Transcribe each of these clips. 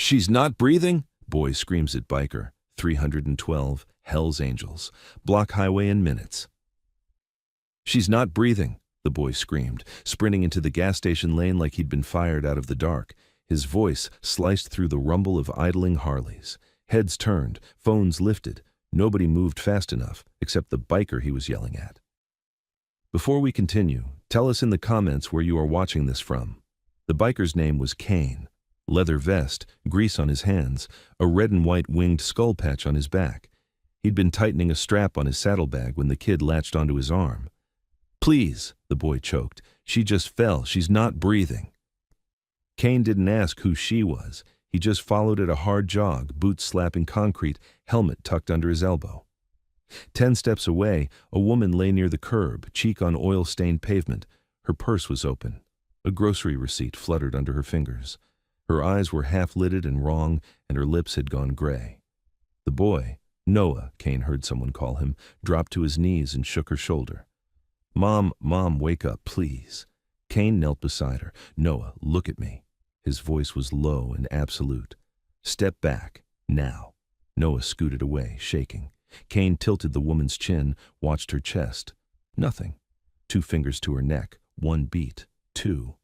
She's not breathing? Boy screams at biker. 312, Hell's Angels. Block highway in minutes. She's not breathing, the boy screamed, sprinting into the gas station lane like he'd been fired out of the dark. His voice sliced through the rumble of idling Harleys. Heads turned, phones lifted. Nobody moved fast enough, except the biker he was yelling at. Before we continue, tell us in the comments where you are watching this from. The biker's name was Kane. Leather vest, grease on his hands, a red and white winged skull patch on his back. He'd been tightening a strap on his saddlebag when the kid latched onto his arm. "Please," the boy choked. "She just fell. She's not breathing." Kane didn't ask who she was. He just followed at a hard jog, boots slapping concrete, helmet tucked under his elbow. 10 steps away, a woman lay near the curb, cheek on oil-stained pavement. Her purse was open. A grocery receipt fluttered under her fingers. Her eyes were half-lidded and wrong, and her lips had gone gray. The boy, Noah, Kane heard someone call him, dropped to his knees and shook her shoulder. Mom, wake up, please." Kane knelt beside her. "Noah, look at me." His voice was low and absolute. "Step back, now." Noah scooted away, shaking. Kane tilted the woman's chin, watched her chest. Nothing. 2 fingers to her neck, 1 beat, 2.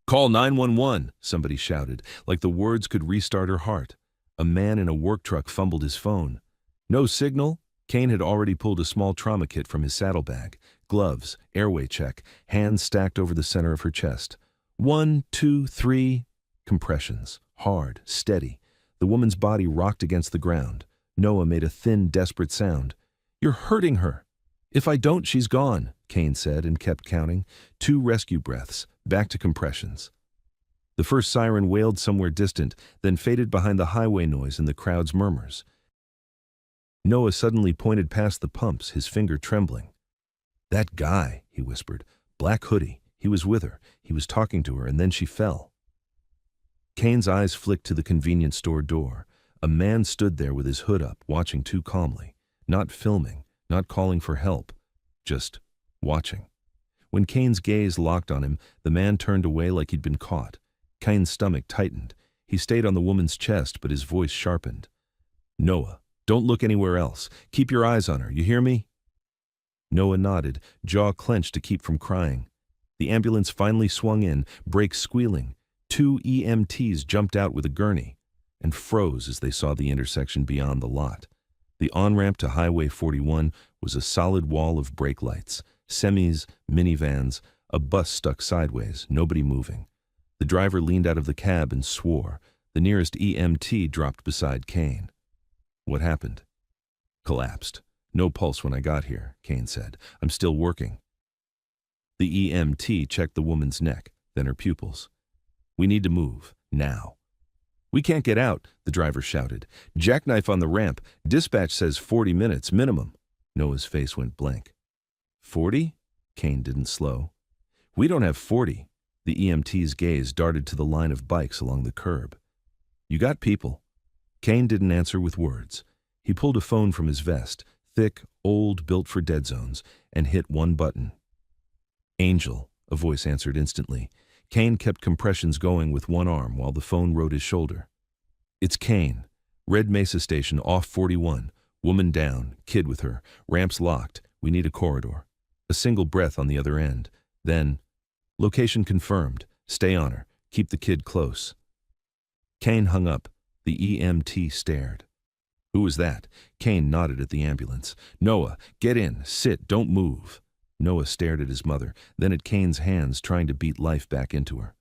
"Call 911, somebody shouted, like the words could restart her heart. A man in a work truck fumbled his phone. No signal? Kane had already pulled a small trauma kit from his saddlebag. Gloves, airway check, hands stacked over the center of her chest. 1, 2, 3. Compressions. Hard, steady. The woman's body rocked against the ground. Noah made a thin, desperate sound. "You're hurting her." "If I don't, she's gone," Kane said and kept counting. 2 rescue breaths, back to compressions. The first siren wailed somewhere distant, then faded behind the highway noise and the crowd's murmurs. Noah suddenly pointed past the pumps, his finger trembling. "That guy," he whispered. "Black hoodie. He was with her. He was talking to her, and then she fell." Kane's eyes flicked to the convenience store door. A man stood there with his hood up, watching too calmly. Not filming, not calling for help. Just watching. When Kane's gaze locked on him, the man turned away like he'd been caught. Kane's stomach tightened. He stayed on the woman's chest, but his voice sharpened. "Noah, don't look anywhere else. Keep your eyes on her, you hear me?" Noah nodded, jaw clenched to keep from crying. The ambulance finally swung in, brakes squealing. 2 EMTs jumped out with a gurney and froze as they saw the intersection beyond the lot. The on-ramp to Highway 41 was a solid wall of brake lights, semis, minivans, a bus stuck sideways, nobody moving. The driver leaned out of the cab and swore. The nearest EMT dropped beside Kane. "What happened?" "Collapsed. No pulse when I got here," Kane said. "I'm still working." The EMT checked the woman's neck, then her pupils. "We need to move, now." "We can't get out," the driver shouted. "Jackknife on the ramp. Dispatch says 40 minutes minimum." Noah's face went blank. 40? Kane didn't slow. "We don't have 40. The EMT's gaze darted to the line of bikes along the curb. "You got people?" Kane didn't answer with words. He pulled a phone from his vest, thick, old, built for dead zones, and hit one button. "Angel," a voice answered instantly. Kane kept compressions going with one arm while the phone rode his shoulder. "It's Kane. Red Mesa Station off 41. Woman down, kid with her. Ramps locked. We need a corridor." A single breath on the other end. Then, "Location confirmed. Stay on her. Keep the kid close." Kane hung up. The EMT stared. "Who was that?" Kane nodded at the ambulance. "Noah, get in. Sit. Don't move." Noah stared at his mother, then at Kane's hands trying to beat life back into her.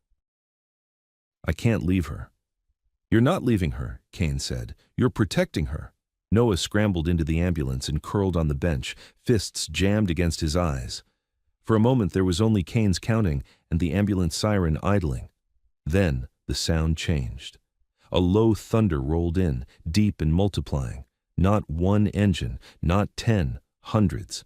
"I can't leave her." "You're not leaving her," Kane said. "You're protecting her." Noah scrambled into the ambulance and curled on the bench, fists jammed against his eyes. For a moment there was only Kane's counting and the ambulance siren idling. Then the sound changed. A low thunder rolled in, deep and multiplying. Not one engine, not 10, hundreds.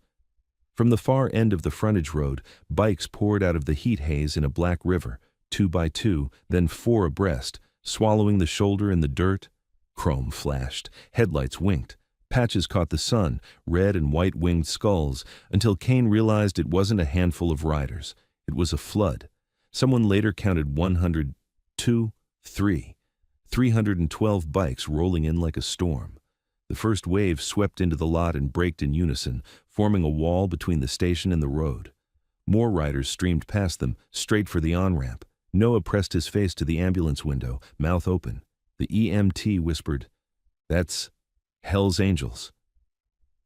From the far end of the frontage road, bikes poured out of the heat haze in a black river, 2 by 2, then 4 abreast, swallowing the shoulder in the dirt. Chrome flashed, headlights winked, patches caught the sun, red and white-winged skulls, until Kane realized it wasn't a handful of riders. It was a flood. Someone later counted 100, 2, 3. 312 bikes rolling in like a storm. The first wave swept into the lot and braked in unison, forming a wall between the station and the road. More riders streamed past them, straight for the on-ramp. Noah pressed his face to the ambulance window, mouth open. The EMT whispered, "That's Hell's Angels."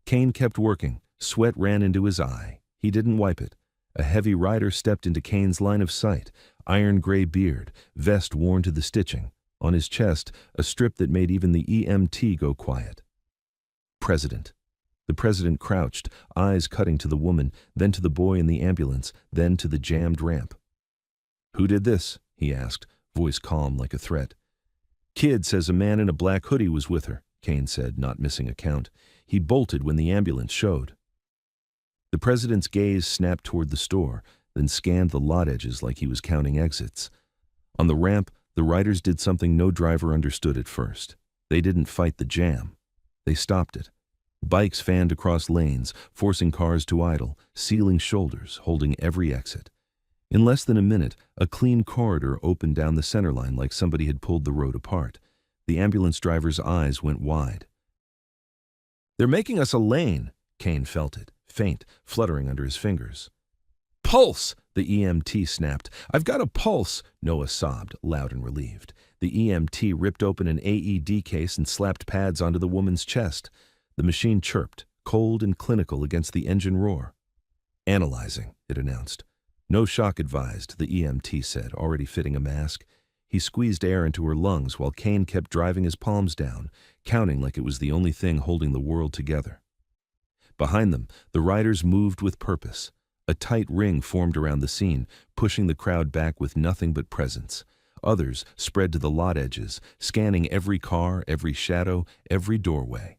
Kane kept working. Sweat ran into his eye. He didn't wipe it. A heavy rider stepped into Kane's line of sight, iron gray beard, vest worn to the stitching. On his chest, a strip that made even the EMT go quiet. President. The president crouched, eyes cutting to the woman, then to the boy in the ambulance, then to the jammed ramp. "Who did this?" he asked, voice calm like a threat. "Kid says a man in a black hoodie was with her," Kane said, not missing a count. "He bolted when the ambulance showed." The president's gaze snapped toward the store, then scanned the lot edges like he was counting exits. On the ramp, the riders did something no driver understood at first. They didn't fight the jam. They stopped it. Bikes fanned across lanes, forcing cars to idle, sealing shoulders, holding every exit. In less than a minute, a clean corridor opened down the center line like somebody had pulled the road apart. The ambulance driver's eyes went wide. "They're making us a lane." Kane felt it, faint, fluttering under his fingers. "Pulse!" the EMT snapped. "I've got a pulse!" Noah sobbed, loud and relieved. The EMT ripped open an AED case and slapped pads onto the woman's chest. The machine chirped, cold and clinical against the engine roar. "Analyzing," it announced. "No shock advised," the EMT said, already fitting a mask. He squeezed air into her lungs while Kane kept driving his palms down, counting like it was the only thing holding the world together. Behind them, the riders moved with purpose. A tight ring formed around the scene, pushing the crowd back with nothing but presence. Others spread to the lot edges, scanning every car, every shadow, every doorway.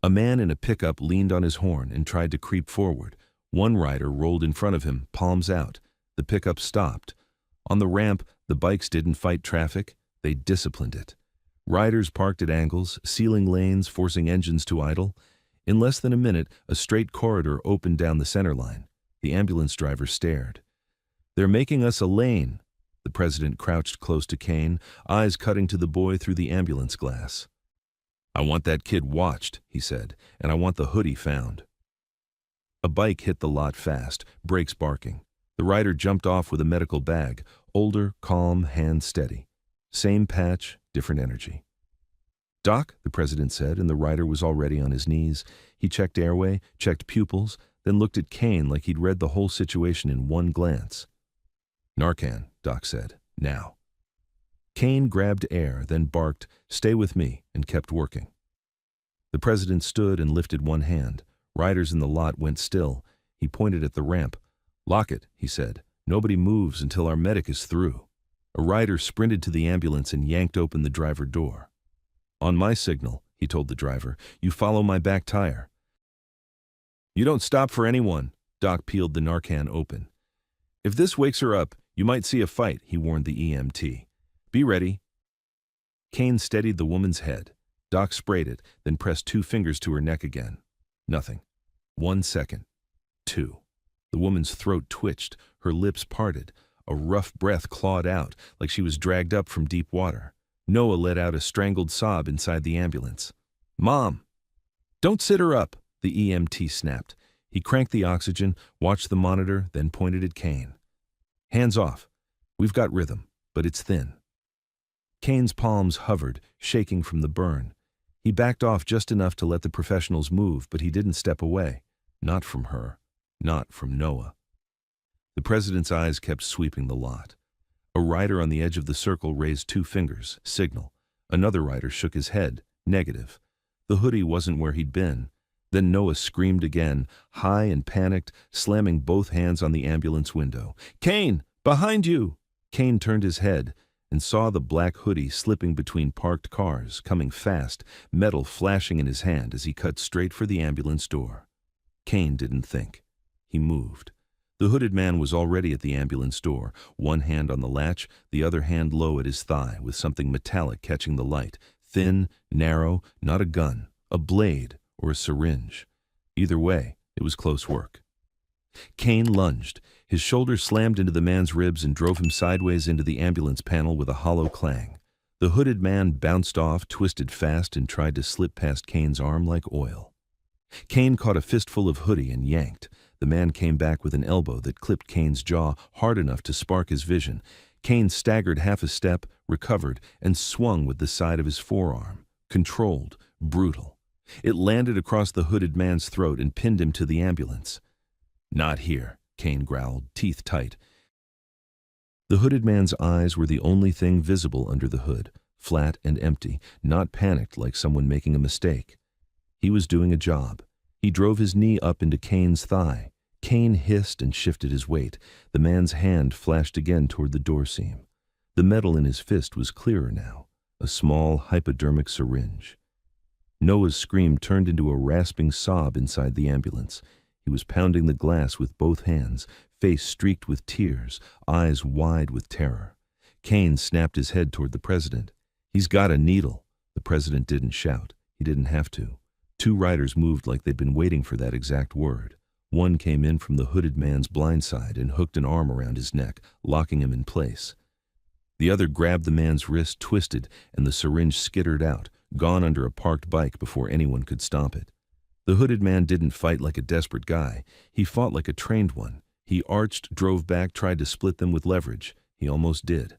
A man in a pickup leaned on his horn and tried to creep forward. One rider rolled in front of him, palms out. The pickup stopped. On the ramp, the bikes didn't fight traffic, they disciplined it. Riders parked at angles, sealing lanes, forcing engines to idle. In less than a minute, a straight corridor opened down the center line. The ambulance driver stared. "They're making us a lane." The president crouched close to Kane, eyes cutting to the boy through the ambulance glass. "I want that kid watched," he said, "and I want the hoodie found." A bike hit the lot fast, brakes barking. The rider jumped off with a medical bag, older, calm, hands steady. Same patch, different energy. "Doc," the president said, and the rider was already on his knees. He checked airway, checked pupils, then looked at Kane like he'd read the whole situation in one glance. "Narcan," Doc said, "now." Kane grabbed air, then barked, "Stay with me," and kept working. The president stood and lifted one hand. Riders in the lot went still. He pointed at the ramp. "Lock it," he said. "Nobody moves until our medic is through." A rider sprinted to the ambulance and yanked open the driver door. "On my signal," he told the driver, "you follow my back tire." "You don't stop for anyone." Doc peeled the Narcan open. "If this wakes her up, you might see a fight," he warned the EMT. "Be ready." Kane steadied the woman's head. Doc sprayed it, then pressed 2 fingers to her neck again. Nothing. 1 second. 2. The woman's throat twitched, her lips parted. A rough breath clawed out, like she was dragged up from deep water. Noah let out a strangled sob inside the ambulance. "Mom!" "Don't sit her up," the EMT snapped. He cranked the oxygen, watched the monitor, then pointed at Kane. "Hands off. We've got rhythm, but it's thin." Kane's palms hovered, shaking from the burn. He backed off just enough to let the professionals move, but he didn't step away. Not from her. Not from Noah. The president's eyes kept sweeping the lot. A rider on the edge of the circle raised 2 fingers, signal. Another rider shook his head, negative. The hoodie wasn't where he'd been. Then Noah screamed again, high and panicked, slamming both hands on the ambulance window. "Kane, behind you!" Kane turned his head and saw the black hoodie slipping between parked cars, coming fast, metal flashing in his hand as he cut straight for the ambulance door. Kane didn't think. He moved. The hooded man was already at the ambulance door, one hand on the latch, the other hand low at his thigh, with something metallic catching the light. Thin, narrow, not a gun, a blade, or a syringe. Either way, it was close work. Kane lunged. His shoulder slammed into the man's ribs and drove him sideways into the ambulance panel with a hollow clang. The hooded man bounced off, twisted fast, and tried to slip past Kane's arm like oil. Kane caught a fistful of hoodie and yanked. The man came back with an elbow that clipped Kane's jaw hard enough to spark his vision. Kane staggered half a step, recovered, and swung with the side of his forearm. Controlled, brutal. It landed across the hooded man's throat and pinned him to the ambulance. "Not here," Kane growled, teeth tight. The hooded man's eyes were the only thing visible under the hood, flat and empty, not panicked like someone making a mistake. He was doing a job. He drove his knee up into Kane's thigh. Kane hissed and shifted his weight. The man's hand flashed again toward the door seam. The metal in his fist was clearer now, a small hypodermic syringe. Noah's scream turned into a rasping sob inside the ambulance. He was pounding the glass with both hands, face streaked with tears, eyes wide with terror. Kane snapped his head toward the president. "He's got a needle." The president didn't shout. He didn't have to. Two riders moved like they'd been waiting for that exact word. One came in from the hooded man's blind side and hooked an arm around his neck, locking him in place. The other grabbed the man's wrist, twisted, and the syringe skittered out, gone under a parked bike before anyone could stop it. The hooded man didn't fight like a desperate guy. He fought like a trained one. He arched, drove back, tried to split them with leverage. He almost did.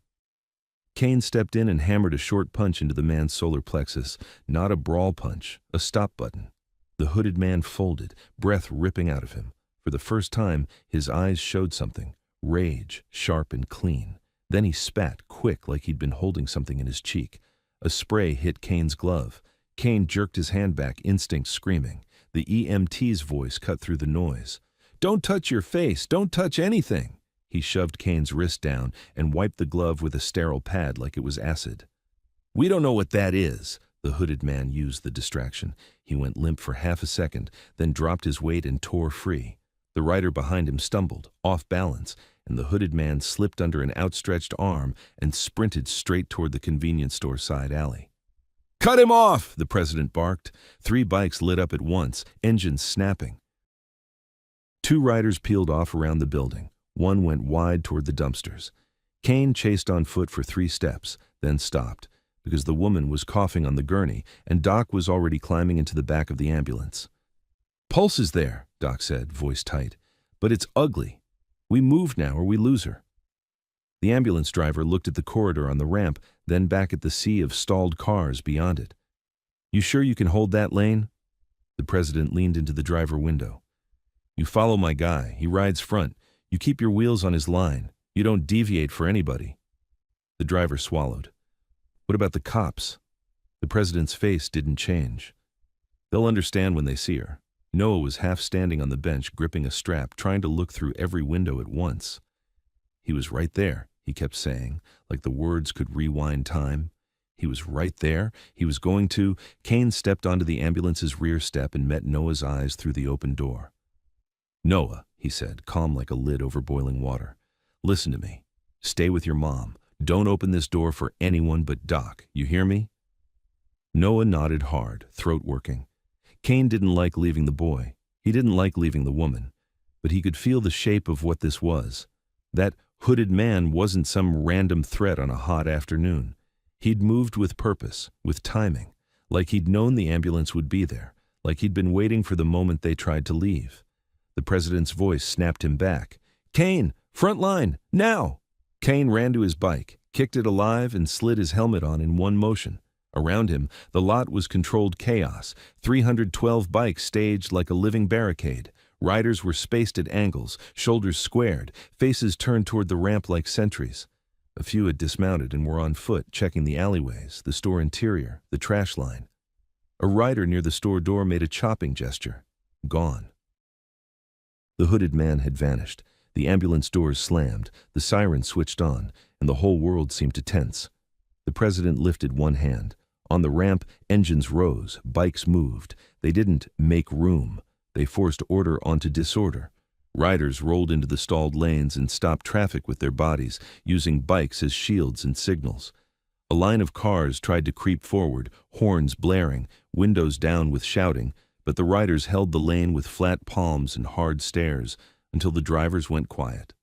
Kane stepped in and hammered a short punch into the man's solar plexus. Not a brawl punch, a stop button. The hooded man folded, breath ripping out of him. For the first time, his eyes showed something. Rage, sharp and clean. Then he spat, quick, like he'd been holding something in his cheek. A spray hit Kane's glove. Kane jerked his hand back, instinct screaming. The EMT's voice cut through the noise. "Don't touch your face! Don't touch anything!" He shoved Kane's wrist down and wiped the glove with a sterile pad like it was acid. "We don't know what that is." The hooded man used the distraction. He went limp for half a second, then dropped his weight and tore free. The rider behind him stumbled, off balance, and the hooded man slipped under an outstretched arm and sprinted straight toward the convenience store side alley. "Cut him off!" the president barked. 3 bikes lit up at once, engines snapping. 2 riders peeled off around the building. One went wide toward the dumpsters. Kane chased on foot for 3 steps, then stopped, because the woman was coughing on the gurney, and Doc was already climbing into the back of the ambulance. "Pulse is there," Doc said, voice tight. "But it's ugly. We move now or we lose her." The ambulance driver looked at the corridor on the ramp, then back at the sea of stalled cars beyond it. "You sure you can hold that lane?" The president leaned into the driver window. "You follow my guy. He rides front. You keep your wheels on his line. You don't deviate for anybody." The driver swallowed. "What about the cops?" The president's face didn't change. "They'll understand when they see her." Noah was half standing on the bench, gripping a strap, trying to look through every window at once. "He was right there," he kept saying, like the words could rewind time. He was right there. He was going to. Kane stepped onto the ambulance's rear step and met Noah's eyes through the open door. "Noah," he said, calm like a lid over boiling water. "Listen to me. Stay with your mom. Don't open this door for anyone but Doc. You hear me?" Noah nodded hard, throat working. Kane didn't like leaving the boy. He didn't like leaving the woman. But he could feel the shape of what this was. That hooded man wasn't some random threat on a hot afternoon. He'd moved with purpose, with timing, like he'd known the ambulance would be there, like he'd been waiting for the moment they tried to leave. The president's voice snapped him back. "Kane, front line, now!" Kane ran to his bike, kicked it alive, and slid his helmet on in one motion. Around him, the lot was controlled chaos. 312 bikes staged like a living barricade. Riders were spaced at angles, shoulders squared, faces turned toward the ramp like sentries. A few had dismounted and were on foot, checking the alleyways, the store interior, the trash line. A rider near the store door made a chopping gesture. Gone. The hooded man had vanished. The ambulance doors slammed, the siren switched on, and the whole world seemed to tense. The president lifted one hand. On the ramp, engines rose, bikes moved. They didn't make room. They forced order onto disorder. Riders rolled into the stalled lanes and stopped traffic with their bodies, using bikes as shields and signals. A line of cars tried to creep forward, horns blaring, windows down with shouting, but the riders held the lane with flat palms and hard stares until the drivers went quiet.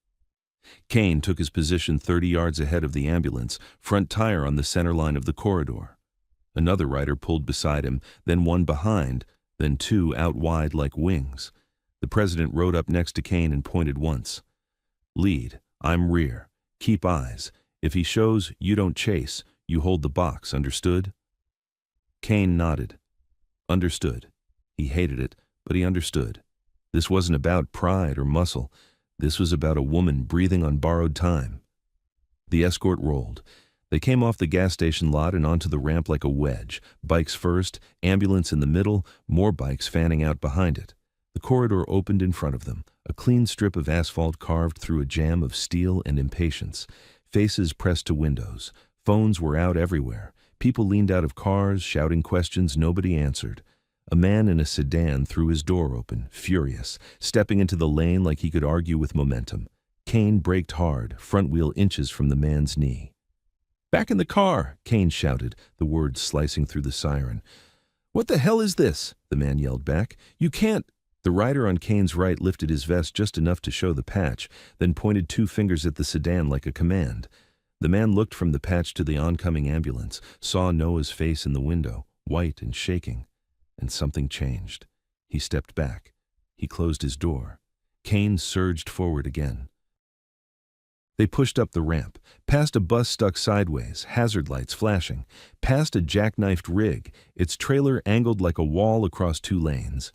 Kane took his position 30 yards ahead of the ambulance, front tire on the center line of the corridor. Another rider pulled beside him, then one behind, then two out wide like wings. The president rode up next to Kane and pointed once. "Lead, I'm rear. Keep eyes. If he shows, you don't chase. You hold the box, understood?" Kane nodded. Understood. He hated it, but he understood. This wasn't about pride or muscle. This was about a woman breathing on borrowed time. The escort rolled. They came off the gas station lot and onto the ramp like a wedge. Bikes first, ambulance in the middle, more bikes fanning out behind it. The corridor opened in front of them, a clean strip of asphalt carved through a jam of steel and impatience. Faces pressed to windows. Phones were out everywhere. People leaned out of cars, shouting questions nobody answered. A man in a sedan threw his door open, furious, stepping into the lane like he could argue with momentum. Kane braked hard, front wheel inches from the man's knee. "Back in the car!" Kane shouted, the words slicing through the siren. "What the hell is this?" the man yelled back. "You can't—" The rider on Kane's right lifted his vest just enough to show the patch, then pointed two fingers at the sedan like a command. The man looked from the patch to the oncoming ambulance, saw Noah's face in the window, white and shaking. And something changed. He stepped back. He closed his door. Kane surged forward again. They pushed up the ramp, past a bus stuck sideways, hazard lights flashing, past a jackknifed rig, its trailer angled like a wall across two lanes.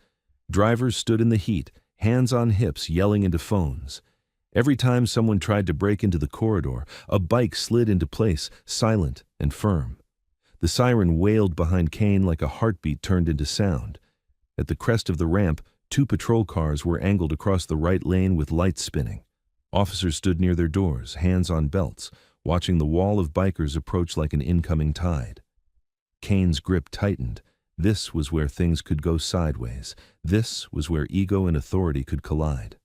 Drivers stood in the heat, hands on hips, yelling into phones. Every time someone tried to break into the corridor, a bike slid into place, silent and firm. The siren wailed behind Kane like a heartbeat turned into sound. At the crest of the ramp, two patrol cars were angled across the right lane with lights spinning. Officers stood near their doors, hands on belts, watching the wall of bikers approach like an incoming tide. Kane's grip tightened. This was where things could go sideways. This was where ego and authority could collide.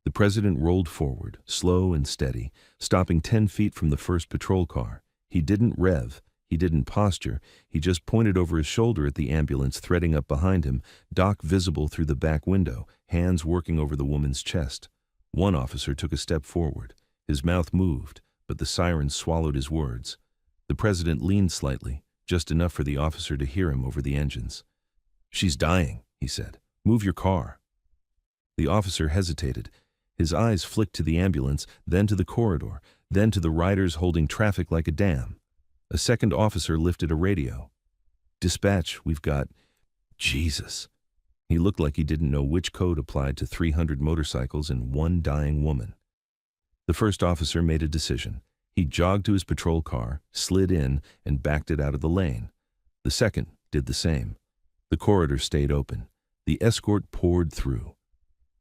The president rolled forward, slow and steady, stopping 10 feet from the first patrol car. He didn't rev. He didn't posture. He just pointed over his shoulder at the ambulance threading up behind him, Doc visible through the back window, hands working over the woman's chest. One officer took a step forward. His mouth moved, but the siren swallowed his words. The president leaned slightly, just enough for the officer to hear him over the engines. "She's dying," he said. "Move your car." The officer hesitated. His eyes flicked to the ambulance, then to the corridor, then to the riders holding traffic like a dam. A second officer lifted a radio. "Dispatch, we've got—" Jesus. He looked like he didn't know which code applied to 300 motorcycles and one dying woman. The first officer made a decision. He jogged to his patrol car, slid in, and backed it out of the lane. The second did the same. The corridor stayed open. The escort poured through.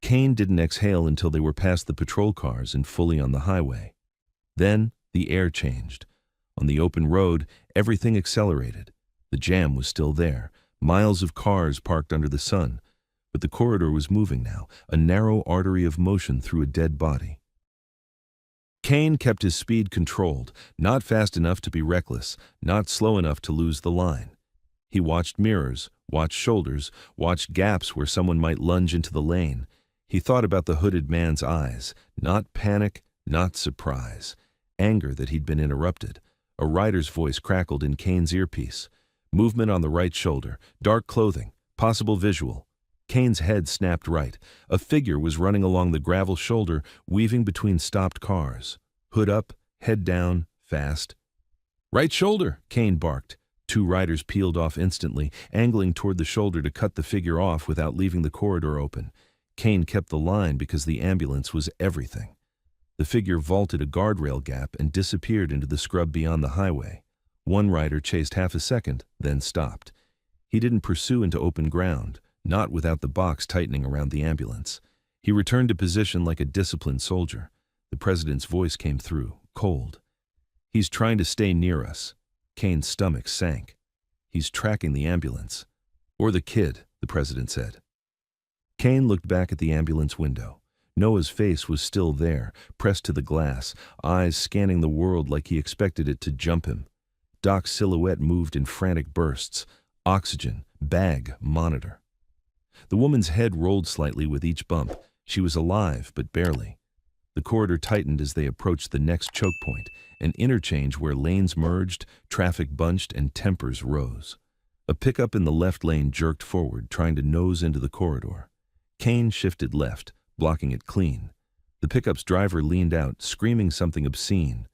Kane didn't exhale until they were past the patrol cars and fully on the highway. Then the air changed. On the open road, everything accelerated. The jam was still there, miles of cars parked under the sun. But the corridor was moving now, a narrow artery of motion through a dead body. Kane kept his speed controlled, not fast enough to be reckless, not slow enough to lose the line. He watched mirrors, watched shoulders, watched gaps where someone might lunge into the lane. He thought about the hooded man's eyes, not panic, not surprise, anger that he'd been interrupted. A rider's voice crackled in Kane's earpiece. Movement on the right shoulder, dark clothing, possible visual. Kane's head snapped right. A figure was running along the gravel shoulder, weaving between stopped cars. Hood up, head down, fast. "Right shoulder," Kane barked. Two riders peeled off instantly, angling toward the shoulder to cut the figure off without leaving the corridor open. Kane kept the line because the ambulance was everything. The figure vaulted a guardrail gap and disappeared into the scrub beyond the highway. One rider chased half a second, then stopped. He didn't pursue into open ground, not without the box tightening around the ambulance. He returned to position like a disciplined soldier. The president's voice came through, cold. "He's trying to stay near us." Kane's stomach sank. "He's tracking the ambulance." "Or the kid," the president said. Kane looked back at the ambulance window. Noah's face was still there, pressed to the glass, eyes scanning the world like he expected it to jump him. Doc's silhouette moved in frantic bursts. Oxygen, bag, monitor. The woman's head rolled slightly with each bump. She was alive, but barely. The corridor tightened as they approached the next choke point, an interchange where lanes merged, traffic bunched, and tempers rose. A pickup in the left lane jerked forward, trying to nose into the corridor. Kane shifted left, blocking it clean. The pickup's driver leaned out, screaming something obscene.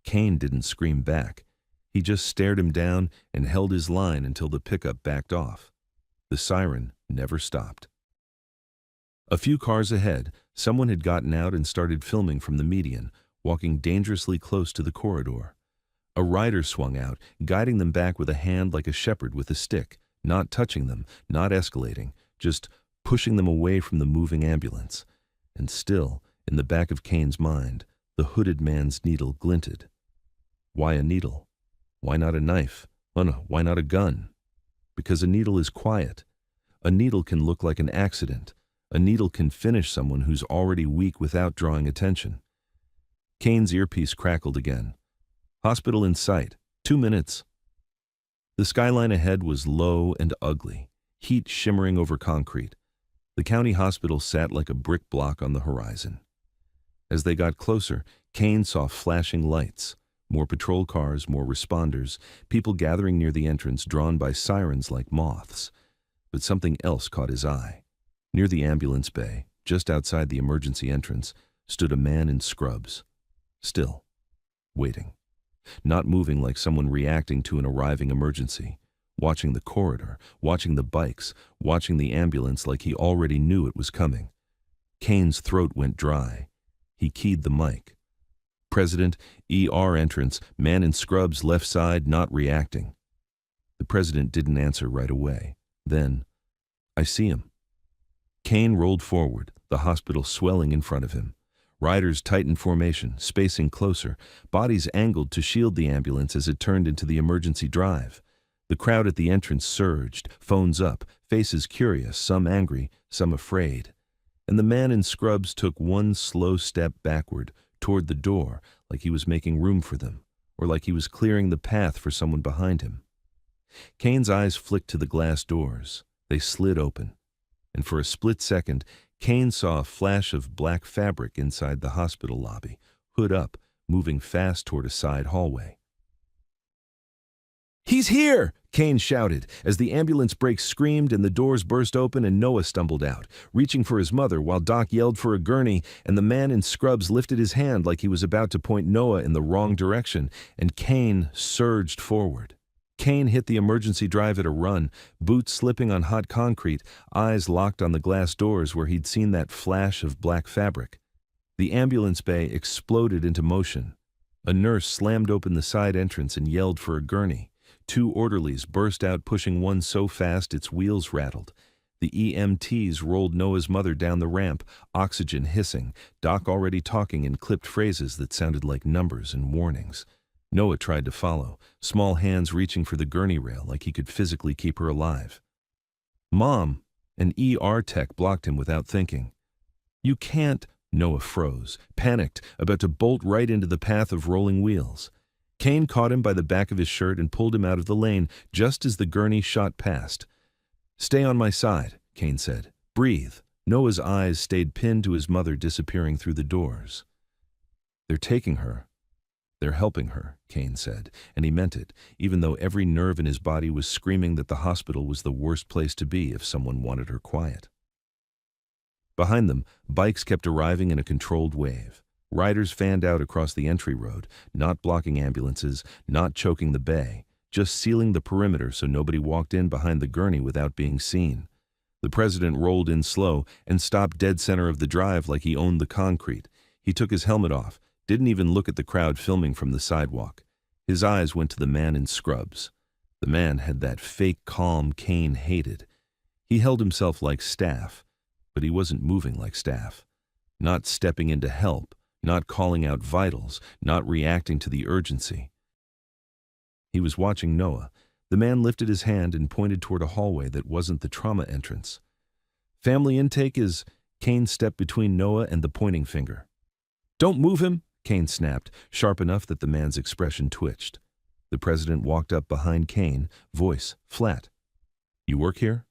Kane didn't scream back. He just stared him down and held his line until the pickup backed off. The siren never stopped. A few cars ahead, someone had gotten out and started filming from the median, walking dangerously close to the corridor. A rider swung out, guiding them back with a hand like a shepherd with a stick, not touching them, not escalating, just pushing them away from the moving ambulance. And still, in the back of Kane's mind, the hooded man's needle glinted. Why a needle? Why not a knife? Oh no, why not a gun? Because a needle is quiet. A needle can look like an accident. A needle can finish someone who's already weak without drawing attention. Kane's earpiece crackled again. Hospital in sight. 2 minutes. The skyline ahead was low and ugly, heat shimmering over concrete. The county hospital sat like a brick block on the horizon. As they got closer, Kane saw flashing lights. More patrol cars, more responders, people gathering near the entrance drawn by sirens like moths. But something else caught his eye. Near the ambulance bay, just outside the emergency entrance, stood a man in scrubs. Still, waiting. Not moving like someone reacting to an arriving emergency. Watching the corridor, watching the bikes, watching the ambulance like he already knew it was coming. Kane's throat went dry. He keyed the mic. President, ER entrance, man in scrubs, left side, not reacting. The president didn't answer right away. Then, I see him. Kane rolled forward, the hospital swelling in front of him. Riders tightened formation, spacing closer, bodies angled to shield the ambulance as it turned into the emergency drive. The crowd at the entrance surged, phones up, faces curious, some angry, some afraid. And the man in scrubs took one slow step backward, toward the door, like he was making room for them, or like he was clearing the path for someone behind him. Kane's eyes flicked to the glass doors. They slid open. And for a split second, Kane saw a flash of black fabric inside the hospital lobby, hood up, moving fast toward a side hallway. "He's here!" Kane shouted, as the ambulance brakes screamed and the doors burst open and Noah stumbled out, reaching for his mother while Doc yelled for a gurney, and the man in scrubs lifted his hand like he was about to point Noah in the wrong direction, and Kane surged forward. Kane hit the emergency drive at a run, boots slipping on hot concrete, eyes locked on the glass doors where he'd seen that flash of black fabric. The ambulance bay exploded into motion. A nurse slammed open the side entrance and yelled for a gurney. 2 orderlies burst out, pushing one so fast its wheels rattled. The EMTs rolled Noah's mother down the ramp, oxygen hissing, Doc already talking in clipped phrases that sounded like numbers and warnings. Noah tried to follow, small hands reaching for the gurney rail like he could physically keep her alive. "Mom!" An ER tech blocked him without thinking. "You can't." Noah froze, panicked, about to bolt right into the path of rolling wheels. Kane caught him by the back of his shirt and pulled him out of the lane just as the gurney shot past. "Stay on my side," Kane said. "Breathe." Noah's eyes stayed pinned to his mother disappearing through the doors. "They're taking her. They're helping her," Kane said, and he meant it, even though every nerve in his body was screaming that the hospital was the worst place to be if someone wanted her quiet. Behind them, bikes kept arriving in a controlled wave. Riders fanned out across the entry road, not blocking ambulances, not choking the bay, just sealing the perimeter so nobody walked in behind the gurney without being seen. The president rolled in slow and stopped dead center of the drive like he owned the concrete. He took his helmet off, didn't even look at the crowd filming from the sidewalk. His eyes went to the man in scrubs. The man had that fake calm Kane hated. He held himself like staff, but he wasn't moving like staff. Not stepping in to help, not calling out vitals, not reacting to the urgency. He was watching Noah. The man lifted his hand and pointed toward a hallway that wasn't the trauma entrance. "Family intake is..." Kane stepped between Noah and the pointing finger. "Don't move him," Kane snapped, sharp enough that the man's expression twitched. The president walked up behind Kane, voice flat. "You work here?"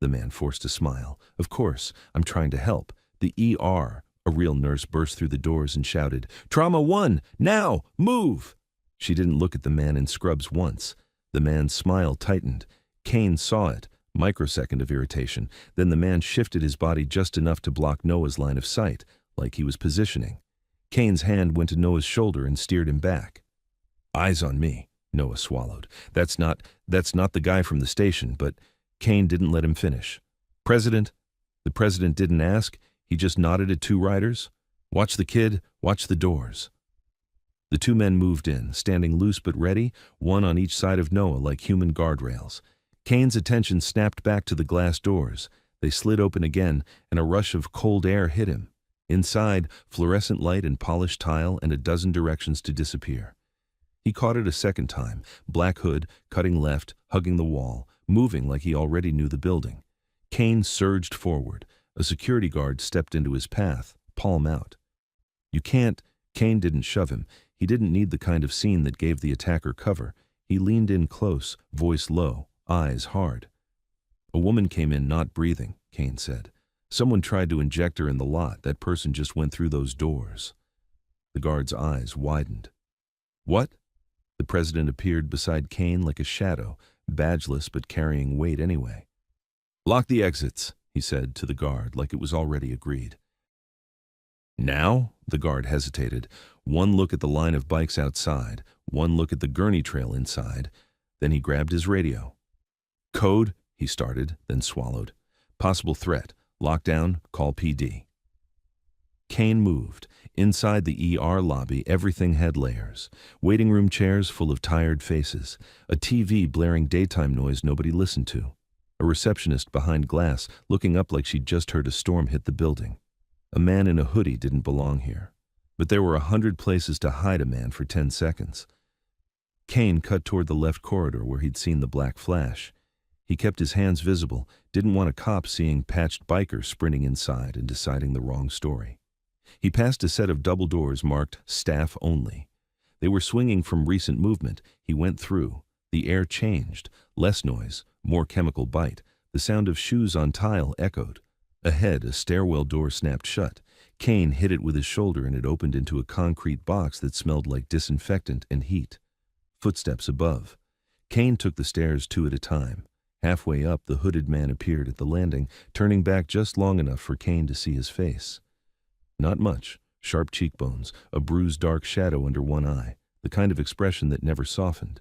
The man forced a smile. "Of course, I'm trying to help. The ER. A real nurse burst through the doors and shouted, "Trauma 1, now, move!" She didn't look at the man in scrubs once. The man's smile tightened. Kane saw it, microsecond of irritation. Then the man shifted his body just enough to block Noah's line of sight, like he was positioning. Kane's hand went to Noah's shoulder and steered him back. "Eyes on me," Noah swallowed. That's not the guy from the station," but Kane didn't let him finish. "President?" The president didn't ask. He just nodded at two riders. "Watch the kid, watch the doors." The two men moved in, standing loose but ready, one on each side of Noah like human guardrails. Kane's attention snapped back to the glass doors. They slid open again, and a rush of cold air hit him. Inside, fluorescent light and polished tile and a dozen directions to disappear. He caught it a second time, black hood, cutting left, hugging the wall, moving like he already knew the building. Kane surged forward. A security guard stepped into his path, palm out. "You can't." Kane didn't shove him. He didn't need the kind of scene that gave the attacker cover. He leaned in close, voice low, eyes hard. "A woman came in not breathing," Kane said. "Someone tried to inject her in the lot. That person just went through those doors." The guard's eyes widened. "What?" The president appeared beside Kane like a shadow, badgeless but carrying weight anyway. "Lock the exits," he said to the guard like it was already agreed. "Now?" The guard hesitated. One look at the line of bikes outside, one look at the gurney trail inside. Then he grabbed his radio. "Code," he started, then swallowed. "Possible threat. Lockdown. Call PD." Kane moved. Inside the ER lobby, everything had layers. Waiting room chairs full of tired faces. A TV blaring daytime noise nobody listened to. A receptionist behind glass, looking up like she'd just heard a storm hit the building. A man in a hoodie didn't belong here. But there were 100 places to hide a man for 10 seconds. Kane cut toward the left corridor where he'd seen the black flash. He kept his hands visible, didn't want a cop seeing patched bikers sprinting inside and deciding the wrong story. He passed a set of double doors marked "Staff Only." They were swinging from recent movement. He went through. The air changed. Less noise, more chemical bite. The sound of shoes on tile echoed. Ahead, a stairwell door snapped shut. Kane hit it with his shoulder and it opened into a concrete box that smelled like disinfectant and heat. Footsteps above. Kane took the stairs 2 at a time. Halfway up, the hooded man appeared at the landing, turning back just long enough for Kane to see his face. Not much. Sharp cheekbones, a bruised dark shadow under one eye, the kind of expression that never softened.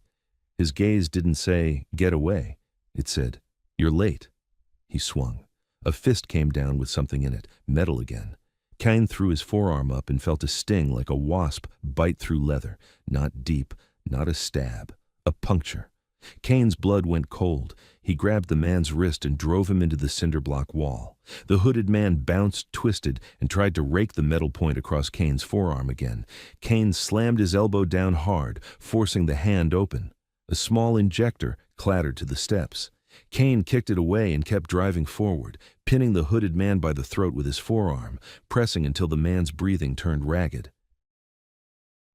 His gaze didn't say, "Get away." It said, "You're late." He swung. A fist came down with something in it, metal again. Kane threw his forearm up and felt a sting like a wasp bite through leather. Not deep, not a stab, a puncture. Kane's blood went cold. He grabbed the man's wrist and drove him into the cinder block wall. The hooded man bounced, twisted, and tried to rake the metal point across Kane's forearm again. Kane slammed his elbow down hard, forcing the hand open. A small injector clattered to the steps. Kane kicked it away and kept driving forward, pinning the hooded man by the throat with his forearm, pressing until the man's breathing turned ragged.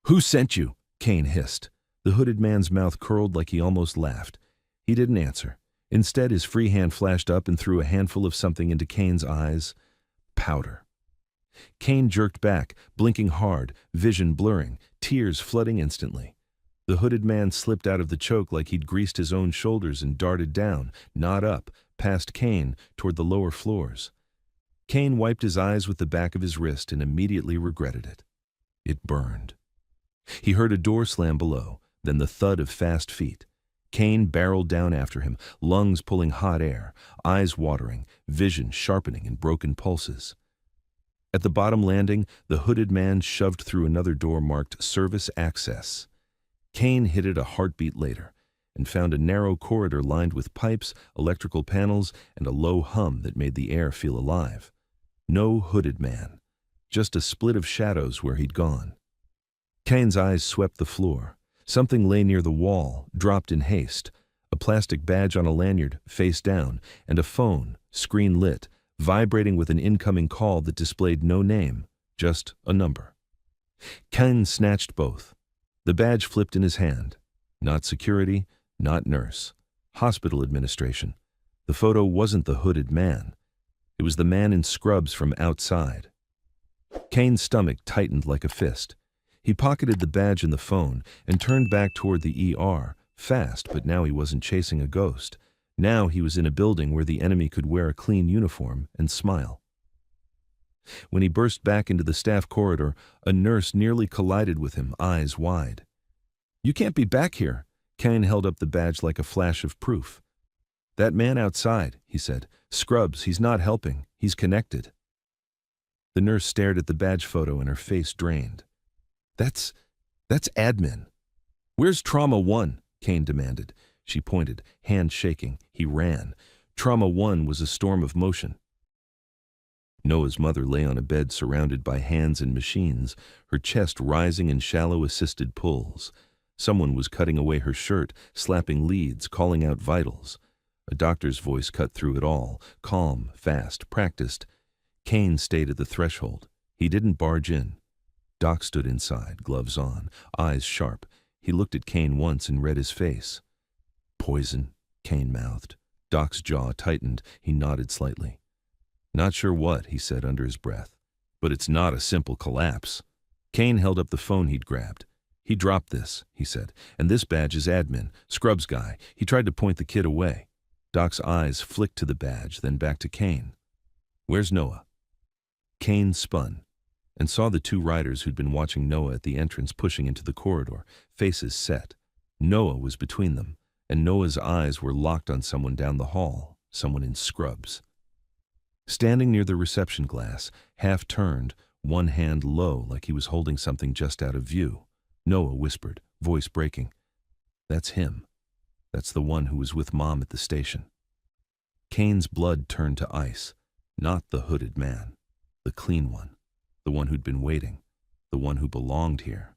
"Who sent you?" Kane hissed. The hooded man's mouth curled like he almost laughed. He didn't answer. Instead, his free hand flashed up and threw a handful of something into Kane's eyes. Powder. Kane jerked back, blinking hard, vision blurring, tears flooding instantly. The hooded man slipped out of the choke like he'd greased his own shoulders and darted down, not up, past Kane, toward the lower floors. Kane wiped his eyes with the back of his wrist and immediately regretted it. It burned. He heard a door slam below, then the thud of fast feet. Kane barreled down after him, lungs pulling hot air, eyes watering, vision sharpening in broken pulses. At the bottom landing, the hooded man shoved through another door marked "Service Access." Kane hit it a heartbeat later and found a narrow corridor lined with pipes, electrical panels, and a low hum that made the air feel alive. No hooded man, just a split of shadows where he'd gone. Kane's eyes swept the floor. Something lay near the wall, dropped in haste. A plastic badge on a lanyard, face down, and a phone, screen lit, vibrating with an incoming call that displayed no name, just a number. Kane snatched both. The badge flipped in his hand. Not security, not nurse. Hospital administration. The photo wasn't the hooded man. It was the man in scrubs from outside. Kane's stomach tightened like a fist. He pocketed the badge and the phone and turned back toward the ER, fast, but now he wasn't chasing a ghost. Now he was in a building where the enemy could wear a clean uniform and smile. When he burst back into the staff corridor, a nurse nearly collided with him, eyes wide. "You can't be back here." Kane held up the badge like a flash of proof. "That man outside," he said. "Scrubs, he's not helping. He's connected." The nurse stared at the badge photo and her face drained. That's admin." "Where's Trauma 1? Kane demanded. She pointed, hand shaking. He ran. Trauma 1 was a storm of motion. Noah's mother lay on a bed surrounded by hands and machines, her chest rising in shallow assisted pulls. Someone was cutting away her shirt, slapping leads, calling out vitals. A doctor's voice cut through it all, calm, fast, practiced. Kane stayed at the threshold. He didn't barge in. Doc stood inside, gloves on, eyes sharp. He looked at Kane once and read his face. "Poison," Kane mouthed. Doc's jaw tightened. He nodded slightly. "Not sure what," he said under his breath. "But it's not a simple collapse." Kane held up the phone he'd grabbed. "He dropped this," he said, "and this badge is admin, Scrubs guy." He tried to point the kid away. Doc's eyes flicked to the badge, then back to Kane. "Where's Noah?" Kane spun and saw the two riders who'd been watching Noah at the entrance pushing into the corridor, faces set. Noah was between them, and Noah's eyes were locked on someone down the hall, someone in scrubs. Standing near the reception glass, half turned, one hand low like he was holding something just out of view, Noah whispered, voice breaking, "That's him. That's the one who was with Mom at the station." Kane's blood turned to ice. Not the hooded man. The clean one. The one who'd been waiting. The one who belonged here.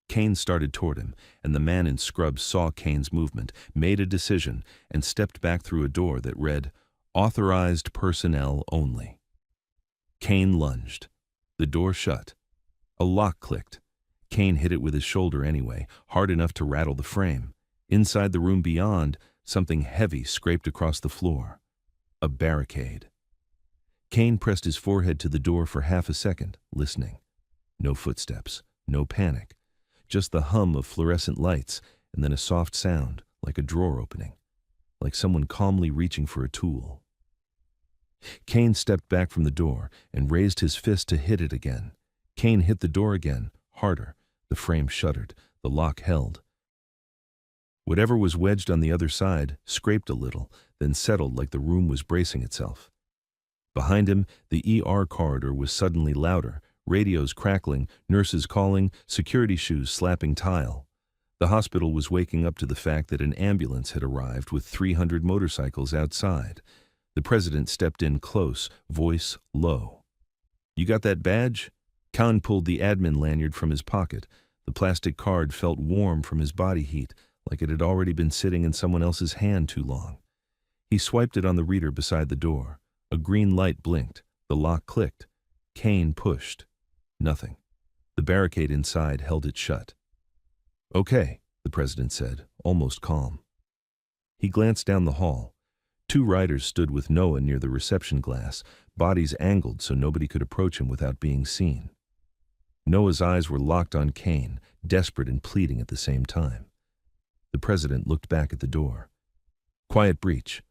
Kane started toward him, and the man in scrubs saw Kane's movement, made a decision, and stepped back through a door that read, "Authorized personnel only." Kane lunged. The door shut. A lock clicked. Kane hit it with his shoulder anyway, hard enough to rattle the frame. Inside the room beyond, something heavy scraped across the floor. A barricade. Kane pressed his forehead to the door for half a second, listening. No footsteps, no panic. Just the hum of fluorescent lights, and then a soft sound, like a drawer opening, like someone calmly reaching for a tool. Kane stepped back from the door and raised his fist to hit it again. Kane hit the door again, harder. The frame shuddered. The lock held. Whatever was wedged on the other side scraped a little, then settled like the room was bracing itself. Behind him, the ER corridor was suddenly louder, radios crackling, nurses calling, security shoes slapping tile. The hospital was waking up to the fact that an ambulance had arrived with 300 motorcycles outside. The president stepped in close, voice low. "You got that badge?" Khan pulled the admin lanyard from his pocket. The plastic card felt warm from his body heat, like it had already been sitting in someone else's hand too long. He swiped it on the reader beside the door. A green light blinked. The lock clicked. Kane pushed. Nothing. The barricade inside held it shut. "Okay," the president said, almost calm. He glanced down the hall. Two riders stood with Noah near the reception glass, bodies angled so nobody could approach him without being seen. Noah's eyes were locked on Kane, desperate and pleading at the same time. The president looked back at the door. Quiet breach.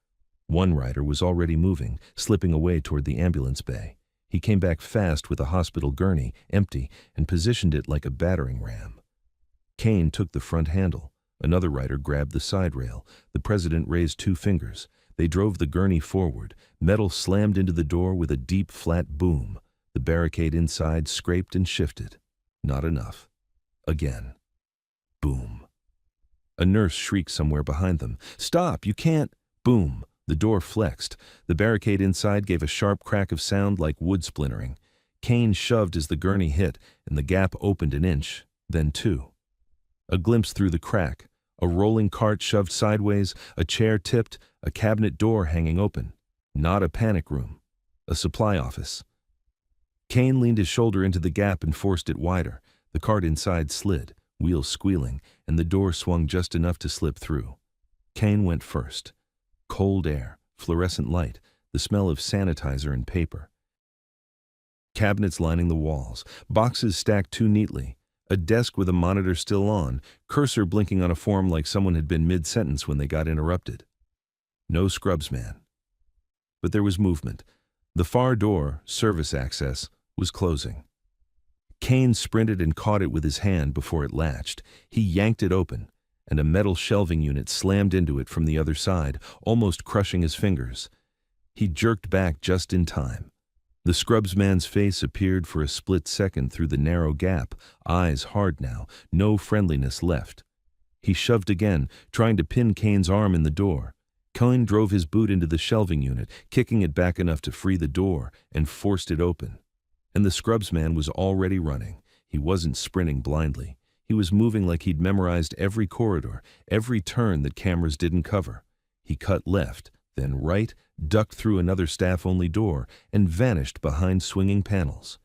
One rider was already moving, slipping away toward the ambulance bay. He came back fast with a hospital gurney, empty, and positioned it like a battering ram. Kane took the front handle. Another rider grabbed the side rail. The president raised two fingers. They drove the gurney forward. Metal slammed into the door with a deep, flat boom. The barricade inside scraped and shifted. Not enough. Again. Boom. A nurse shrieked somewhere behind them. "Stop! You can't!" Boom. The door flexed. The barricade inside gave a sharp crack of sound like wood splintering. Kane shoved as the gurney hit, and the gap opened an inch, then two. A glimpse through the crack. A rolling cart shoved sideways, a chair tipped, a cabinet door hanging open. Not a panic room. A supply office. Kane leaned his shoulder into the gap and forced it wider. The cart inside slid, wheels squealing, and the door swung just enough to slip through. Kane went first. Cold air, fluorescent light, the smell of sanitizer and paper. Cabinets lining the walls, boxes stacked too neatly, a desk with a monitor still on, cursor blinking on a form like someone had been mid-sentence when they got interrupted. No Scrubs man. But there was movement. The far door, service access, was closing. Kane sprinted and caught it with his hand before it latched. He yanked it open, and a metal shelving unit slammed into it from the other side, almost crushing his fingers. He jerked back just in time. The Scrubs man's face appeared for a split second through the narrow gap, eyes hard now, no friendliness left. He shoved again, trying to pin Kane's arm in the door. Kane drove his boot into the shelving unit, kicking it back enough to free the door, and forced it open. And the Scrubs man was already running. He wasn't sprinting blindly. He was moving like he'd memorized every corridor, every turn that cameras didn't cover. He cut left, then right, ducked through another staff-only door, and vanished behind swinging panels.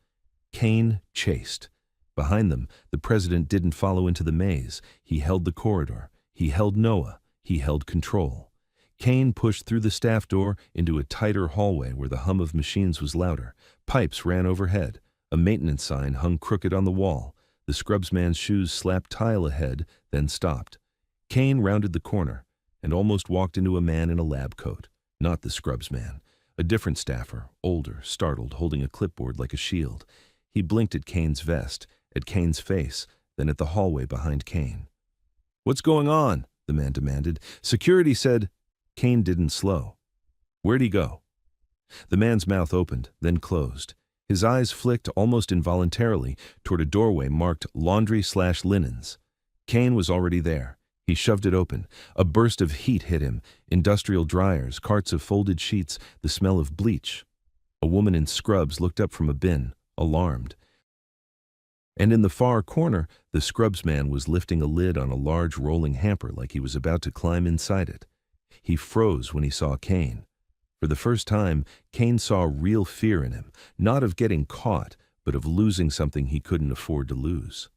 Kane chased. Behind them, the president didn't follow into the maze. He held the corridor. He held Noah. He held control. Kane pushed through the staff door into a tighter hallway where the hum of machines was louder. Pipes ran overhead. A maintenance sign hung crooked on the wall. The Scrubs man's shoes slapped tile ahead, then stopped. Kane rounded the corner and almost walked into a man in a lab coat. Not the Scrubs man. A different staffer, older, startled, holding a clipboard like a shield. He blinked at Kane's vest, at Kane's face, then at the hallway behind Kane. "What's going on?" the man demanded. "Security said—" Kane didn't slow. "Where'd he go?" The man's mouth opened, then closed. His eyes flicked almost involuntarily toward a doorway marked laundry/linens. Kane was already there. He shoved it open. A burst of heat hit him. Industrial dryers, carts of folded sheets, the smell of bleach. A woman in scrubs looked up from a bin, alarmed. And in the far corner, the Scrubs man was lifting a lid on a large rolling hamper like he was about to climb inside it. He froze when he saw Kane. For the first time, Kane saw real fear in him, not of getting caught, but of losing something he couldn't afford to lose.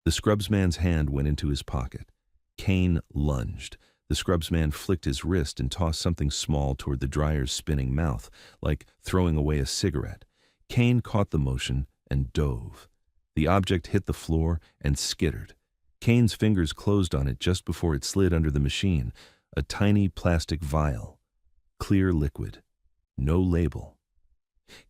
The Scrubs man's hand went into his pocket. Kane lunged. The Scrubs man flicked his wrist and tossed something small toward the dryer's spinning mouth, like throwing away a cigarette. Kane caught the motion and dove. The object hit the floor and skittered. Kane's fingers closed on it just before it slid under the machine, a tiny plastic vial. Clear liquid. No label.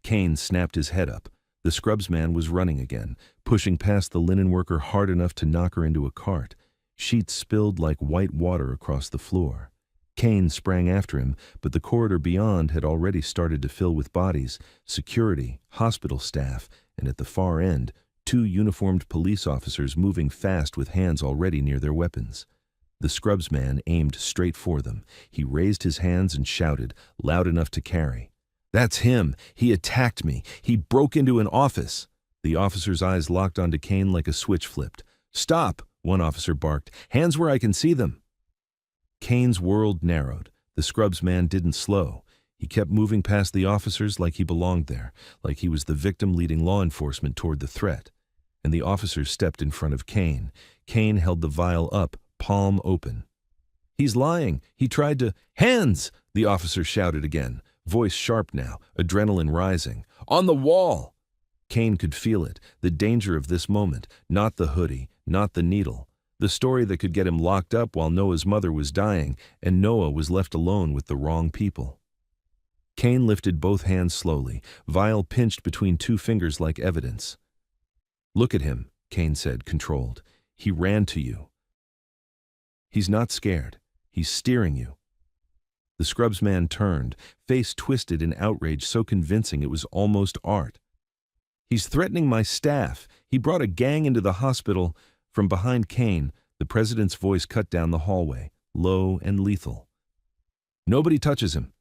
Kane snapped his head up. The Scrubs man was running again, pushing past the linen worker hard enough to knock her into a cart. Sheets spilled like white water across the floor. Kane sprang after him, but the corridor beyond had already started to fill with bodies, security, hospital staff, and at the far end, 2 uniformed police officers moving fast with hands already near their weapons. The Scrubs man aimed straight for them. He raised his hands and shouted, loud enough to carry. "That's him! He attacked me! He broke into an office!" The officer's eyes locked onto Kane like a switch flipped. "Stop!" one officer barked. "Hands where I can see them!" Kane's world narrowed. The Scrubs man didn't slow. He kept moving past the officers like he belonged there, like he was the victim leading law enforcement toward the threat. And the officers stepped in front of Kane. Kane held the vial up, palm open. "He's lying. He tried to—" "Hands!" the officer shouted again, voice sharp now, adrenaline rising. "On the wall!" Kane could feel it, the danger of this moment, not the hoodie, not the needle. The story that could get him locked up while Noah's mother was dying, and Noah was left alone with the wrong people. Kane lifted both hands slowly, vial pinched between 2 fingers like evidence. "Look at him," Kane said, controlled. "He ran to you. He's not scared. He's steering you." The Scrubs man turned, face twisted in outrage so convincing it was almost art. "He's threatening my staff. He brought a gang into the hospital." From behind Kane, the president's voice cut down the hallway, low and lethal. "Nobody touches him."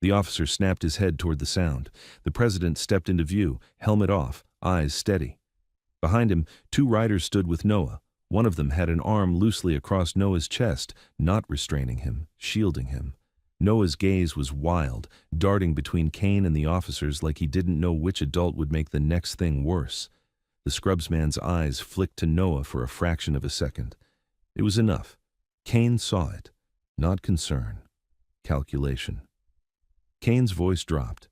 The officer snapped his head toward the sound. The president stepped into view, helmet off, eyes steady. Behind him, 2 riders stood with Noah. One of them had an arm loosely across Noah's chest, not restraining him, shielding him. Noah's gaze was wild, darting between Kane and the officers like he didn't know which adult would make the next thing worse. The Scrubs man's eyes flicked to Noah for a fraction of a second. It was enough. Kane saw it. Not concern. Calculation. Kane's voice dropped.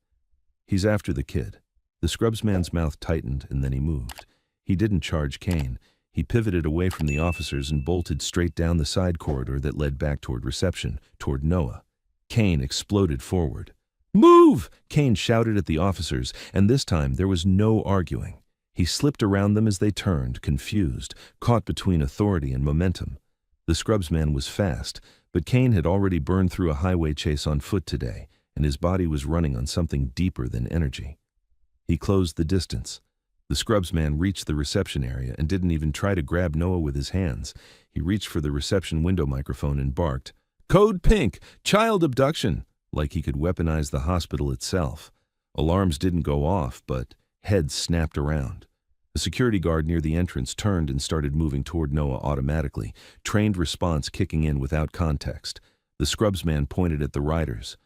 "He's after the kid. The scrubsman's mouth tightened and then he moved. He didn't charge Kane. He pivoted away from the officers and bolted straight down the side corridor that led back toward reception, toward Noah. Kane exploded forward. "Move!" Kane shouted at the officers, and this time there was no arguing. He slipped around them as they turned, confused, caught between authority and momentum. The scrubsman was fast, but Kane had already burned through a highway chase on foot today, and his body was running on something deeper than energy. He closed the distance. The scrubsman reached the reception area and didn't even try to grab Noah with his hands. He reached for the reception window microphone and barked, "Code Pink! Child abduction!" like he could weaponize the hospital itself. Alarms didn't go off, but heads snapped around. A security guard near the entrance turned and started moving toward Noah automatically, trained response kicking in without context. The scrubsman pointed at the riders.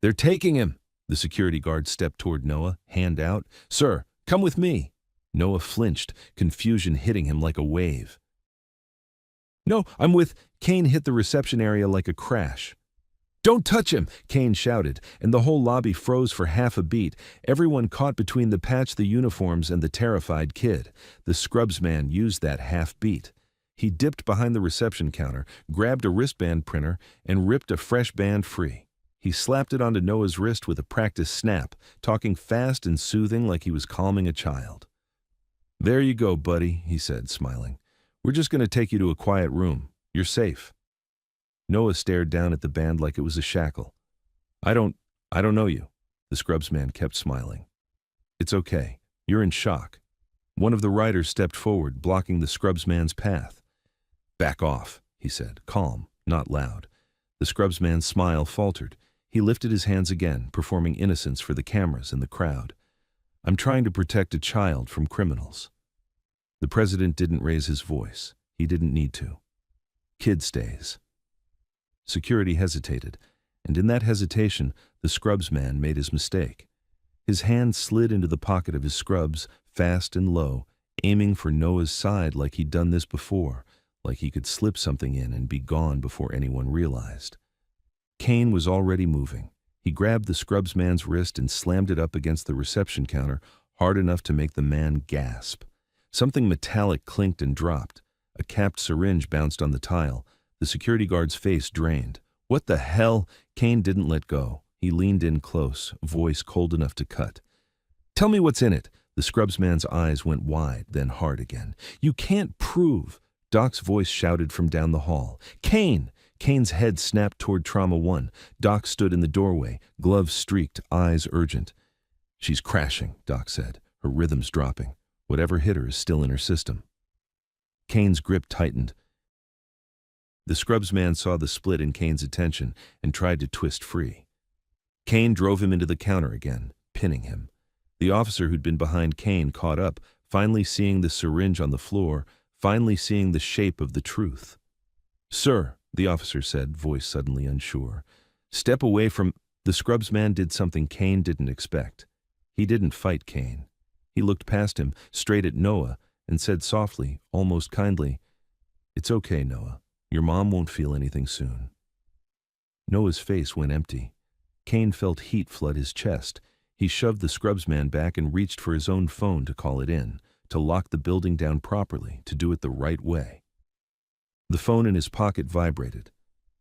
"They're taking him!" The security guard stepped toward Noah, hand out. "Sir, come with me." Noah flinched, confusion hitting him like a wave. "No, I'm with—" Kane hit the reception area like a crash. "Don't touch him!" Kane shouted, and the whole lobby froze for half a beat, everyone caught between the patch, the uniforms, and the terrified kid. The scrubsman used that half beat. He dipped behind the reception counter, grabbed a wristband printer, and ripped a fresh band free. He slapped it onto Noah's wrist with a practiced snap, talking fast and soothing like he was calming a child. "There you go, buddy," he said, smiling. "We're just going to take you to a quiet room. You're safe." Noah stared down at the band like it was a shackle. I don't know you." The scrubsman kept smiling. "It's okay. You're in shock." One of the riders stepped forward, blocking the scrubsman's path. "Back off," he said, calm, not loud. The scrubsman's smile faltered. He lifted his hands again, performing innocence for the cameras and the crowd. "I'm trying to protect a child from criminals." The president didn't raise his voice. He didn't need to. "Kid stays." Security hesitated, and in that hesitation, the scrubsman made his mistake. His hand slid into the pocket of his scrubs, fast and low, aiming for Noah's side like he'd done this before, like he could slip something in and be gone before anyone realized. Kane was already moving. He grabbed the scrubsman's wrist and slammed it up against the reception counter hard enough to make the man gasp. Something metallic clinked and dropped. A capped syringe bounced on the tile. The security guard's face drained. "What the hell?" Kane didn't let go. He leaned in close, voice cold enough to cut. "Tell me what's in it." The scrubsman's eyes went wide, then hard again. "You can't prove." Doc's voice shouted from down the hall. "Kane!" Kane's head snapped toward Trauma 1. Doc stood in the doorway, gloves streaked, eyes urgent. "She's crashing," Doc said, her rhythms dropping. Whatever hit her is still in her system. Kane's grip tightened. The scrubsman saw the split in Kane's attention and tried to twist free. Kane drove him into the counter again, pinning him. The officer who'd been behind Kane caught up, finally seeing the syringe on the floor, finally seeing the shape of the truth. "Sir," the officer said, voice suddenly unsure. "Step away from—" The scrubsman did something Kane didn't expect. He didn't fight Kane. He looked past him, straight at Noah, and said softly, almost kindly, "It's okay, Noah. Your mom won't feel anything soon." Noah's face went empty. Kane felt heat flood his chest. He shoved the scrubsman back and reached for his own phone to call it in, to lock the building down properly, to do it the right way. The phone in his pocket vibrated,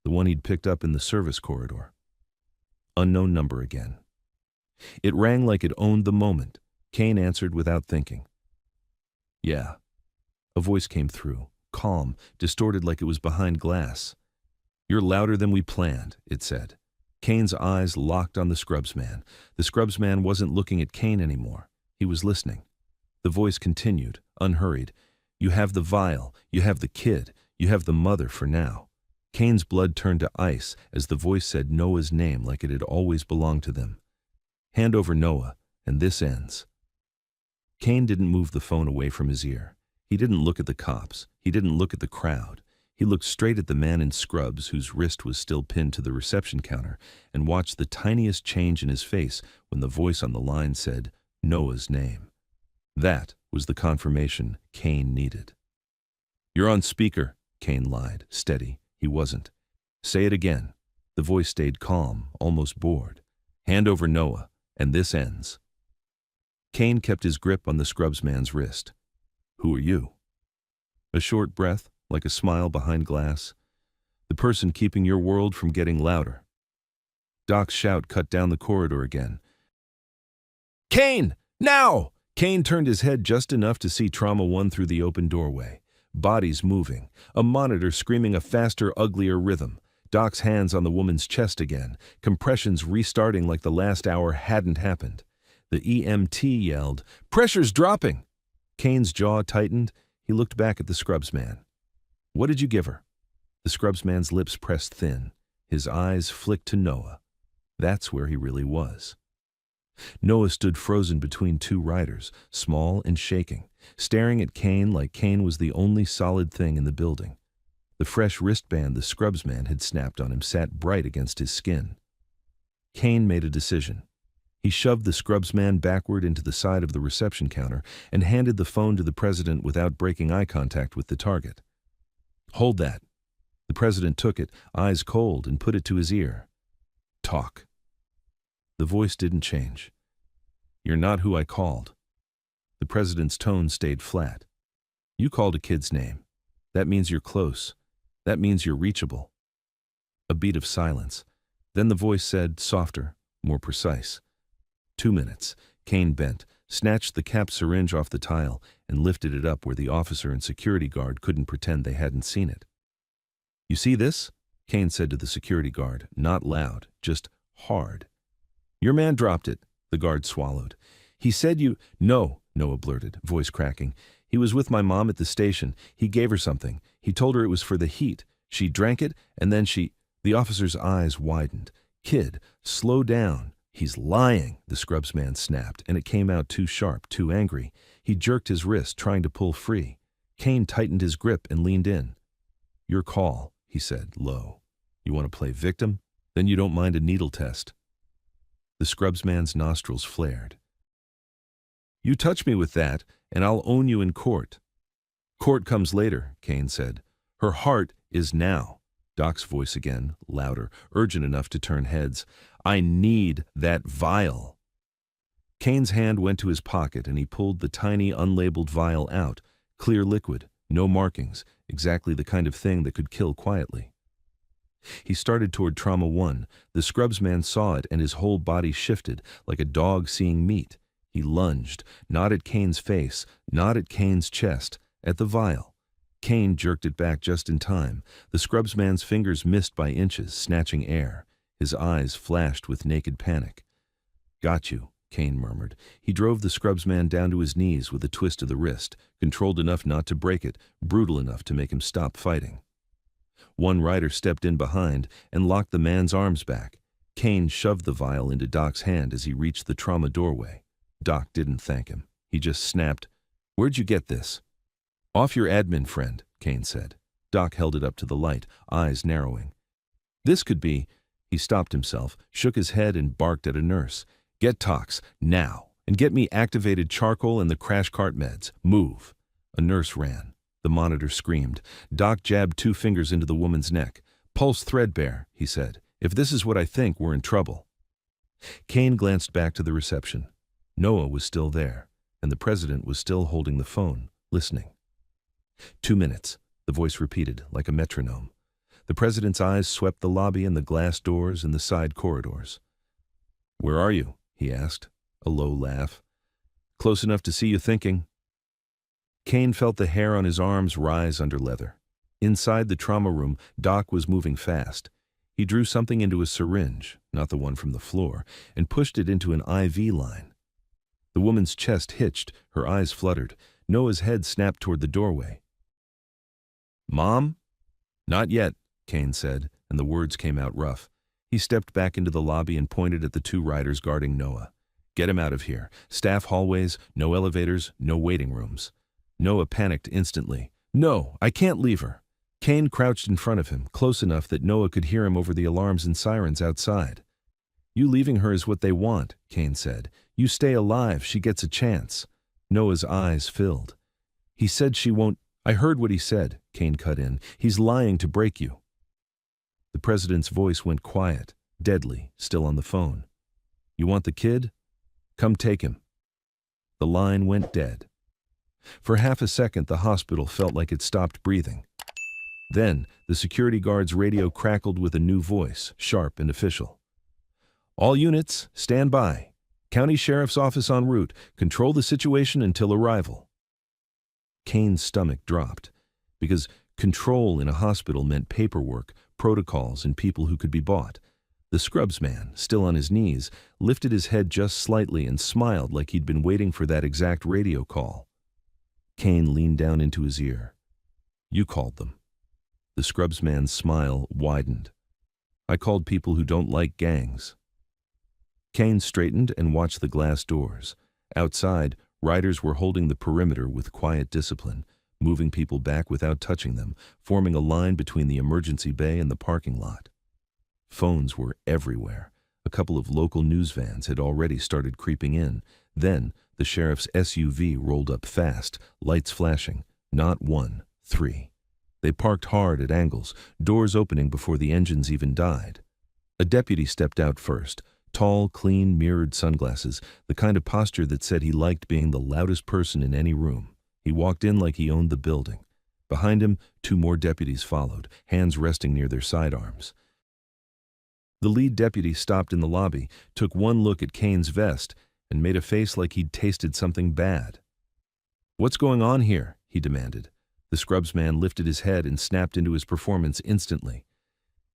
the one he'd picked up in the service corridor. Unknown number again. It rang like it owned the moment. Kane answered without thinking. "Yeah." A voice came through, calm, distorted like it was behind glass. "You're louder than we planned," it said. Kane's eyes locked on the scrubsman. The scrubsman wasn't looking at Kane anymore. He was listening. The voice continued, unhurried. "You have the vial, you have the kid, you have the mother for now." Kane's blood turned to ice as the voice said Noah's name like it had always belonged to them. "Hand over Noah, and this ends." Kane didn't move the phone away from his ear. He didn't look at the cops. He didn't look at the crowd. He looked straight at the man in scrubs whose wrist was still pinned to the reception counter and watched the tiniest change in his face when the voice on the line said Noah's name. That was the confirmation Kane needed. "You're on speaker," Kane lied, steady. He wasn't. "Say it again." The voice stayed calm, almost bored. "Hand over Noah, and this ends." Kane kept his grip on the scrubsman's wrist. "Who are you?" A short breath, like a smile behind glass. "The person keeping your world from getting louder." Doc's shout cut down the corridor again. "Kane! Now!" Kane turned his head just enough to see Trauma 1 through the open doorway. Bodies moving, a monitor screaming a faster, uglier rhythm. Doc's hands on the woman's chest again, compressions restarting like the last hour hadn't happened. The EMT yelled, "Pressure's dropping!" Kane's jaw tightened. He looked back at the scrubsman. "What did you give her?" The scrubsman's lips pressed thin. His eyes flicked to Noah. That's where he really was. Noah stood frozen between two riders, small and shaking, staring at Kane like Kane was the only solid thing in the building. The fresh wristband the scrubsman had snapped on him sat bright against his skin. Kane made a decision. He shoved the scrubsman backward into the side of the reception counter and handed the phone to the president without breaking eye contact with the target. "Hold that." The president took it, eyes cold, and put it to his ear. "Talk." The voice didn't change. "You're not who I called." The president's tone stayed flat. "You called a kid's name. That means you're close. That means you're reachable." A beat of silence. Then the voice said, softer, more precise. 2 minutes. Kane bent, snatched the capped syringe off the tile, and lifted it up where the officer and security guard couldn't pretend they hadn't seen it. "You see this?" Kane said to the security guard, not loud, just hard. "Your man dropped it," the guard swallowed. "He said you—" "No," Noah blurted, voice cracking. "He was with my mom at the station. He gave her something. He told her it was for the heat. She drank it, and then she—" The officer's eyes widened. "Kid, slow down." "He's lying," the scrubsman snapped, and it came out too sharp, too angry. He jerked his wrist, trying to pull free. Kane tightened his grip and leaned in. "Your call," he said, low. "You want to play victim? Then you don't mind a needle test." The scrubsman's nostrils flared. "You touch me with that, and I'll own you in court." "Court comes later," Kane said. "Her heart is now." Doc's voice again, louder, urgent enough to turn heads. "I need that vial." Kane's hand went to his pocket and he pulled the tiny, unlabeled vial out. Clear liquid, no markings, exactly the kind of thing that could kill quietly. He started toward Trauma 1. The scrubsman saw it and his whole body shifted, like a dog seeing meat. He lunged, not at Kane's face, not at Kane's chest, at the vial. Kane jerked it back just in time. The scrubsman's fingers missed by inches, snatching air. His eyes flashed with naked panic. "Got you," Kane murmured. He drove the scrubsman down to his knees with a twist of the wrist, controlled enough not to break it, brutal enough to make him stop fighting. One rider stepped in behind and locked the man's arms back. Kane shoved the vial into Doc's hand as he reached the trauma doorway. Doc didn't thank him. He just snapped, "Where'd you get this?" "Off your admin friend," Kane said. Doc held it up to the light, eyes narrowing. "This could be—" He stopped himself, shook his head and barked at a nurse. "Get Tox, now, and get me activated charcoal and the crash cart meds. Move." A nurse ran. The monitor screamed. Doc jabbed 2 fingers into the woman's neck. "Pulse threadbare," he said. "If this is what I think, we're in trouble." Kane glanced back to the reception. Noah was still there, and the president was still holding the phone, listening. 2 minutes, the voice repeated, like a metronome. The president's eyes swept the lobby and the glass doors and the side corridors. "Where are you?" he asked, a low laugh. "Close enough to see you thinking." Kane felt the hair on his arms rise under leather. Inside the trauma room, Doc was moving fast. He drew something into a syringe, not the one from the floor, and pushed it into an IV line. The woman's chest hitched, her eyes fluttered. Noah's head snapped toward the doorway. "Mom?" "Not yet," Kane said, and the words came out rough. He stepped back into the lobby and pointed at the 2 riders guarding Noah. "Get him out of here. Staff hallways, no elevators, no waiting rooms." Noah panicked instantly. "No, I can't leave her." Kane crouched in front of him, close enough that Noah could hear him over the alarms and sirens outside. "You leaving her is what they want," Kane said. "You stay alive, she gets a chance." Noah's eyes filled. "He said she won't—" "I heard what he said," Kane cut in. "He's lying to break you." The president's voice went quiet, deadly, still on the phone. "You want the kid? Come take him." The line went dead. For half a second, the hospital felt like it stopped breathing. Then, the security guard's radio crackled with a new voice, sharp and official. "All units, stand by. County Sheriff's Office en route. Control the situation until arrival." Kane's stomach dropped, because control in a hospital meant paperwork, protocols, and people who could be bought. The scrubs man, still on his knees, lifted his head just slightly and smiled like he'd been waiting for that exact radio call. Kane leaned down into his ear. "You called them." The scrubs man's smile widened. "I called people who don't like gangs." Kane straightened and watched the glass doors. Outside, riders were holding the perimeter with quiet discipline, moving people back without touching them, forming a line between the emergency bay and the parking lot. Phones were everywhere. A couple of local news vans had already started creeping in. Then, the sheriff's SUV rolled up fast, lights flashing. Not one, three. They parked hard at angles, doors opening before the engines even died. A deputy stepped out first. Tall, clean, mirrored sunglasses, the kind of posture that said he liked being the loudest person in any room. He walked in like he owned the building. Behind him, 2 more deputies followed, hands resting near their sidearms. The lead deputy stopped in the lobby, took one look at Kane's vest, and made a face like he'd tasted something bad. "What's going on here?" he demanded. The scrubs man lifted his head and snapped into his performance instantly.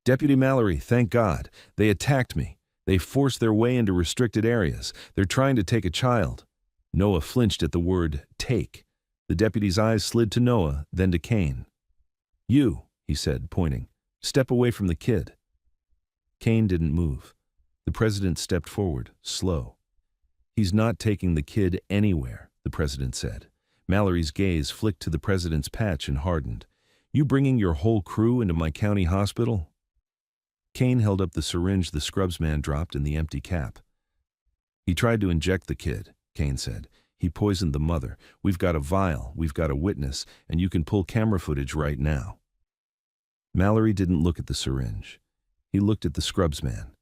"Deputy Mallory, thank God. They attacked me. They forced their way into restricted areas. They're trying to take a child." Noah flinched at the word take. The deputy's eyes slid to Noah, then to Kane. "You," he said, pointing. "Step away from the kid." Kane didn't move. The president stepped forward, slow. "He's not taking the kid anywhere," the president said. Mallory's gaze flicked to the president's patch and hardened. "You bringing your whole crew into my county hospital?" Kane held up the syringe the scrubs man dropped in the empty cap. "He tried to inject the kid," Kane said. "He poisoned the mother. We've got a vial, we've got a witness, and you can pull camera footage right now." Mallory didn't look at the syringe. He looked at the scrubs man,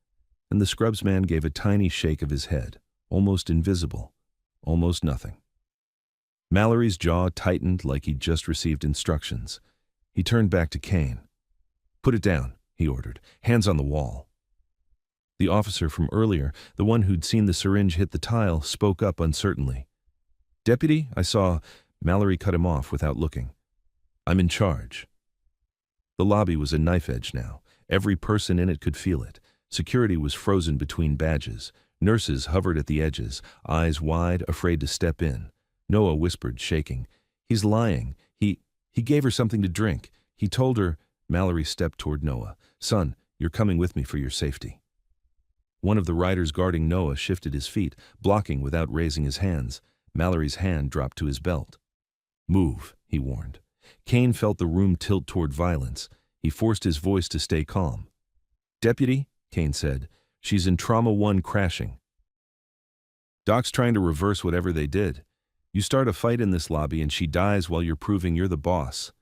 and the scrubs man gave a tiny shake of his head, almost invisible, almost nothing. Mallory's jaw tightened like he'd just received instructions. He turned back to Kane. "Put it down," he ordered. "Hands on the wall." The officer from earlier, the one who'd seen the syringe hit the tile, spoke up uncertainly. "Deputy, I saw—" Mallory cut him off without looking. "I'm in charge." The lobby was a knife edge now. Every person in it could feel it. Security was frozen between badges. Nurses hovered at the edges, eyes wide, afraid to step in. Noah whispered, shaking. "He's lying. He gave her something to drink. He told her—" Mallory stepped toward Noah. "Son, you're coming with me for your safety." One of the riders guarding Noah shifted his feet, blocking without raising his hands. Mallory's hand dropped to his belt. "Move," he warned. Kane felt the room tilt toward violence. He forced his voice to stay calm. "Deputy," Kane said, "she's in Trauma 1 crashing. Doc's trying to reverse whatever they did. You start a fight in this lobby and she dies while you're proving you're the boss."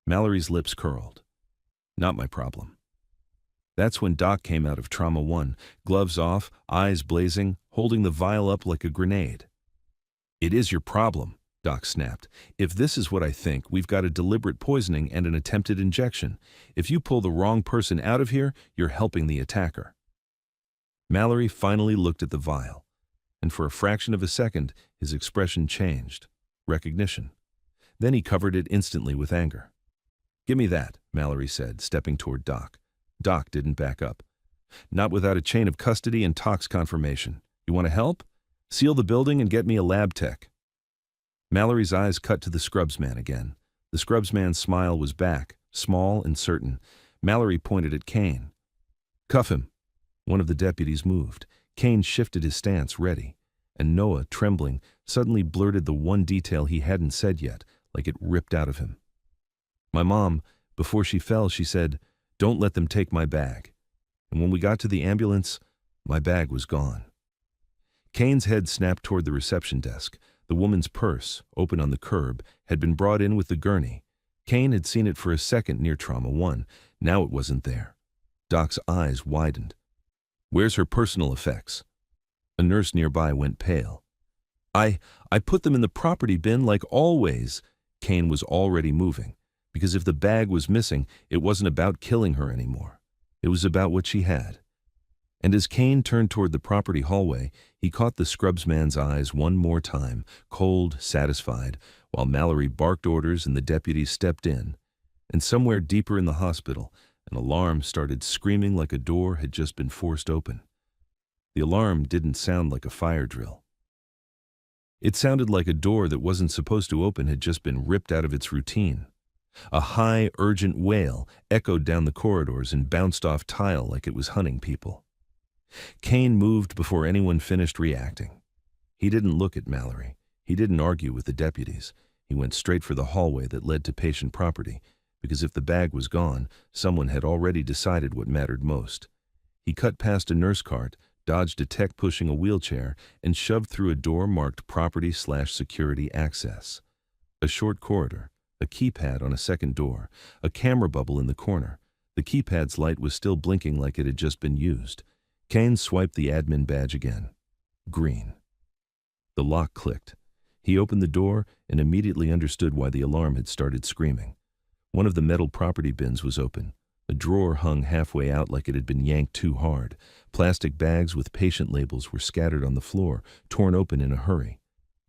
Mallory's lips curled. "Not my problem." That's when Doc came out of Trauma 1, gloves off, eyes blazing, holding the vial up like a grenade. "It is your problem," Doc snapped. "If this is what I think, we've got a deliberate poisoning and an attempted injection. If you pull the wrong person out of here, you're helping the attacker." Mallory finally looked at the vial, and for a fraction of a second, his expression changed. Recognition. Then he covered it instantly with anger. "Give me that," Mallory said, stepping toward Doc. Doc didn't back up. "Not without a chain of custody and tox confirmation. You want to help? Seal the building and get me a lab tech." Mallory's eyes cut to the scrubs man again. The scrubs man's smile was back, small and certain. Mallory pointed at Kane. "Cuff him." One of the deputies moved. Kane shifted his stance, ready. And Noah, trembling, suddenly blurted the one detail he hadn't said yet, like it ripped out of him. "My mom, before she fell, she said, 'Don't let them take my bag.' And when we got to the ambulance, my bag was gone." Kane's head snapped toward the reception desk. The woman's purse, open on the curb, had been brought in with the gurney. Kane had seen it for a second near Trauma 1. Now it wasn't there. Doc's eyes widened. "Where's her personal effects?" A nurse nearby went pale. I put them in the property bin like always. Kane was already moving, because if the bag was missing, it wasn't about killing her anymore. It was about what she had. And as Kane turned toward the property hallway, he caught the scrubsman's eyes one more time, cold, satisfied, while Mallory barked orders and the deputies stepped in. And somewhere deeper in the hospital, an alarm started screaming like a door had just been forced open. The alarm didn't sound like a fire drill. It sounded like a door that wasn't supposed to open had just been ripped out of its routine. A high, urgent wail echoed down the corridors and bounced off tile like it was hunting people. Kane moved before anyone finished reacting. He didn't look at Mallory. He didn't argue with the deputies. He went straight for the hallway that led to patient property, because if the bag was gone, someone had already decided what mattered most. He cut past a nurse cart, dodged a tech pushing a wheelchair, and shoved through a door marked property/security access. A short corridor, a keypad on a second door, a camera bubble in the corner. The keypad's light was still blinking like it had just been used. Kane swiped the admin badge again. Green. The lock clicked. He opened the door and immediately understood why the alarm had started screaming. One of the metal property bins was open. A drawer hung halfway out like it had been yanked too hard. Plastic bags with patient labels were scattered on the floor, torn open in a hurry.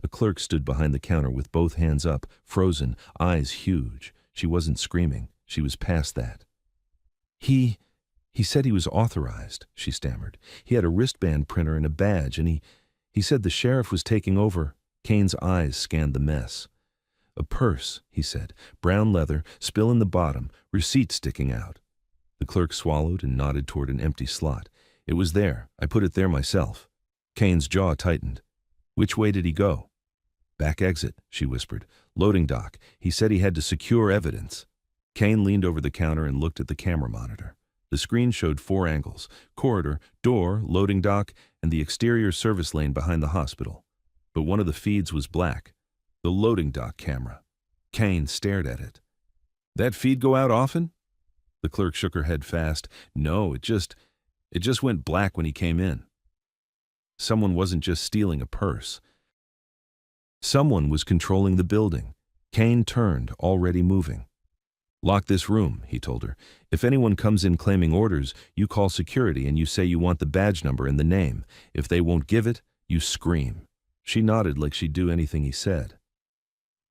A clerk stood behind the counter with both hands up, frozen, eyes huge. She wasn't screaming. She was past that. He said he was authorized, she stammered. He had a wristband printer and a badge, and he said the sheriff was taking over. Kane's eyes scanned the mess. A purse, he said, brown leather, spill in the bottom, receipt sticking out. The clerk swallowed and nodded toward an empty slot. It was there. I put it there myself. Kane's jaw tightened. Which way did he go? Back exit, she whispered. Loading dock. He said he had to secure evidence. Kane leaned over the counter and looked at the camera monitor. The screen showed 4 angles: corridor, door, loading dock, and the exterior service lane behind the hospital. But one of the feeds was black. The loading dock camera. Kane stared at it. That feed go out often? The clerk shook her head fast. No, it just went black when he came in. Someone wasn't just stealing a purse. Someone was controlling the building. Kane turned, already moving. Lock this room, he told her. If anyone comes in claiming orders, you call security and you say you want the badge number and the name. If they won't give it, you scream. She nodded like she'd do anything he said.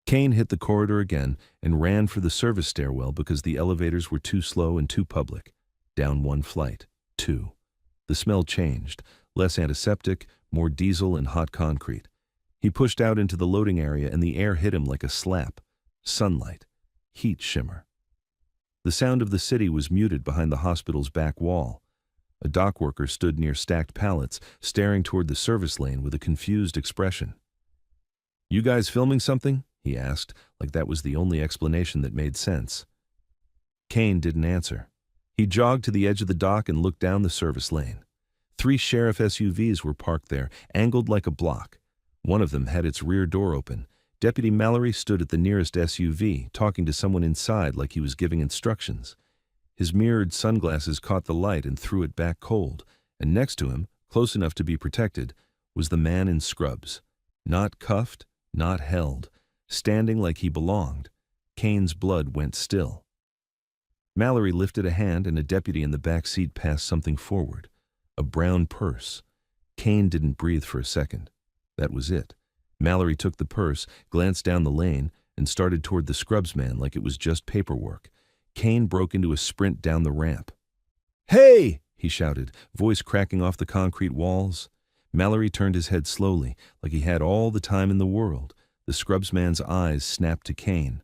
Kane hit the corridor again and ran for the service stairwell because the elevators were too slow and too public. Down 1 flight, 2. The smell changed, less antiseptic, more diesel and hot concrete. He pushed out into the loading area and the air hit him like a slap. Sunlight, heat shimmer. The sound of the city was muted behind the hospital's back wall. A dock worker stood near stacked pallets, staring toward the service lane with a confused expression. You guys filming something? He asked, like that was the only explanation that made sense. Kane didn't answer. He jogged to the edge of the dock and looked down the service lane. 3 sheriff SUVs were parked there, angled like a block. One of them had its rear door open. Deputy Mallory stood at the nearest SUV, talking to someone inside like he was giving instructions. His mirrored sunglasses caught the light and threw it back cold, and next to him, close enough to be protected, was the man in scrubs. Not cuffed, not held, standing like he belonged. Kane's blood went still. Mallory lifted a hand and a deputy in the back seat passed something forward. A brown purse. Kane didn't breathe for a second. That was it. Mallory took the purse, glanced down the lane, and started toward the scrubs man like it was just paperwork. Kane broke into a sprint down the ramp. Hey! He shouted, voice cracking off the concrete walls. Mallory turned his head slowly, like he had all the time in the world. The scrubs man's eyes snapped to Kane.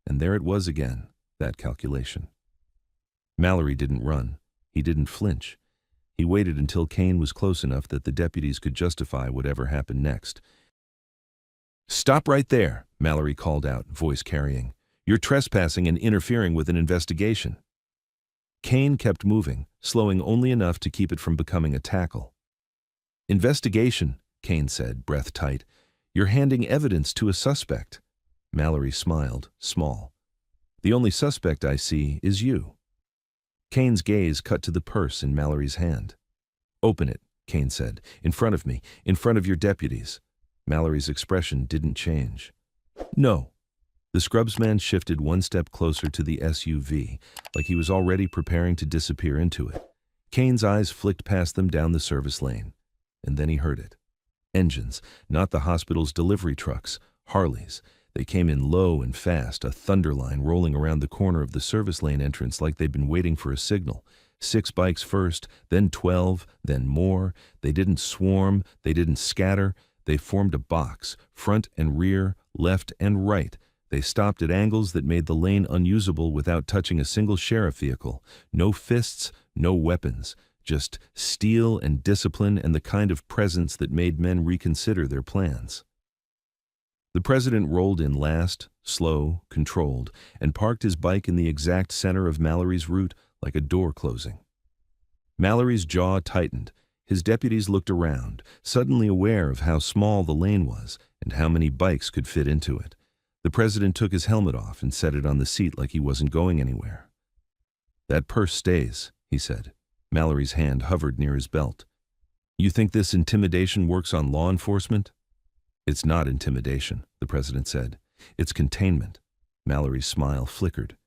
And there it was again, that calculation. Mallory didn't run. He didn't flinch. He waited until Kane was close enough that the deputies could justify whatever happened next. Stop right there, Mallory called out, voice carrying. You're trespassing and interfering with an investigation. Kane kept moving, slowing only enough to keep it from becoming a tackle. Investigation, Kane said, breath tight. You're handing evidence to a suspect. Mallory smiled, small. The only suspect I see is you. Kane's gaze cut to the purse in Mallory's hand. Open it, Kane said, in front of me, in front of your deputies. Mallory's expression didn't change. No. The scrubsman shifted one step closer to the SUV, like he was already preparing to disappear into it. Kane's eyes flicked past them down the service lane. And then he heard it. Engines, not the hospital's delivery trucks, Harleys. They came in low and fast, a thunder line rolling around the corner of the service lane entrance like they'd been waiting for a signal. 6 bikes first, then 12, then more. They didn't swarm, they didn't scatter. They formed a box, front and rear, left and right. They stopped at angles that made the lane unusable without touching a single sheriff vehicle. No fists, no weapons. Just steel and discipline and the kind of presence that made men reconsider their plans. The president rolled in last, slow, controlled, and parked his bike in the exact center of Mallory's route like a door closing. Mallory's jaw tightened. His deputies looked around, suddenly aware of how small the lane was and how many bikes could fit into it. The president took his helmet off and set it on the seat like he wasn't going anywhere. "That purse stays," he said. Mallory's hand hovered near his belt. "You think this intimidation works on law enforcement?" "It's not intimidation," the president said. "It's containment." Mallory's smile flickered.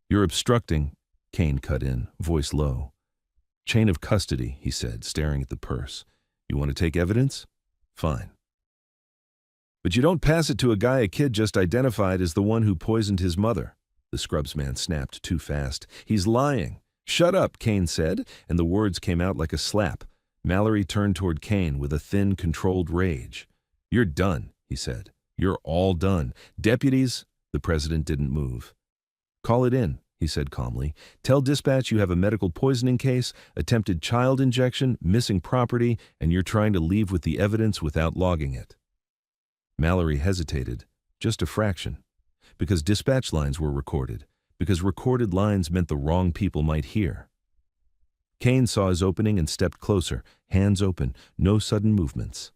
"You're obstructing," Kane cut in, voice low. "Chain of custody," he said, staring at the purse. "You want to take evidence? Fine. But you don't pass it to a guy a kid just identified as the one who poisoned his mother." The scrubsman snapped too fast. "He's lying." "Shut up," Kane said, and the words came out like a slap. Mallory turned toward Kane with a thin, controlled rage. "You're done," he said. "You're all done. Deputies—" The president didn't move. "Call it in," he said calmly. "Tell dispatch you have a medical poisoning case, attempted child injection, missing property, and you're trying to leave with the evidence without logging it." Mallory hesitated, just a fraction, because dispatch lines were recorded, because recorded lines meant the wrong people might hear. Kane saw his opening and stepped closer, hands open, no sudden movements.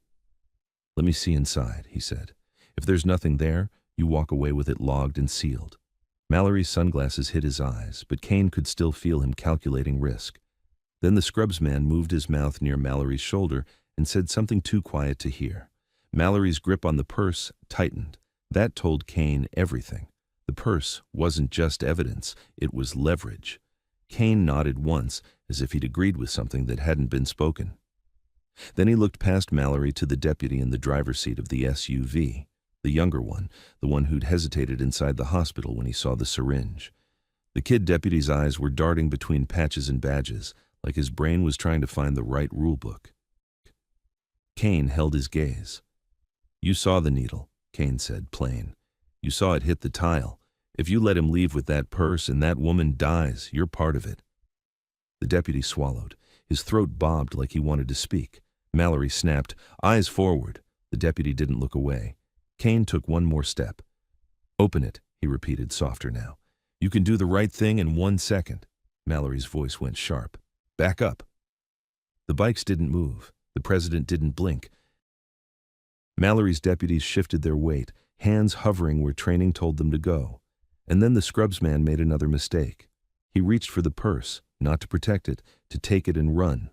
"Let me see inside," he said. "If there's nothing there, you walk away with it logged and sealed." Mallory's sunglasses hid his eyes, but Kane could still feel him calculating risk. Then the scrubsman moved his mouth near Mallory's shoulder and said something too quiet to hear. Mallory's grip on the purse tightened. That told Kane everything. The purse wasn't just evidence, it was leverage. Kane nodded once, as if he'd agreed with something that hadn't been spoken. Then he looked past Mallory to the deputy in the driver's seat of the SUV, the younger one, the one who'd hesitated inside the hospital when he saw the syringe. The kid deputy's eyes were darting between patches and badges, like his brain was trying to find the right rulebook. Kane held his gaze. "You saw the needle," Kane said, plain. "You saw it hit the tile. If you let him leave with that purse and that woman dies, you're part of it." The deputy swallowed. His throat bobbed like he wanted to speak. Mallory snapped, "Eyes forward." The deputy didn't look away. Kane took one more step. "Open it," he repeated, softer now. "You can do the right thing in 1 second." Mallory's voice went sharp. "Back up." The bikes didn't move. The president didn't blink. Mallory's deputies shifted their weight, hands hovering where training told them to go. And then the scrubsman made another mistake. He reached for the purse, not to protect it, to take it and run.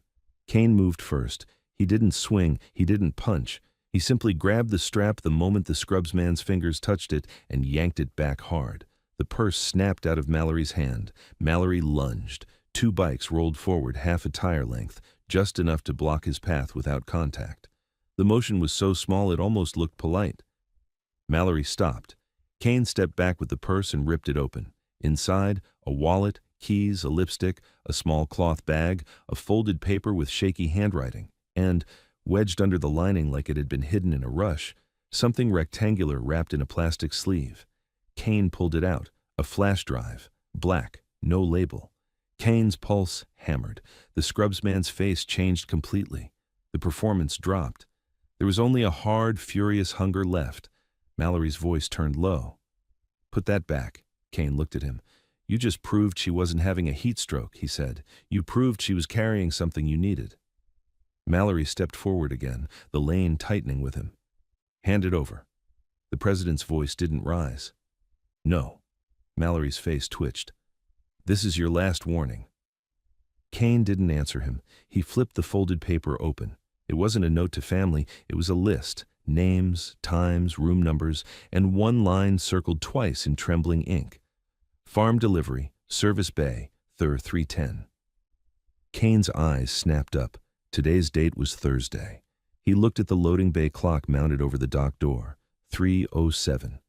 Kane moved first. He didn't swing, he didn't punch. He simply grabbed the strap the moment the scrubsman's fingers touched it and yanked it back hard. The purse snapped out of Mallory's hand. Mallory lunged. 2 bikes rolled forward half a tire length, just enough to block his path without contact. The motion was so small it almost looked polite. Mallory stopped. Kane stepped back with the purse and ripped it open. Inside, a wallet, keys, a lipstick, a small cloth bag, a folded paper with shaky handwriting, and, wedged under the lining like it had been hidden in a rush, something rectangular wrapped in a plastic sleeve. Kane pulled it out, a flash drive, black, no label. Kane's pulse hammered. The scrubsman's face changed completely. The performance dropped. There was only a hard, furious hunger left. Mallory's voice turned low. "Put that back." Kane looked at him. "You just proved she wasn't having a heat stroke," he said. "You proved she was carrying something you needed." Mallory stepped forward again, the lane tightening with him. "Hand it over." The president's voice didn't rise. "No." Mallory's face twitched. "This is your last warning." Kane didn't answer him. He flipped the folded paper open. It wasn't a note to family, it was a list. names, times, room numbers, and one line circled twice in trembling ink. Farm delivery, Service Bay, Thur 310. Kane's eyes snapped up. Today's date was Thursday. He looked at the loading bay clock mounted over the dock door. 3:07.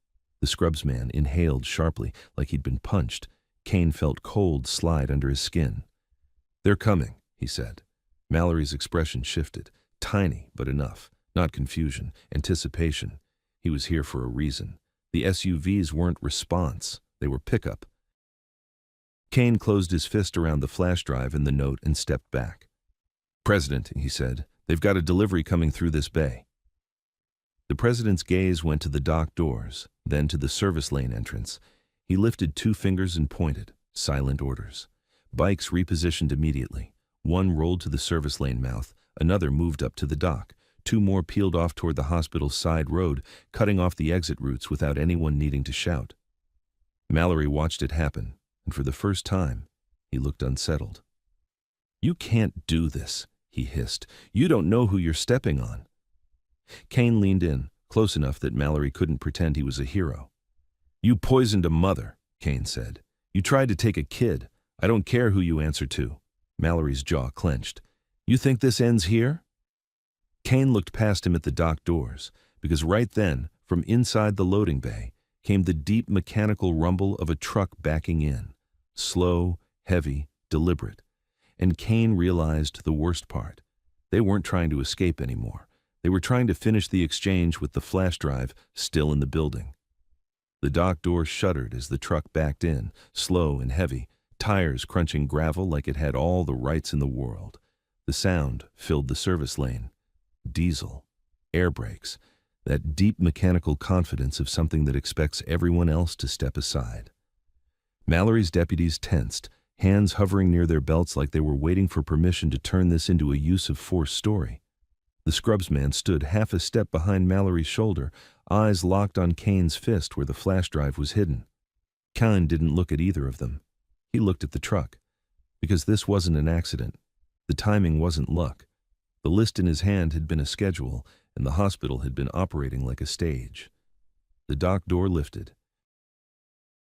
The scrubsman inhaled sharply, like he'd been punched. Kane felt cold slide under his skin. "They're coming," he said. Mallory's expression shifted. Tiny, but enough. Not confusion, anticipation. He was here for a reason. The SUVs weren't response. They were pickup. Kane closed his fist around the flash drive and the note and stepped back. "President," he said, "they've got a delivery coming through this bay." The president's gaze went to the dock doors, then to the service lane entrance. He lifted 2 fingers and pointed. Silent orders. Bikes repositioned immediately. One rolled to the service lane mouth, another moved up to the dock. 2 more peeled off toward the hospital's side road, cutting off the exit routes without anyone needing to shout. Mallory watched it happen, and for the first time, he looked unsettled. "You can't do this," he hissed. "You don't know who you're stepping on." Kane leaned in, close enough that Mallory couldn't pretend he was a hero. "You poisoned a mother," Kane said. "You tried to take a kid. I don't care who you answer to." Mallory's jaw clenched. "You think this ends here?" Kane looked past him at the dock doors, because right then, from inside the loading bay, came the deep mechanical rumble of a truck backing in. Slow, heavy, deliberate. And Kane realized the worst part. They weren't trying to escape anymore. They were trying to finish the exchange with the flash drive still in the building. The dock door shuddered as the truck backed in, slow and heavy, tires crunching gravel like it had all the rights in the world. The sound filled the service lane. Diesel, air brakes, that deep mechanical confidence of something that expects everyone else to step aside. Mallory's deputies tensed, hands hovering near their belts like they were waiting for permission to turn this into a use-of-force story. The scrubsman stood half a step behind Mallory's shoulder, eyes locked on Kane's fist where the flash drive was hidden. Kane didn't look at either of them. He looked at the truck. Because this wasn't an accident. The timing wasn't luck. The list in his hand had been a schedule, and the hospital had been operating like a stage. The dock door lifted.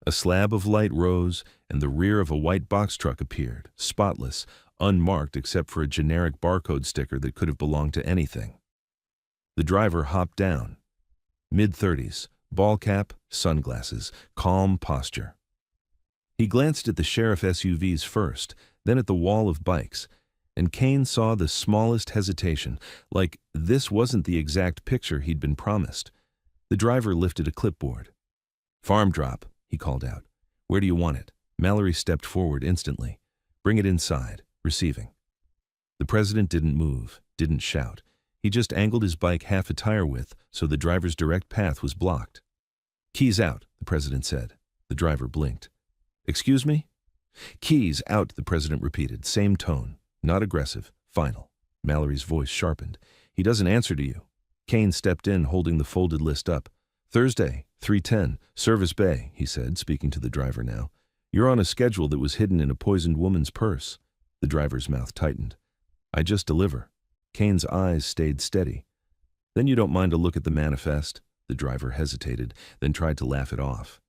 A slab of light rose, and the rear of a white box truck appeared, spotless, unmarked except for a generic barcode sticker that could have belonged to anything. The driver hopped down. Mid-30s, ball cap, sunglasses, calm posture. He glanced at the sheriff SUVs first, then at the wall of bikes, and Kane saw the smallest hesitation, like this wasn't the exact picture he'd been promised. The driver lifted a clipboard. "Farm drop," he called out. "Where do you want it?" Mallory stepped forward instantly. "Bring it inside. Receiving." The president didn't move, didn't shout. He just angled his bike half a tire width so the driver's direct path was blocked. "Keys out," the president said. The driver blinked. "Excuse me?" "Keys out," the president repeated, same tone. Not aggressive, final. Mallory's voice sharpened. "He doesn't answer to you." Kane stepped in, holding the folded list up. "Thursday, 3:10, Service Bay," he said, speaking to the driver now. "You're on a schedule that was hidden in a poisoned woman's purse." The driver's mouth tightened. "I just deliver." Kane's eyes stayed steady. "Then you don't mind a look at the manifest?" The driver hesitated, then tried to laugh it off.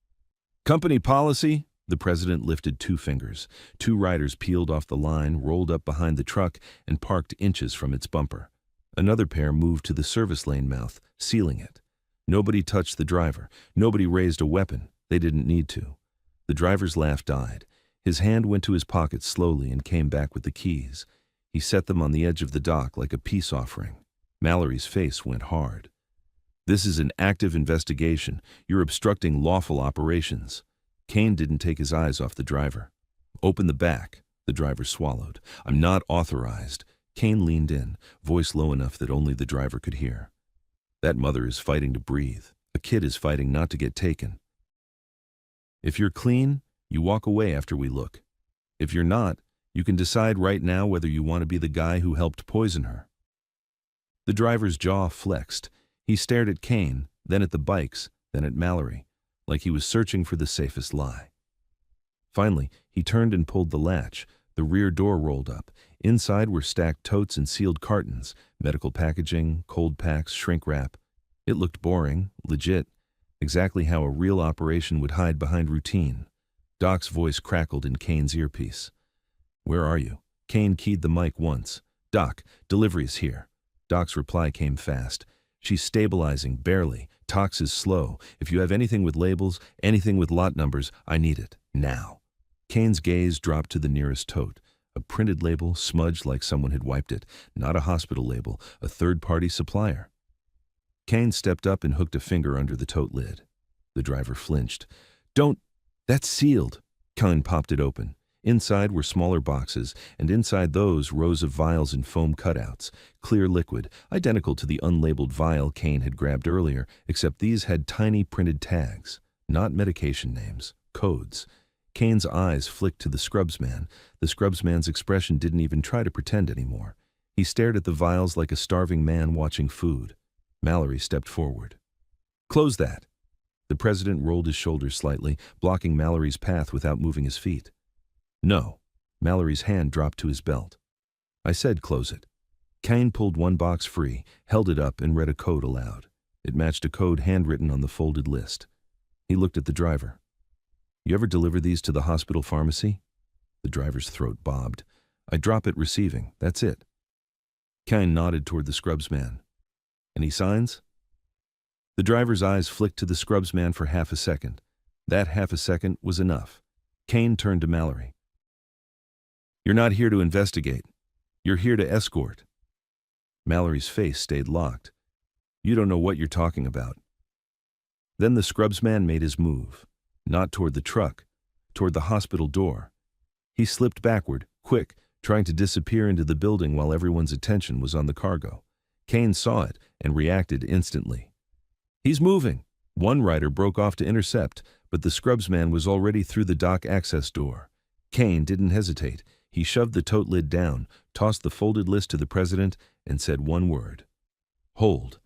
"Company policy?" The president lifted 2 fingers. 2 riders peeled off the line, rolled up behind the truck, and parked inches from its bumper. Another pair moved to the service lane mouth, sealing it. Nobody touched the driver. Nobody raised a weapon. They didn't need to. The driver's laugh died. His hand went to his pocket slowly and came back with the keys. He set them on the edge of the dock like a peace offering. Mallory's face went hard. "This is an active investigation. You're obstructing lawful operations." Kane didn't take his eyes off the driver. "Open the back." The driver swallowed. "I'm not authorized." Kane leaned in, voice low enough that only the driver could hear. "That mother is fighting to breathe. A kid is fighting not to get taken. If you're clean, you walk away after we look. If you're not, you can decide right now whether you want to be the guy who helped poison her." The driver's jaw flexed. He stared at Kane, then at the bikes, then at Mallory, like he was searching for the safest lie. Finally, he turned and pulled the latch. The rear door rolled up. Inside were stacked totes and sealed cartons, medical packaging, cold packs, shrink wrap. It looked boring, legit, exactly how a real operation would hide behind routine. Doc's voice crackled in Kane's earpiece. "Where are you?" Kane keyed the mic once. "Doc, delivery's here." Doc's reply came fast. "She's stabilizing, barely. Tox is slow. If you have anything with labels, anything with lot numbers, I need it. Now." Kane's gaze dropped to the nearest tote. A printed label, smudged like someone had wiped it. Not a hospital label, a third-party supplier. Kane stepped up and hooked a finger under the tote lid. The driver flinched. "Don't, that's sealed." Kane popped it open. Inside were smaller boxes, and inside those rows of vials and foam cutouts. Clear liquid, identical to the unlabeled vial Kane had grabbed earlier, except these had tiny printed tags. Not medication names, codes. Kane's eyes flicked to the scrubs man. The scrubs man's expression didn't even try to pretend anymore. He stared at the vials like a starving man watching food. Mallory stepped forward. "Close that." The president rolled his shoulders slightly, blocking Mallory's path without moving his feet. "No." Mallory's hand dropped to his belt. "I said close it." Kane pulled one box free, held it up, and read a code aloud. It matched a code handwritten on the folded list. He looked at the driver. "You ever deliver these to the hospital pharmacy?" The driver's throat bobbed. "I drop it receiving, that's it." Kane nodded toward the scrubs man. "Any signs?" The driver's eyes flicked to the scrubs man for half a second. That half a second was enough. Kane turned to Mallory. "You're not here to investigate. You're here to escort." Mallory's face stayed locked. "You don't know what you're talking about." Then the scrubs man made his move. Not toward the truck, toward the hospital door. He slipped backward, quick, trying to disappear into the building while everyone's attention was on the cargo. Kane saw it and reacted instantly. "He's moving!" One rider broke off to intercept, but the scrubs man was already through the dock access door. Kane didn't hesitate. He shoved the tote lid down, tossed the folded list to the president, and said one word. "Hold."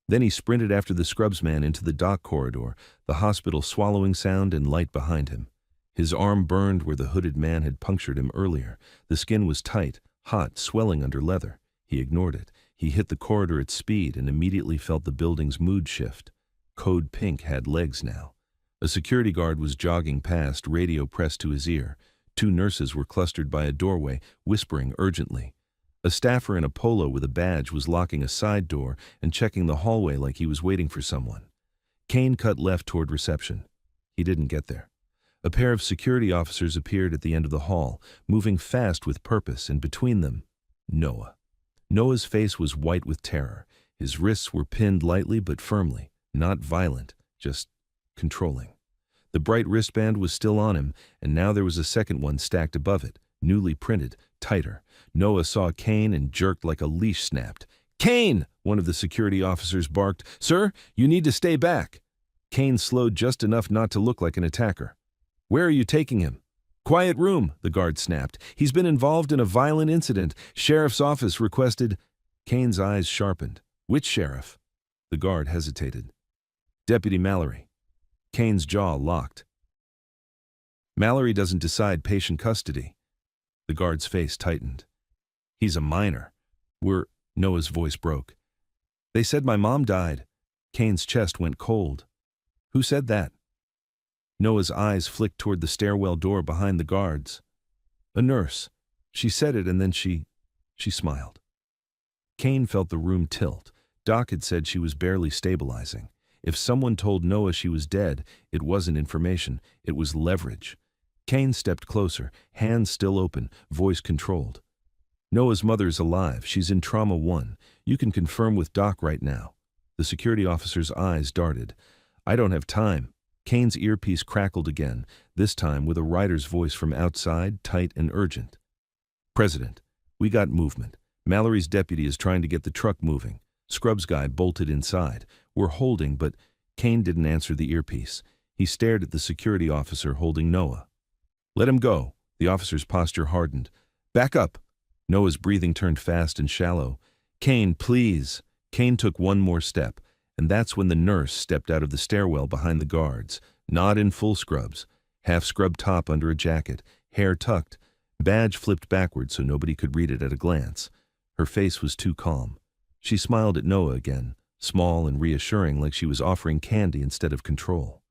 Then he sprinted after the scrubs man into the dock corridor, the hospital swallowing sound and light behind him. His arm burned where the hooded man had punctured him earlier. The skin was tight, hot, swelling under leather. He ignored it. He hit the corridor at speed and immediately felt the building's mood shift. Code Pink had legs now. A security guard was jogging past, radio pressed to his ear. Two nurses were clustered by a doorway, whispering urgently. A staffer in a polo with a badge was locking a side door and checking the hallway like he was waiting for someone. Kane cut left toward reception. He didn't get there. A pair of security officers appeared at the end of the hall, moving fast with purpose, and between them, Noah. Noah's face was white with terror. His wrists were pinned lightly but firmly, not violent, just controlling. The bright wristband was still on him, and now there was a second one stacked above it, newly printed, tighter. Noah saw Kane and jerked like a leash snapped. "Kane!" one of the security officers barked. "Sir, you need to stay back." Kane slowed just enough not to look like an attacker. "Where are you taking him?" "Quiet room," the guard snapped. "He's been involved in a violent incident. Sheriff's office requested—" Kane's eyes sharpened. "Which sheriff?" The guard hesitated. "Deputy Mallory." Kane's jaw locked. "Mallory doesn't decide patient custody." The guard's face tightened. "He's a minor. Noah's voice broke. "They said my mom died." Kane's chest went cold. "Who said that?" Noah's eyes flicked toward the stairwell door behind the guards. "A nurse. She said it and then she smiled." Kane felt the room tilt. Doc had said she was barely stabilizing. If someone told Noah she was dead, it wasn't information, it was leverage. Kane stepped closer, hands still open, voice controlled. "Noah's mother's alive. She's in Trauma 1. You can confirm with Doc right now." The security officer's eyes darted. "I don't have time." Kane's earpiece crackled again, this time with a rider's voice from outside, tight and urgent. "President, we got movement. Mallory's deputy is trying to get the truck moving. Scrubs guy bolted inside. We're holding, but..." Kane didn't answer the earpiece. He stared at the security officer holding Noah. "Let him go." The officer's posture hardened. "Back up." Noah's breathing turned fast and shallow. "Kane, please." Kane took one more step, and that's when the nurse stepped out of the stairwell behind the guards, not in full scrubs, half scrub top under a jacket, hair tucked, badge flipped backward so nobody could read it at a glance. Her face was too calm. She smiled at Noah again, small and reassuring, like she was offering candy instead of control.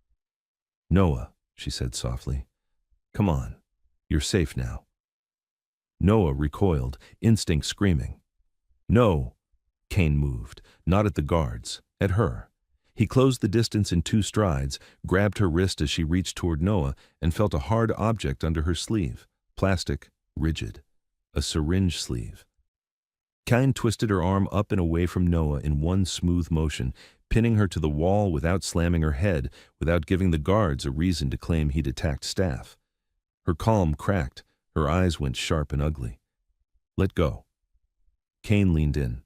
"Noah," she said softly, "come on. You're safe now." Noah recoiled, instinct screaming. "No." Kane moved, not at the guards, at her. He closed the distance in 2 strides, grabbed her wrist as she reached toward Noah, and felt a hard object under her sleeve. Plastic, rigid. A syringe sleeve. Kane twisted her arm up and away from Noah in one smooth motion, pinning her to the wall without slamming her head, without giving the guards a reason to claim he'd attacked staff. Her calm cracked, her eyes went sharp and ugly. "Let go." Kane leaned in.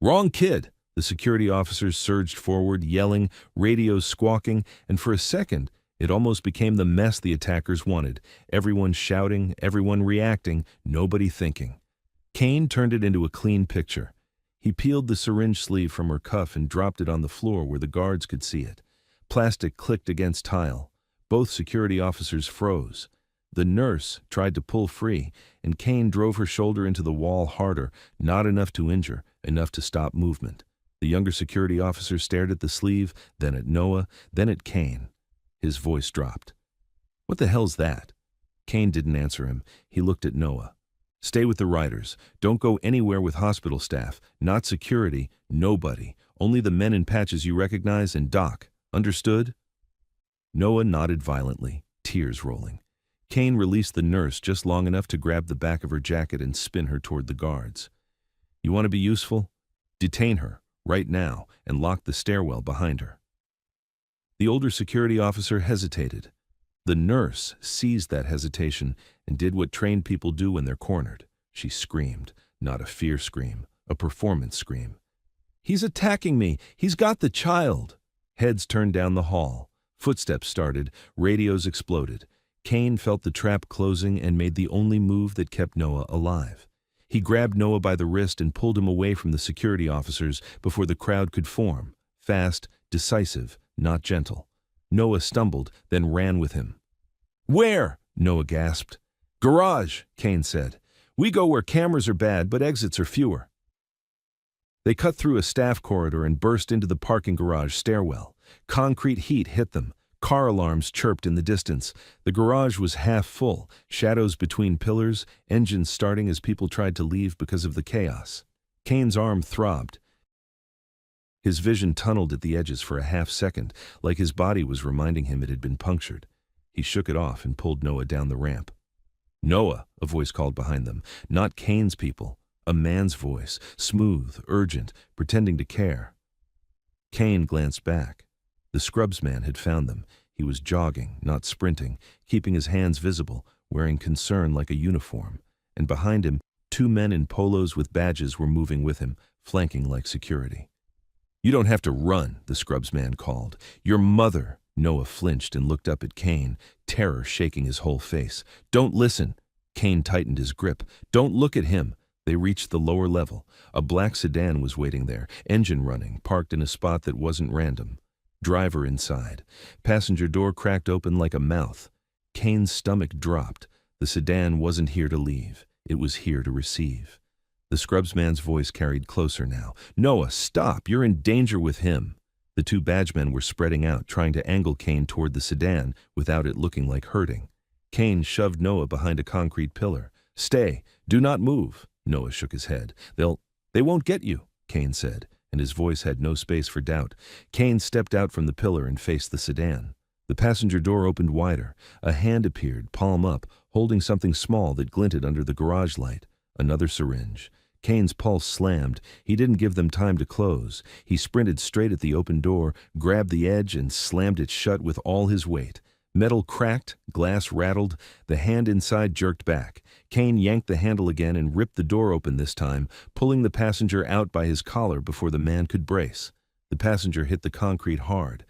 "Wrong kid!" The security officers surged forward, yelling, radios squawking, and for a second, it almost became the mess the attackers wanted. Everyone shouting, everyone reacting, nobody thinking. Kane turned it into a clean picture. He peeled the syringe sleeve from her cuff and dropped it on the floor where the guards could see it. Plastic clicked against tile. Both security officers froze. The nurse tried to pull free, and Kane drove her shoulder into the wall harder, not enough to injure, enough to stop movement. The younger security officer stared at the sleeve, then at Noah, then at Kane. His voice dropped. "What the hell's that?" Kane didn't answer him. He looked at Noah. "Stay with the riders. Don't go anywhere with hospital staff. Not security. Nobody. Only the men in patches you recognize and Doc. Understood?" Noah nodded violently, tears rolling. Kane released the nurse just long enough to grab the back of her jacket and spin her toward the guards. "You want to be useful? Detain her, right now, and lock the stairwell behind her." The older security officer hesitated. The nurse seized that hesitation and did what trained people do when they're cornered. She screamed, not a fear scream, a performance scream. "He's attacking me! He's got the child!" Heads turned down the hall. Footsteps started. Radios exploded. Kane felt the trap closing and made the only move that kept Noah alive. He grabbed Noah by the wrist and pulled him away from the security officers before the crowd could form. Fast, decisive, not gentle. Noah stumbled, then ran with him. "Where?" Noah gasped. "Garage," Kane said. "We go where cameras are bad, but exits are fewer." They cut through a staff corridor and burst into the parking garage stairwell. Concrete heat hit them. Car alarms chirped in the distance. The garage was half full, shadows between pillars, engines starting as people tried to leave because of the chaos. Kane's arm throbbed. His vision tunneled at the edges for a half second, like his body was reminding him it had been punctured. He shook it off and pulled Noah down the ramp. "Noah," a voice called behind them. Not Kane's people. A man's voice, smooth, urgent, pretending to care. Kane glanced back. The scrubs man had found them. He was jogging, not sprinting, keeping his hands visible, wearing concern like a uniform. And behind him, 2 men in polos with badges were moving with him, flanking like security. "You don't have to run," the scrubs man called. "Your mother." Noah flinched and looked up at Kane, terror shaking his whole face. "Don't listen." Kane tightened his grip. "Don't look at him." They reached the lower level. A black sedan was waiting there, engine running, parked in a spot that wasn't random. Driver inside. Passenger door cracked open like a mouth. Kane's stomach dropped. The sedan wasn't here to leave. It was here to receive. The scrubs man's voice carried closer now. "Noah, stop! You're in danger with him." The 2 badgemen were spreading out, trying to angle Kane toward the sedan without it looking like hurting. Kane shoved Noah behind a concrete pillar. "Stay. Do not move." Noah shook his head. They won't get you," Kane said, and his voice had no space for doubt. Kane stepped out from the pillar and faced the sedan. The passenger door opened wider. A hand appeared, palm up, holding something small that glinted under the garage light. Another syringe. Kane's pulse slammed. He didn't give them time to close. He sprinted straight at the open door, grabbed the edge, and slammed it shut with all his weight. Metal cracked, glass rattled, the hand inside jerked back. Kane yanked the handle again and ripped the door open this time, pulling the passenger out by his collar before the man could brace. The passenger hit the concrete hard.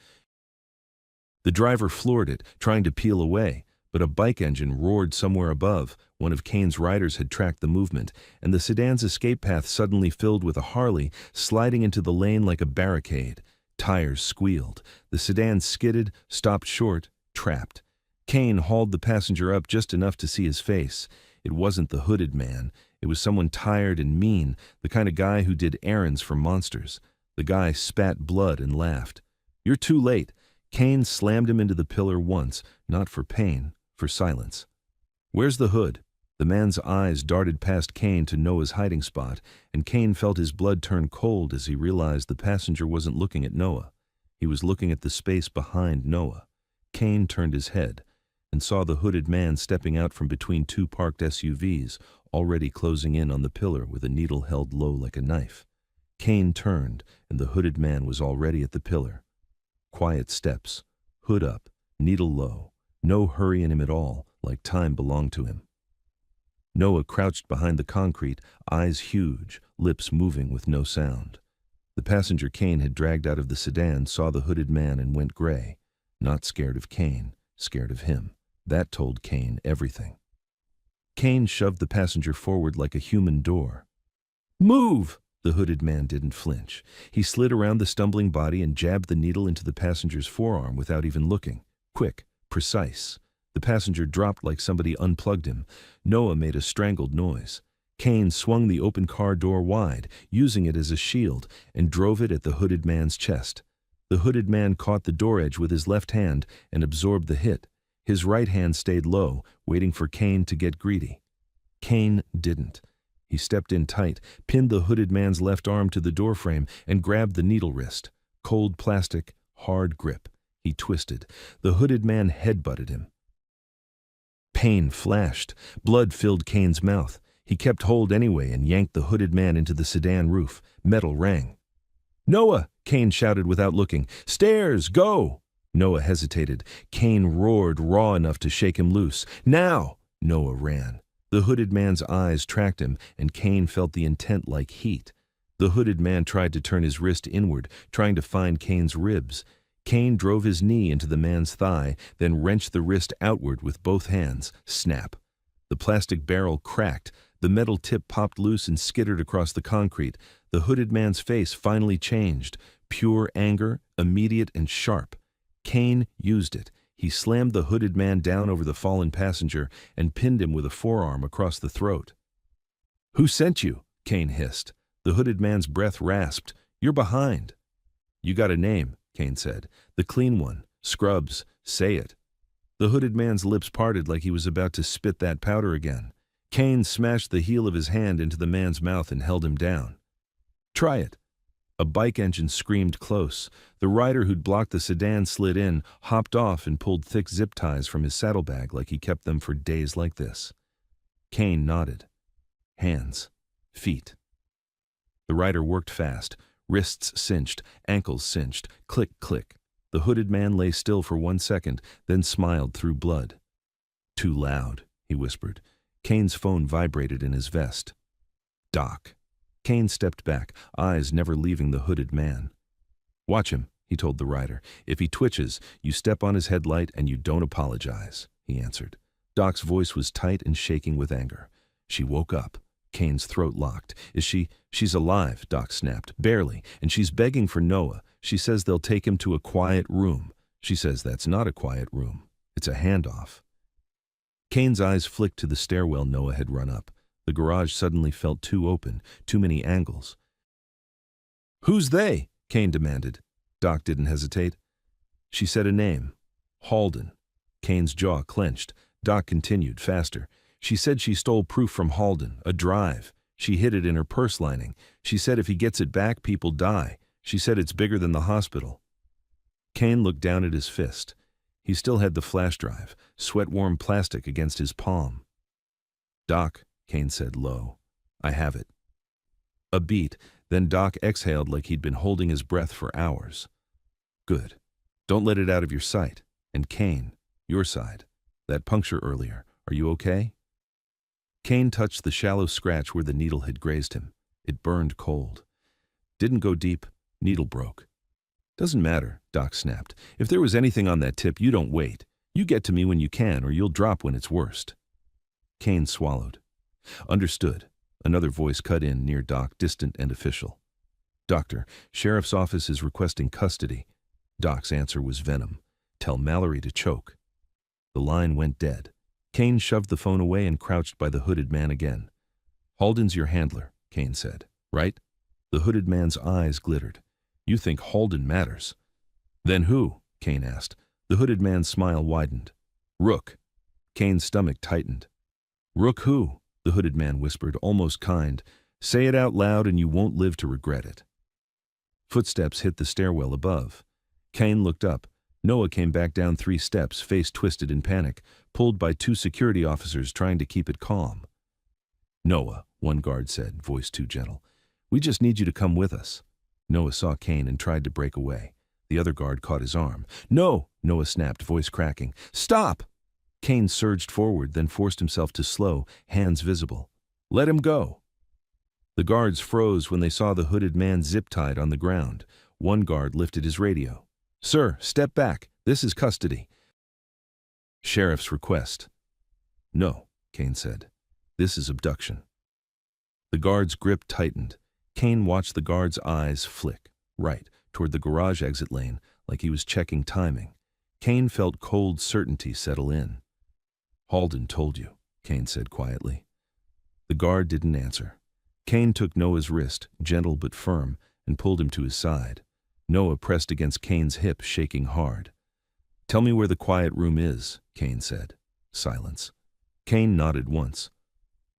The driver floored it, trying to peel away, but a bike engine roared somewhere above. One of Kane's riders had tracked the movement, and the sedan's escape path suddenly filled with a Harley sliding into the lane like a barricade. Tires squealed. The sedan skidded, stopped short, trapped. Kane hauled the passenger up just enough to see his face. It wasn't the hooded man. It was someone tired and mean, the kind of guy who did errands for monsters. The guy spat blood and laughed. "You're too late." Kane slammed him into the pillar once, not for pain, for silence. "Where's the hood?" The man's eyes darted past Kane to Noah's hiding spot, and Kane felt his blood turn cold as he realized the passenger wasn't looking at Noah. He was looking at the space behind Noah. Kane turned his head and saw the hooded man stepping out from between two parked SUVs, already closing in on the pillar with a needle held low like a knife. Kane turned, and the hooded man was already at the pillar. Quiet steps, hood up, needle low, no hurry in him at all, like time belonged to him. Noah crouched behind the concrete, eyes huge, lips moving with no sound. The passenger Kane had dragged out of the sedan saw the hooded man and went gray. Not scared of Kane, scared of him. That told Kane everything. Kane shoved the passenger forward like a human door. "Move!" The hooded man didn't flinch. He slid around the stumbling body and jabbed the needle into the passenger's forearm without even looking. Quick, precise. The passenger dropped like somebody unplugged him. Noah made a strangled noise. Kane swung the open car door wide, using it as a shield, and drove it at the hooded man's chest. The hooded man caught the door edge with his left hand and absorbed the hit. His right hand stayed low, waiting for Kane to get greedy. Kane didn't. He stepped in tight, pinned the hooded man's left arm to the doorframe, and grabbed the needle wrist. Cold plastic, hard grip. He twisted. The hooded man headbutted him. Pain flashed. Blood filled Kane's mouth. He kept hold anyway and yanked the hooded man into the sedan roof. Metal rang. "Noah!" Kane shouted without looking. "Stairs! Go!" Noah hesitated. Kane roared raw enough to shake him loose. "Now!" Noah ran. The hooded man's eyes tracked him, and Kane felt the intent like heat. The hooded man tried to turn his wrist inward, trying to find Kane's ribs. Kane drove his knee into the man's thigh, then wrenched the wrist outward with both hands. Snap. The plastic barrel cracked. The metal tip popped loose and skittered across the concrete. The hooded man's face finally changed. Pure anger, immediate and sharp. Kane used it. He slammed the hooded man down over the fallen passenger and pinned him with a forearm across the throat. "Who sent you?" Kane hissed. The hooded man's breath rasped. "You're behind." "You got a name," Kane said. "The clean one. Scrubs. Say it." The hooded man's lips parted like he was about to spit that powder again. Kane smashed the heel of his hand into the man's mouth and held him down. "Try it." A bike engine screamed close. The rider who'd blocked the sedan slid in, hopped off, and pulled thick zip ties from his saddlebag like he kept them for days like this. Kane nodded. Hands. Feet. The rider worked fast. Wrists cinched, ankles cinched. Click, click. The hooded man lay still for 1 second, then smiled through blood. "Too loud," he whispered. Kane's phone vibrated in his vest. "Doc." Kane stepped back, eyes never leaving the hooded man. "Watch him," he told the rider. "If he twitches, you step on his headlight and you don't apologize," he answered. Doc's voice was tight and shaking with anger. "She woke up." Kane's throat locked. She's alive," Doc snapped. "Barely, and she's begging for Noah. She says they'll take him to a quiet room. She says that's not a quiet room. It's a handoff." Kane's eyes flicked to the stairwell Noah had run up. The garage suddenly felt too open, too many angles. "Who's they?" Kane demanded. Doc didn't hesitate. "She said a name. Halden." Kane's jaw clenched. Doc continued, faster. "She said she stole proof from Halden, a drive. She hid it in her purse lining. She said if he gets it back, people die. She said it's bigger than the hospital." Kane looked down at his fist. He still had the flash drive, sweat-warm plastic against his palm. "Doc," Kane said low, "I have it." A beat, then Doc exhaled like he'd been holding his breath for hours. "Good. Don't let it out of your sight. And Kane, your side. That puncture earlier. Are you okay?" Kane touched the shallow scratch where the needle had grazed him. It burned cold. "Didn't go deep. Needle broke." "Doesn't matter," Doc snapped. "If there was anything on that tip, you don't wait. You get to me when you can, or you'll drop when it's worst." Kane swallowed. "Understood." Another voice cut in near Doc, distant and official. "Doctor, Sheriff's office is requesting custody." Doc's answer was venom. "Tell Mallory to choke." The line went dead. Kane shoved the phone away and crouched by the hooded man again. "Halden's your handler," Kane said. "Right?" The hooded man's eyes glittered. You think Halden matters." "Then who?" Kane asked. The hooded man's smile widened. "Rook." Kane's stomach tightened. "Rook who?" the hooded man whispered, almost kind. "Say it out loud and you won't live to regret it." Footsteps hit the stairwell above. Kane looked up. Noah came back down 3 steps, face twisted in panic, pulled by 2 security officers trying to keep it calm. "Noah," one guard said, voice too gentle. "We just need you to come with us." Noah saw Kane and tried to break away. The other guard caught his arm. "No!" Noah snapped, voice cracking. "Stop!" Kane surged forward, then forced himself to slow, hands visible. "Let him go." The guards froze when they saw the hooded man zip-tied on the ground. One guard lifted his radio. "Sir, step back. This is custody." "Sheriff's request." "No," Kane said. "This is abduction." The guard's grip tightened. Kane watched the guard's eyes flick, right, toward the garage exit lane, like he was checking timing. Kane felt cold certainty settle in. "Halden told you," Kane said quietly. The guard didn't answer. Kane took Noah's wrist, gentle but firm, and pulled him to his side. Noah pressed against Kane's hip, shaking hard. "Tell me where the quiet room is," Kane said. Silence. Kane nodded once.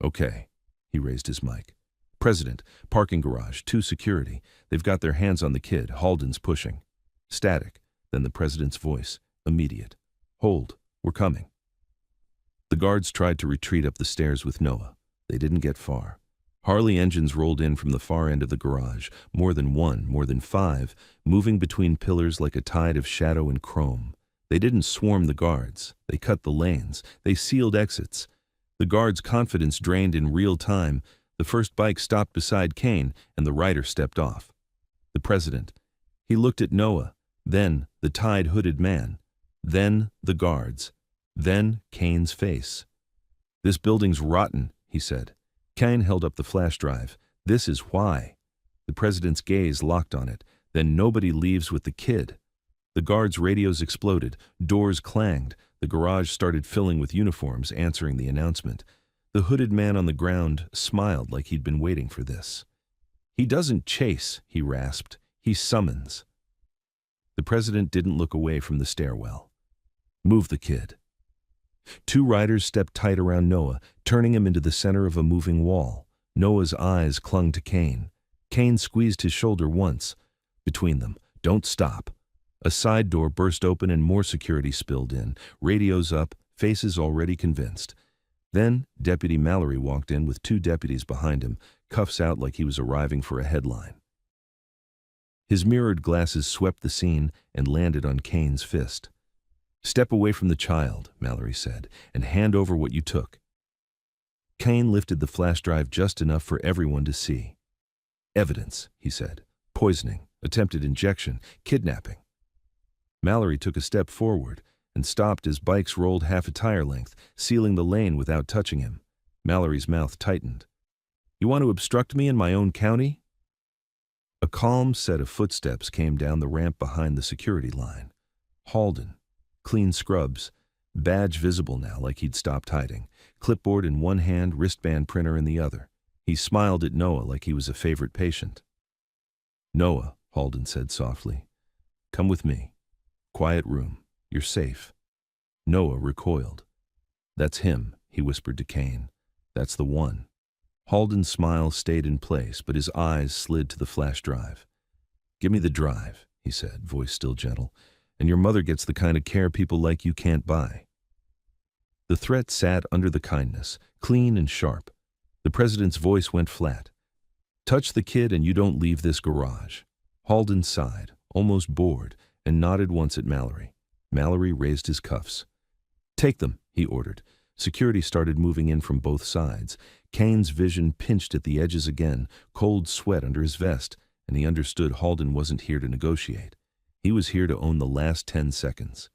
"Okay." He raised his mic. "President, parking garage, 2 security. They've got their hands on the kid. Halden's pushing." Static. Then the president's voice. Immediate. "Hold. We're coming." The guards tried to retreat up the stairs with Noah. They didn't get far. Harley engines rolled in from the far end of the garage, more than 1, more than 5, moving between pillars like a tide of shadow and chrome. They didn't swarm the guards. They cut the lanes. They sealed exits. The guards' confidence drained in real time. The first bike stopped beside Kane, and the rider stepped off. The president. He looked at Noah, then the tied-hooded man, then the guards, then Kane's face. "This building's rotten," he said. Kane held up the flash drive. "This is why." The president's gaze locked on it. "Then nobody leaves with the kid." The guards' radios exploded. Doors clanged. The garage started filling with uniforms answering the announcement. The hooded man on the ground smiled like he'd been waiting for this. "He doesn't chase," he rasped. "He summons." The president didn't look away from the stairwell. "Move the kid." 2 riders stepped tight around Noah, turning him into the center of a moving wall. Noah's eyes clung to Kane. Kane squeezed his shoulder once. Between them, "Don't stop." A side door burst open and more security spilled in, radios up, faces already convinced. Then Deputy Mallory walked in with 2 deputies behind him, cuffs out like he was arriving for a headline. His mirrored glasses swept the scene and landed on Kane's fist. "Step away from the child," Mallory said, "and hand over what you took." Kane lifted the flash drive just enough for everyone to see. "Evidence," he said. "Poisoning, attempted injection, kidnapping." Mallory took a step forward and stopped as bikes rolled half a tire length, sealing the lane without touching him. Mallory's mouth tightened. "You want to obstruct me in my own county?" A calm set of footsteps came down the ramp behind the security line. Halden. Clean scrubs. Badge visible now like he'd stopped hiding. Clipboard in one hand, wristband printer in the other. He smiled at Noah like he was a favorite patient. "Noah," Halden said softly. "Come with me. Quiet room. You're safe." Noah recoiled. "That's him," he whispered to Kane. "That's the one." Halden's smile stayed in place, but his eyes slid to the flash drive. "Give me the drive," he said, voice still gentle, "and your mother gets the kind of care people like you can't buy." The threat sat under the kindness, clean and sharp. The president's voice went flat. "Touch the kid and you don't leave this garage." Halden sighed, almost bored, and nodded once at Mallory. Mallory raised his cuffs. "Take them," he ordered. Security started moving in from both sides. Kane's vision pinched at the edges again, cold sweat under his vest, and he understood Halden wasn't here to negotiate. He was here to own the last 10 seconds.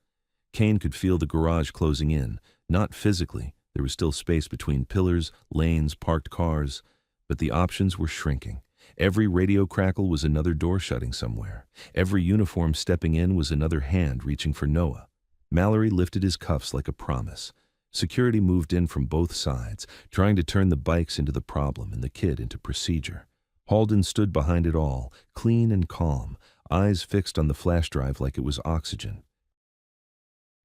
Kane could feel the garage closing in, not physically. There was still space between pillars, lanes, parked cars, but the options were shrinking. Every radio crackle was another door shutting somewhere. Every uniform stepping in was another hand reaching for Noah. Mallory lifted his cuffs like a promise. Security moved in from both sides, trying to turn the bikes into the problem and the kid into procedure. Halden stood behind it all, clean and calm, eyes fixed on the flash drive like it was oxygen.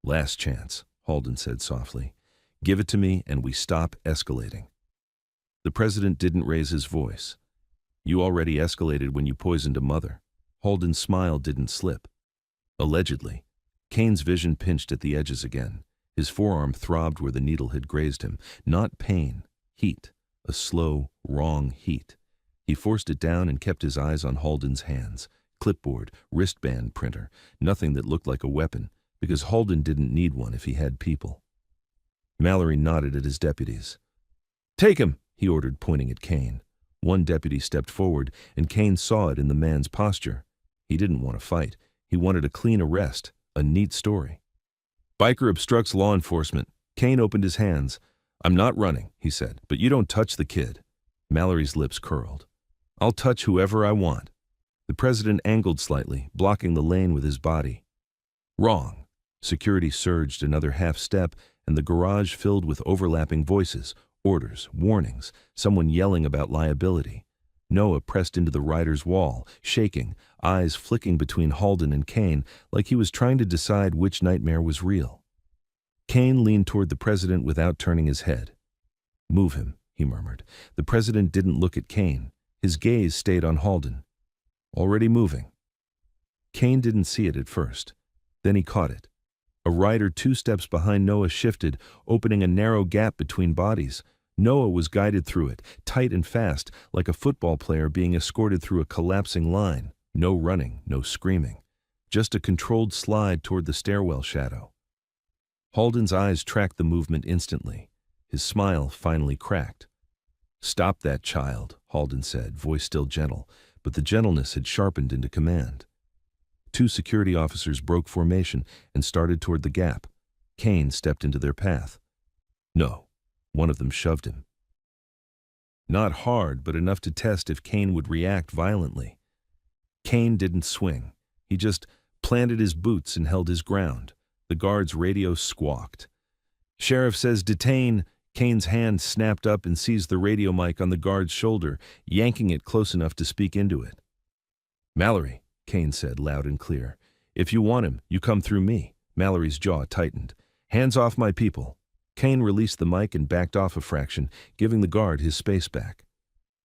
"Last chance," Halden said softly. "Give it to me and we stop escalating." The president didn't raise his voice. "You already escalated when you poisoned a mother." Halden's smile didn't slip. "Allegedly." Kane's vision pinched at the edges again. His forearm throbbed where the needle had grazed him. Not pain, heat. A slow, wrong heat. He forced it down and kept his eyes on Halden's hands. Clipboard, wristband printer, nothing that looked like a weapon, because Halden didn't need one if he had people. Mallory nodded at his deputies. "Take him," he ordered, pointing at Kane. One deputy stepped forward, and Kane saw it in the man's posture. He didn't want to fight. He wanted a clean arrest, a neat story. "Biker obstructs law enforcement." Kane opened his hands. "I'm not running," he said, "but you don't touch the kid." Mallory's lips curled. "I'll touch whoever I want." The president angled slightly, blocking the lane with his body. "Wrong." Security surged another half step, and the garage filled with overlapping voices, orders, warnings, someone yelling about liability. Noah pressed into the rider's wall, shaking, eyes flicking between Halden and Kane like he was trying to decide which nightmare was real. Kane leaned toward the president without turning his head. "Move him," he murmured. The president didn't look at Kane. His gaze stayed on Halden. "Already moving." Kane didn't see it at first. Then he caught it. A rider 2 steps behind Noah shifted, opening a narrow gap between bodies. Noah was guided through it, tight and fast, like a football player being escorted through a collapsing line. No running, no screaming. Just a controlled slide toward the stairwell shadow. Halden's eyes tracked the movement instantly. His smile finally cracked. "Stop that child," Halden said, voice still gentle, but the gentleness had sharpened into command. 2 security officers broke formation and started toward the gap. Kane stepped into their path. "No." One of them shoved him. Not hard, but enough to test if Kane would react violently. Kane didn't swing. He just planted his boots and held his ground. The guard's radio squawked. "Sheriff says detain." Kane's hand snapped up and seized the radio mic on the guard's shoulder, yanking it close enough to speak into it. "Mallory," Kane said loud and clear. "If you want him, you come through me." Mallory's jaw tightened. "Hands off my people." Kane released the mic and backed off a fraction, giving the guard his space back.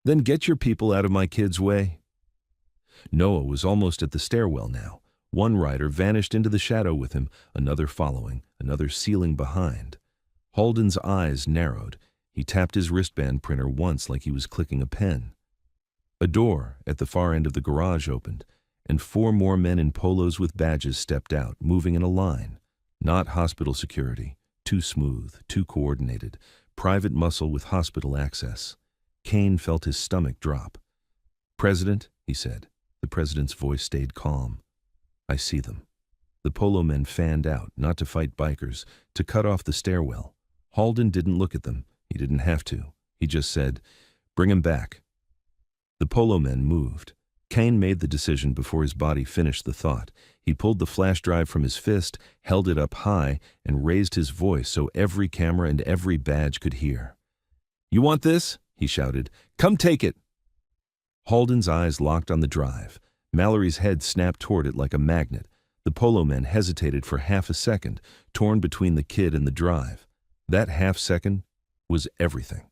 "Then get your people out of my kid's way." Noah was almost at the stairwell now. One rider vanished into the shadow with him, another following, another sealing behind. Halden's eyes narrowed. He tapped his wristband printer once like he was clicking a pen. A door at the far end of the garage opened, and 4 more men in polos with badges stepped out, moving in a line. Not hospital security. Too smooth, too coordinated. Private muscle with hospital access. Kane felt his stomach drop. "President," he said. The president's voice stayed calm. "I see them." The polo men fanned out, not to fight bikers, to cut off the stairwell. Halden didn't look at them. He didn't have to. He just said, "Bring him back." The polo men moved. Kane made the decision before his body finished the thought. He pulled the flash drive from his fist, held it up high, and raised his voice so every camera and every badge could hear. "You want this?" he shouted. "Come take it." Halden's eyes locked on the drive. Mallory's head snapped toward it like a magnet. The polo men hesitated for half a second, torn between the kid and the drive. That half second was everything.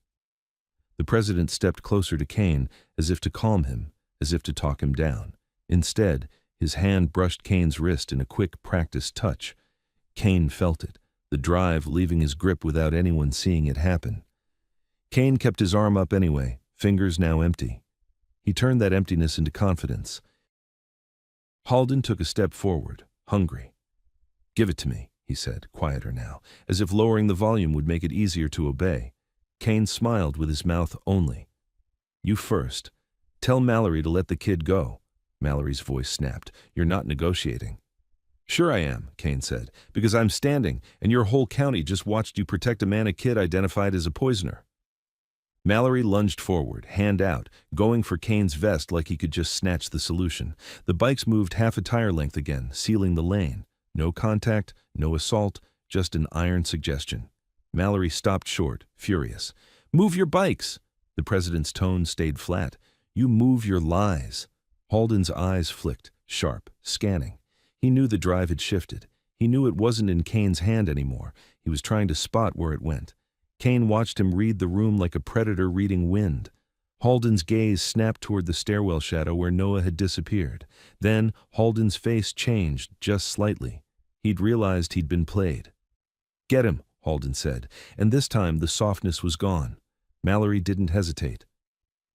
The president stepped closer to Kane, as if to calm him, as if to talk him down. Instead, his hand brushed Kane's wrist in a quick, practiced touch. Kane felt it, the drive leaving his grip without anyone seeing it happen. Kane kept his arm up anyway, fingers now empty. He turned that emptiness into confidence. Halden took a step forward, hungry. "Give it to me," he said, quieter now, as if lowering the volume would make it easier to obey. Kane smiled with his mouth only. "You first. Tell Mallory to let the kid go." Mallory's voice snapped. "You're not negotiating." "Sure I am," Kane said, "because I'm standing, and your whole county just watched you protect a kid identified as a poisoner." Mallory lunged forward, hand out, going for Kane's vest like he could just snatch the solution. The bikes moved half a tire length again, sealing the lane. No contact, no assault, just an iron suggestion. Mallory stopped short, furious. "Move your bikes!" The president's tone stayed flat. "You move your lies." Halden's eyes flicked, sharp, scanning. He knew the drive had shifted. He knew it wasn't in Kane's hand anymore. He was trying to spot where it went. Kane watched him read the room like a predator reading wind. Halden's gaze snapped toward the stairwell shadow where Noah had disappeared. Then Halden's face changed just slightly. He'd realized he'd been played. "Get him," Halden said, and this time the softness was gone. Mallory didn't hesitate.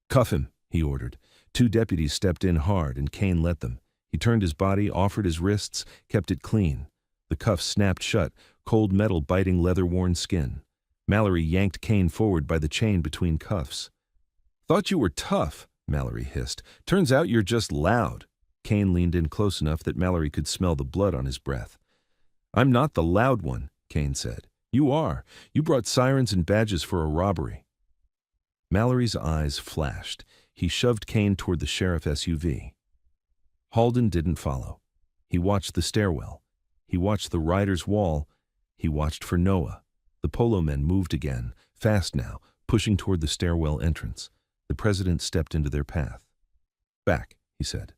"Cuff him," he ordered. Two deputies stepped in hard, and Kane let them. He turned his body, offered his wrists, kept it clean. The cuffs snapped shut, cold metal biting leather-worn skin. Mallory yanked Kane forward by the chain between cuffs. "Thought you were tough," Mallory hissed. "Turns out you're just loud." Kane leaned in close enough that Mallory could smell the blood on his breath. "I'm not the loud one," Kane said. "You are. You brought sirens and badges for a robbery." Mallory's eyes flashed. He shoved Kane toward the sheriff SUV. Halden didn't follow. He watched the stairwell. He watched the rider's wall. He watched for Noah. The polo men moved again, fast now, pushing toward the stairwell entrance. The president stepped into their path. "Back," he said.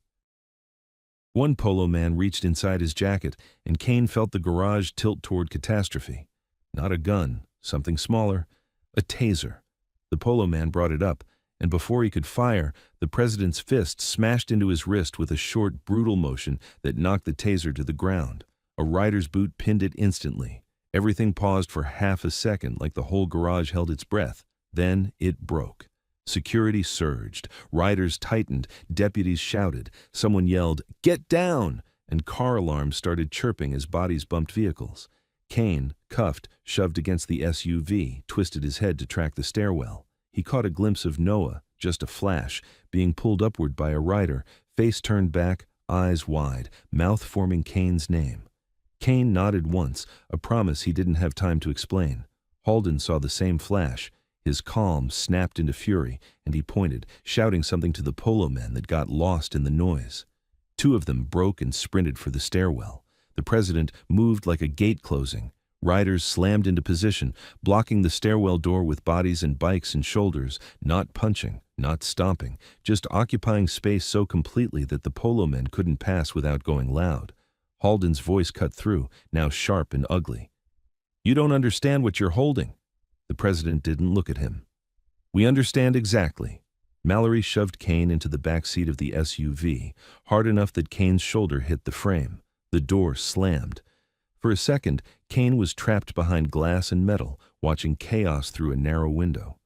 One polo man reached inside his jacket, and Kane felt the garage tilt toward catastrophe. Not a gun, something smaller, a taser. The polo man brought it up, and before he could fire, the president's fist smashed into his wrist with a short, brutal motion that knocked the taser to the ground. A rider's boot pinned it instantly. Everything paused for half a second, like the whole garage held its breath. Then it broke. Security surged. Riders tightened. Deputies shouted. Someone yelled, "Get down!" and car alarms started chirping as bodies bumped vehicles. Kane, cuffed, shoved against the SUV, twisted his head to track the stairwell. He caught a glimpse of Noah, just a flash, being pulled upward by a rider, face turned back, eyes wide, mouth forming Kane's name. Kane nodded once, a promise he didn't have time to explain. Halden saw the same flash. His calm snapped into fury, and he pointed, shouting something to the polo men that got lost in the noise. Two of them broke and sprinted for the stairwell. The president moved like a gate closing. Riders slammed into position, blocking the stairwell door with bodies and bikes and shoulders, not punching, not stomping, just occupying space so completely that the polo men couldn't pass without going loud. Halden's voice cut through, now sharp and ugly. "You don't understand what you're holding." The president didn't look at him. "We understand exactly." Mallory shoved Kane into the back seat of the SUV, hard enough that Kane's shoulder hit the frame. The door slammed. For a second, Kane was trapped behind glass and metal, watching chaos through a narrow window.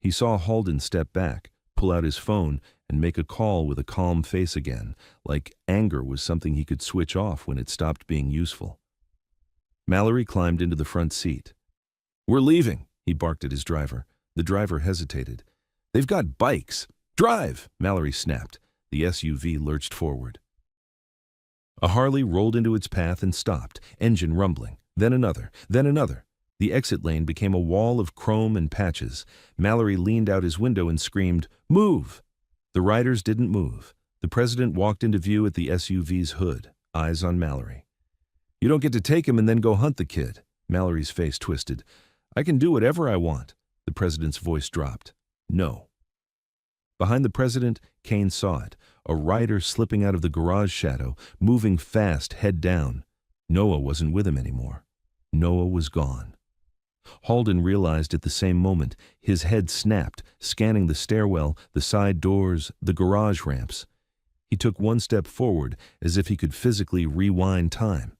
He saw Halden step back, pull out his phone, and make a call with a calm face again, like anger was something he could switch off when it stopped being useful. Mallory climbed into the front seat. "We're leaving," he barked at his driver. The driver hesitated. "They've got bikes. Drive!" Mallory snapped. The SUV lurched forward. A Harley rolled into its path and stopped, engine rumbling. Then another, then another. The exit lane became a wall of chrome and patches. Mallory leaned out his window and screamed, "Move!" The riders didn't move. The president walked into view at the SUV's hood, eyes on Mallory. "You don't get to take him and then go hunt the kid." Mallory's face twisted. "I can do whatever I want." The president's voice dropped. "No." Behind the president, Kane saw it, a rider slipping out of the garage shadow, moving fast, head down. Noah wasn't with him anymore. Noah was gone. Halden realized at the same moment. His head snapped, scanning the stairwell, the side doors, the garage ramps. He took one step forward, as if he could physically rewind time.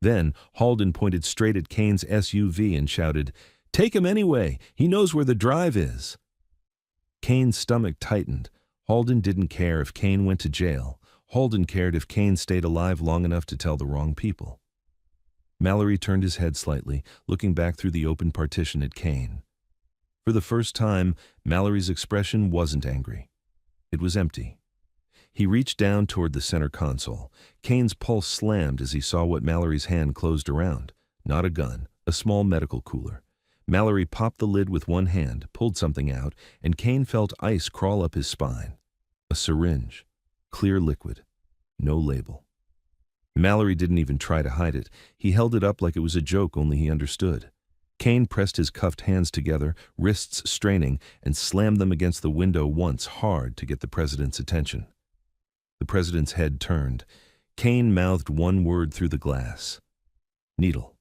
Then Halden pointed straight at Kane's SUV and shouted, "Take him anyway! He knows where the drive is!" Kane's stomach tightened. Halden didn't care if Kane went to jail. Halden cared if Kane stayed alive long enough to tell the wrong people. Mallory turned his head slightly, looking back through the open partition at Kane. For the first time, Mallory's expression wasn't angry. It was empty. He reached down toward the center console. Kane's pulse slammed as he saw what Mallory's hand closed around. Not a gun, a small medical cooler. Mallory popped the lid with one hand, pulled something out, and Kane felt ice crawl up his spine. A syringe. Clear liquid. No label. Mallory didn't even try to hide it. He held it up like it was a joke only he understood. Kane pressed his cuffed hands together, wrists straining, and slammed them against the window once hard to get the president's attention. The president's head turned. Kane mouthed one word through the glass. Needle.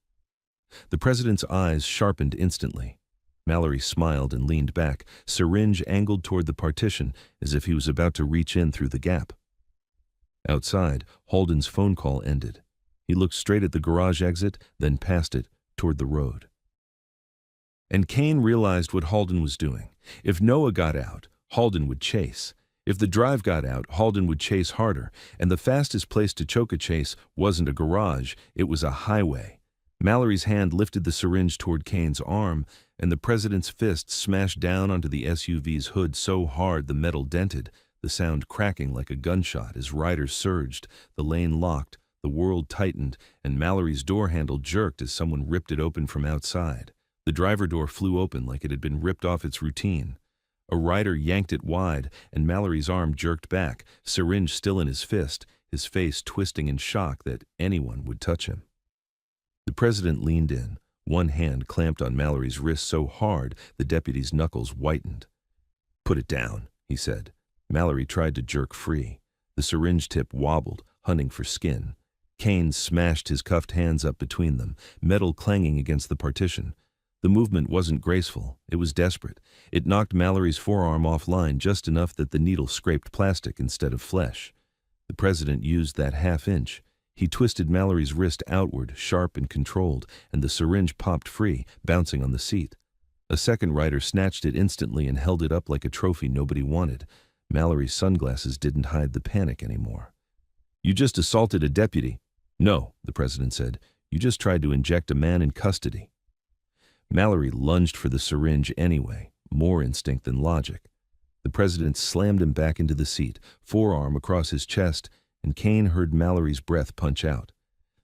The president's eyes sharpened instantly. Mallory smiled and leaned back, syringe angled toward the partition as if he was about to reach in through the gap. Outside, Holden's phone call ended. He looked straight at the garage exit, then past it, toward the road. And Kane realized what Holden was doing. If Noah got out, Holden would chase. If the drive got out, Holden would chase harder, and the fastest place to choke a chase wasn't a garage, it was a highway. Mallory's hand lifted the syringe toward Kane's arm, and the president's fist smashed down onto the SUV's hood so hard the metal dented, the sound cracking like a gunshot as riders surged, the lane locked, the world tightened, and Mallory's door handle jerked as someone ripped it open from outside. The driver door flew open like it had been ripped off its routine. A rider yanked it wide, and Mallory's arm jerked back, syringe still in his fist, his face twisting in shock that anyone would touch him. The president leaned in, one hand clamped on Mallory's wrist so hard the deputy's knuckles whitened. "Put it down," he said. Mallory tried to jerk free. The syringe tip wobbled, hunting for skin. Kane smashed his cuffed hands up between them, metal clanging against the partition. The movement wasn't graceful, it was desperate. It knocked Mallory's forearm offline just enough that the needle scraped plastic instead of flesh. The president used that half-inch. He twisted Mallory's wrist outward, sharp and controlled, and the syringe popped free, bouncing on the seat. A second rider snatched it instantly and held it up like a trophy nobody wanted. Mallory's sunglasses didn't hide the panic anymore. "You just assaulted a deputy." "No," the president said. "You just tried to inject a man in custody." Mallory lunged for the syringe anyway, more instinct than logic. The president slammed him back into the seat, forearm across his chest, and Kane heard Mallory's breath punch out.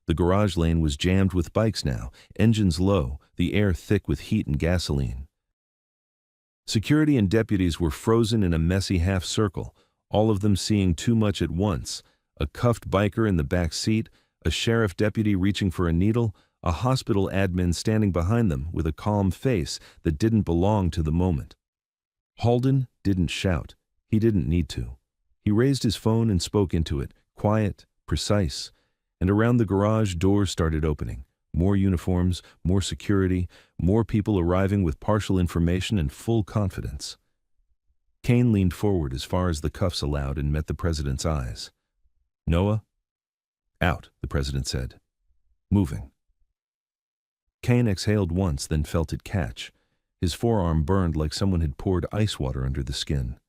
The garage lane was jammed with bikes now, engines low, the air thick with heat and gasoline. Security and deputies were frozen in a messy half-circle, all of them seeing too much at once. A cuffed biker in the back seat, a sheriff deputy reaching for a needle, a hospital admin standing behind them with a calm face that didn't belong to the moment. Holden didn't shout. He didn't need to. He raised his phone and spoke into it, quiet, precise, and around the garage doors started opening. More uniforms, more security, more people arriving with partial information and full confidence. Kane leaned forward as far as the cuffs allowed and met the president's eyes. "Noah?" "Out," the president said. "Moving." Kane exhaled once, then felt it catch. His forearm burned like someone had poured ice water under the skin.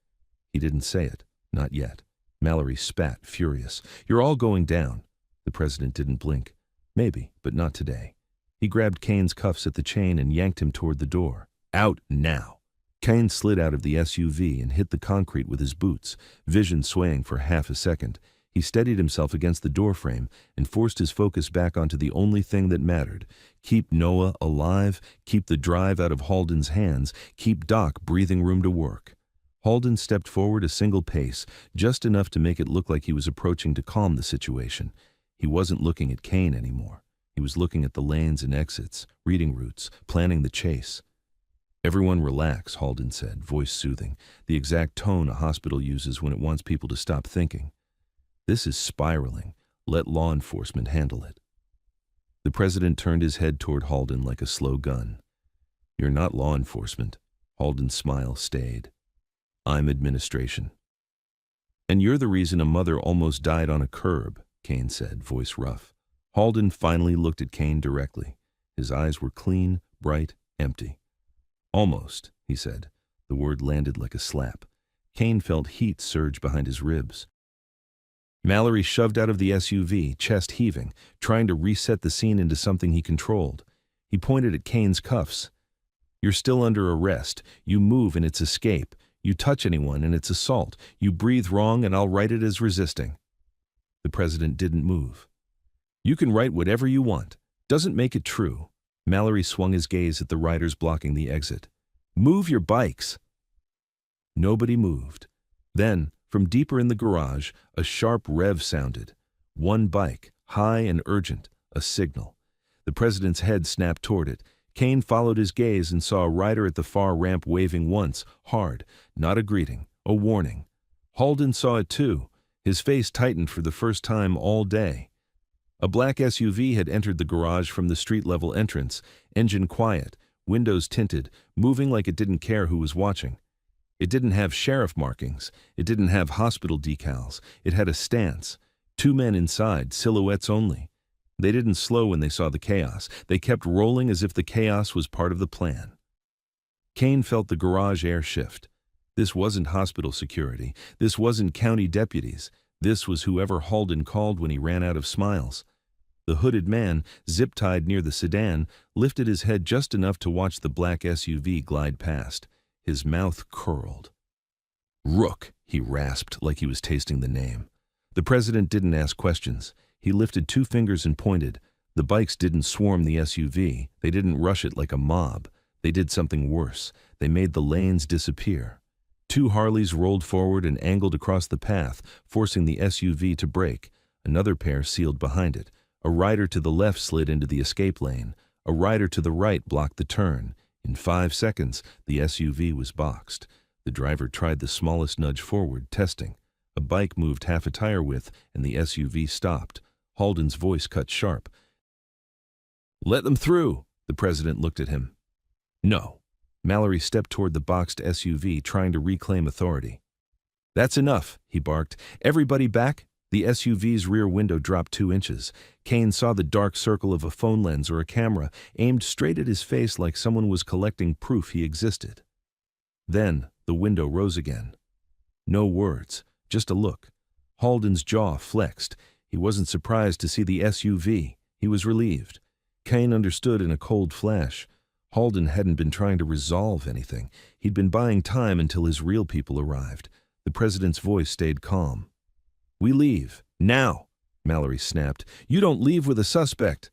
He didn't say it, not yet. Mallory spat, furious. "You're all going down." The president didn't blink. Maybe, but not today. He grabbed Kane's cuffs at the chain and yanked him toward the door. "Out now." Kane slid out of the SUV and hit the concrete with his boots, vision swaying for half a second. He steadied himself against the doorframe and forced his focus back onto the only thing that mattered. Keep Noah alive, keep the drive out of Holden's hands, keep Doc breathing room to work. Holden stepped forward a single pace, just enough to make it look like he was approaching to calm the situation. He wasn't looking at Kane anymore. He was looking at the lanes and exits, reading routes, planning the chase. "Everyone relax," Holden said, voice soothing, the exact tone a hospital uses when it wants people to stop thinking. "This is spiraling. Let law enforcement handle it." The president turned his head toward Holden like a slow gun. "You're not law enforcement." Holden's smile stayed. "I'm administration." "And you're the reason a mother almost died on a curb," Kane said, voice rough. Holden finally looked at Kane directly. His eyes were clean, bright, empty. "Almost," he said. The word landed like a slap. Kane felt heat surge behind his ribs. Mallory shoved out of the SUV, chest heaving, trying to reset the scene into something he controlled. He pointed at Kane's cuffs. "You're still under arrest. You move and it's escape. You touch anyone and it's assault. You breathe wrong and I'll write it as resisting." The president didn't move. "You can write whatever you want. Doesn't make it true." Mallory swung his gaze at the riders blocking the exit. "Move your bikes." Nobody moved. Then, from deeper in the garage, a sharp rev sounded. One bike, high and urgent, a signal. The president's head snapped toward it. Kane followed his gaze and saw a rider at the far ramp waving once, hard, not a greeting, a warning. Holden saw it too. His face tightened for the first time all day. A black SUV had entered the garage from the street-level entrance, engine quiet, windows tinted, moving like it didn't care who was watching. It didn't have sheriff markings. It didn't have hospital decals. It had a stance. 2 men inside, silhouettes only. They didn't slow when they saw the chaos. They kept rolling as if the chaos was part of the plan. Kane felt the garage air shift. This wasn't hospital security. This wasn't county deputies. This was whoever Halden called when he ran out of smiles. The hooded man, zip-tied near the sedan, lifted his head just enough to watch the black SUV glide past. His mouth curled. "Rook," he rasped like he was tasting the name. The president didn't ask questions. He lifted 2 fingers and pointed. The bikes didn't swarm the SUV. They didn't rush it like a mob. They did something worse. They made the lanes disappear. 2 Harleys rolled forward and angled across the path, forcing the SUV to brake. Another pair sealed behind it. A rider to the left slid into the escape lane. A rider to the right blocked the turn. In 5 seconds, the SUV was boxed. The driver tried the smallest nudge forward, testing. A bike moved half a tire width, and the SUV stopped. Halden's voice cut sharp. "Let them through." The president looked at him. "No." Mallory stepped toward the boxed SUV, trying to reclaim authority. "That's enough," he barked. "Everybody back." The SUV's rear window dropped 2 inches. Kane saw the dark circle of a phone lens or a camera aimed straight at his face like someone was collecting proof he existed. Then the window rose again. No words, just a look. Halden's jaw flexed. He wasn't surprised to see the SUV. He was relieved. Kane understood in a cold flash. Halden hadn't been trying to resolve anything. He'd been buying time until his real people arrived. The president's voice stayed calm. "We leave. Now!" Mallory snapped. "You don't leave with a suspect."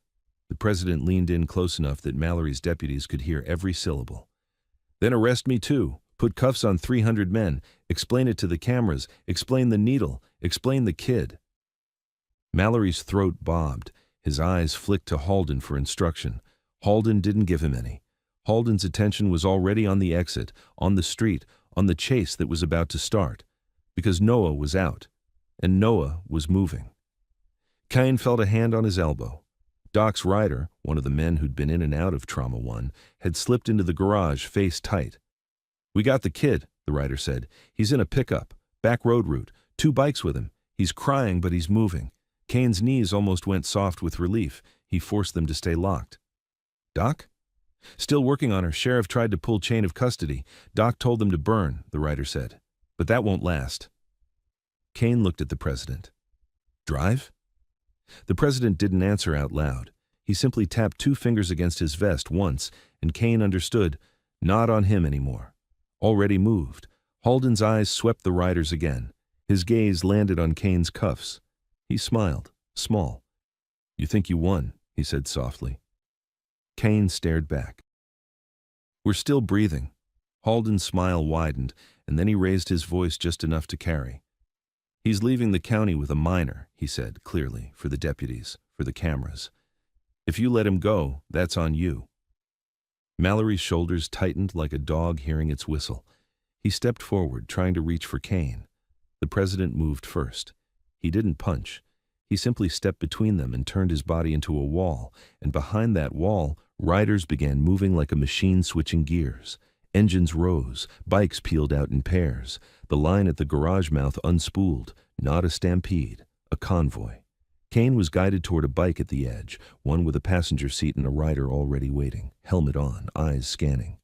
The president leaned in close enough that Mallory's deputies could hear every syllable. "Then arrest me too. Put cuffs on 300 men. Explain it to the cameras. Explain the needle. Explain the kid." Mallory's throat bobbed. His eyes flicked to Halden for instruction. Halden didn't give him any. Halden's attention was already on the exit, on the street, on the chase that was about to start. Because Noah was out. And Noah was moving. Kane felt a hand on his elbow. Doc's rider, one of the men who'd been in and out of Trauma 1, had slipped into the garage, face tight. "We got the kid," the rider said. "He's in a pickup, back road route, 2 bikes with him. He's crying, but he's moving." Kane's knees almost went soft with relief. He forced them to stay locked. "Doc?" "Still working on her. Sheriff tried to pull chain of custody. Doc told them to burn," the rider said. "But that won't last." Kane looked at the president. "Drive?" The president didn't answer out loud. He simply tapped 2 fingers against his vest once, and Kane understood. Not on him anymore. Already moved. Halden's eyes swept the riders again. His gaze landed on Kane's cuffs. He smiled, small. "You think you won," he said softly. Kane stared back. "We're still breathing." Halden's smile widened, and then he raised his voice just enough to carry. "He's leaving the county with a minor," he said, clearly, for the deputies, for the cameras. "If you let him go, that's on you." Mallory's shoulders tightened like a dog hearing its whistle. He stepped forward, trying to reach for Kane. The president moved first. He didn't punch. He simply stepped between them and turned his body into a wall, and behind that wall, riders began moving like a machine switching gears. Engines rose, bikes peeled out in pairs. The line at the garage mouth unspooled, not a stampede, a convoy. Kane was guided toward a bike at the edge, one with a passenger seat and a rider already waiting, helmet on, eyes scanning.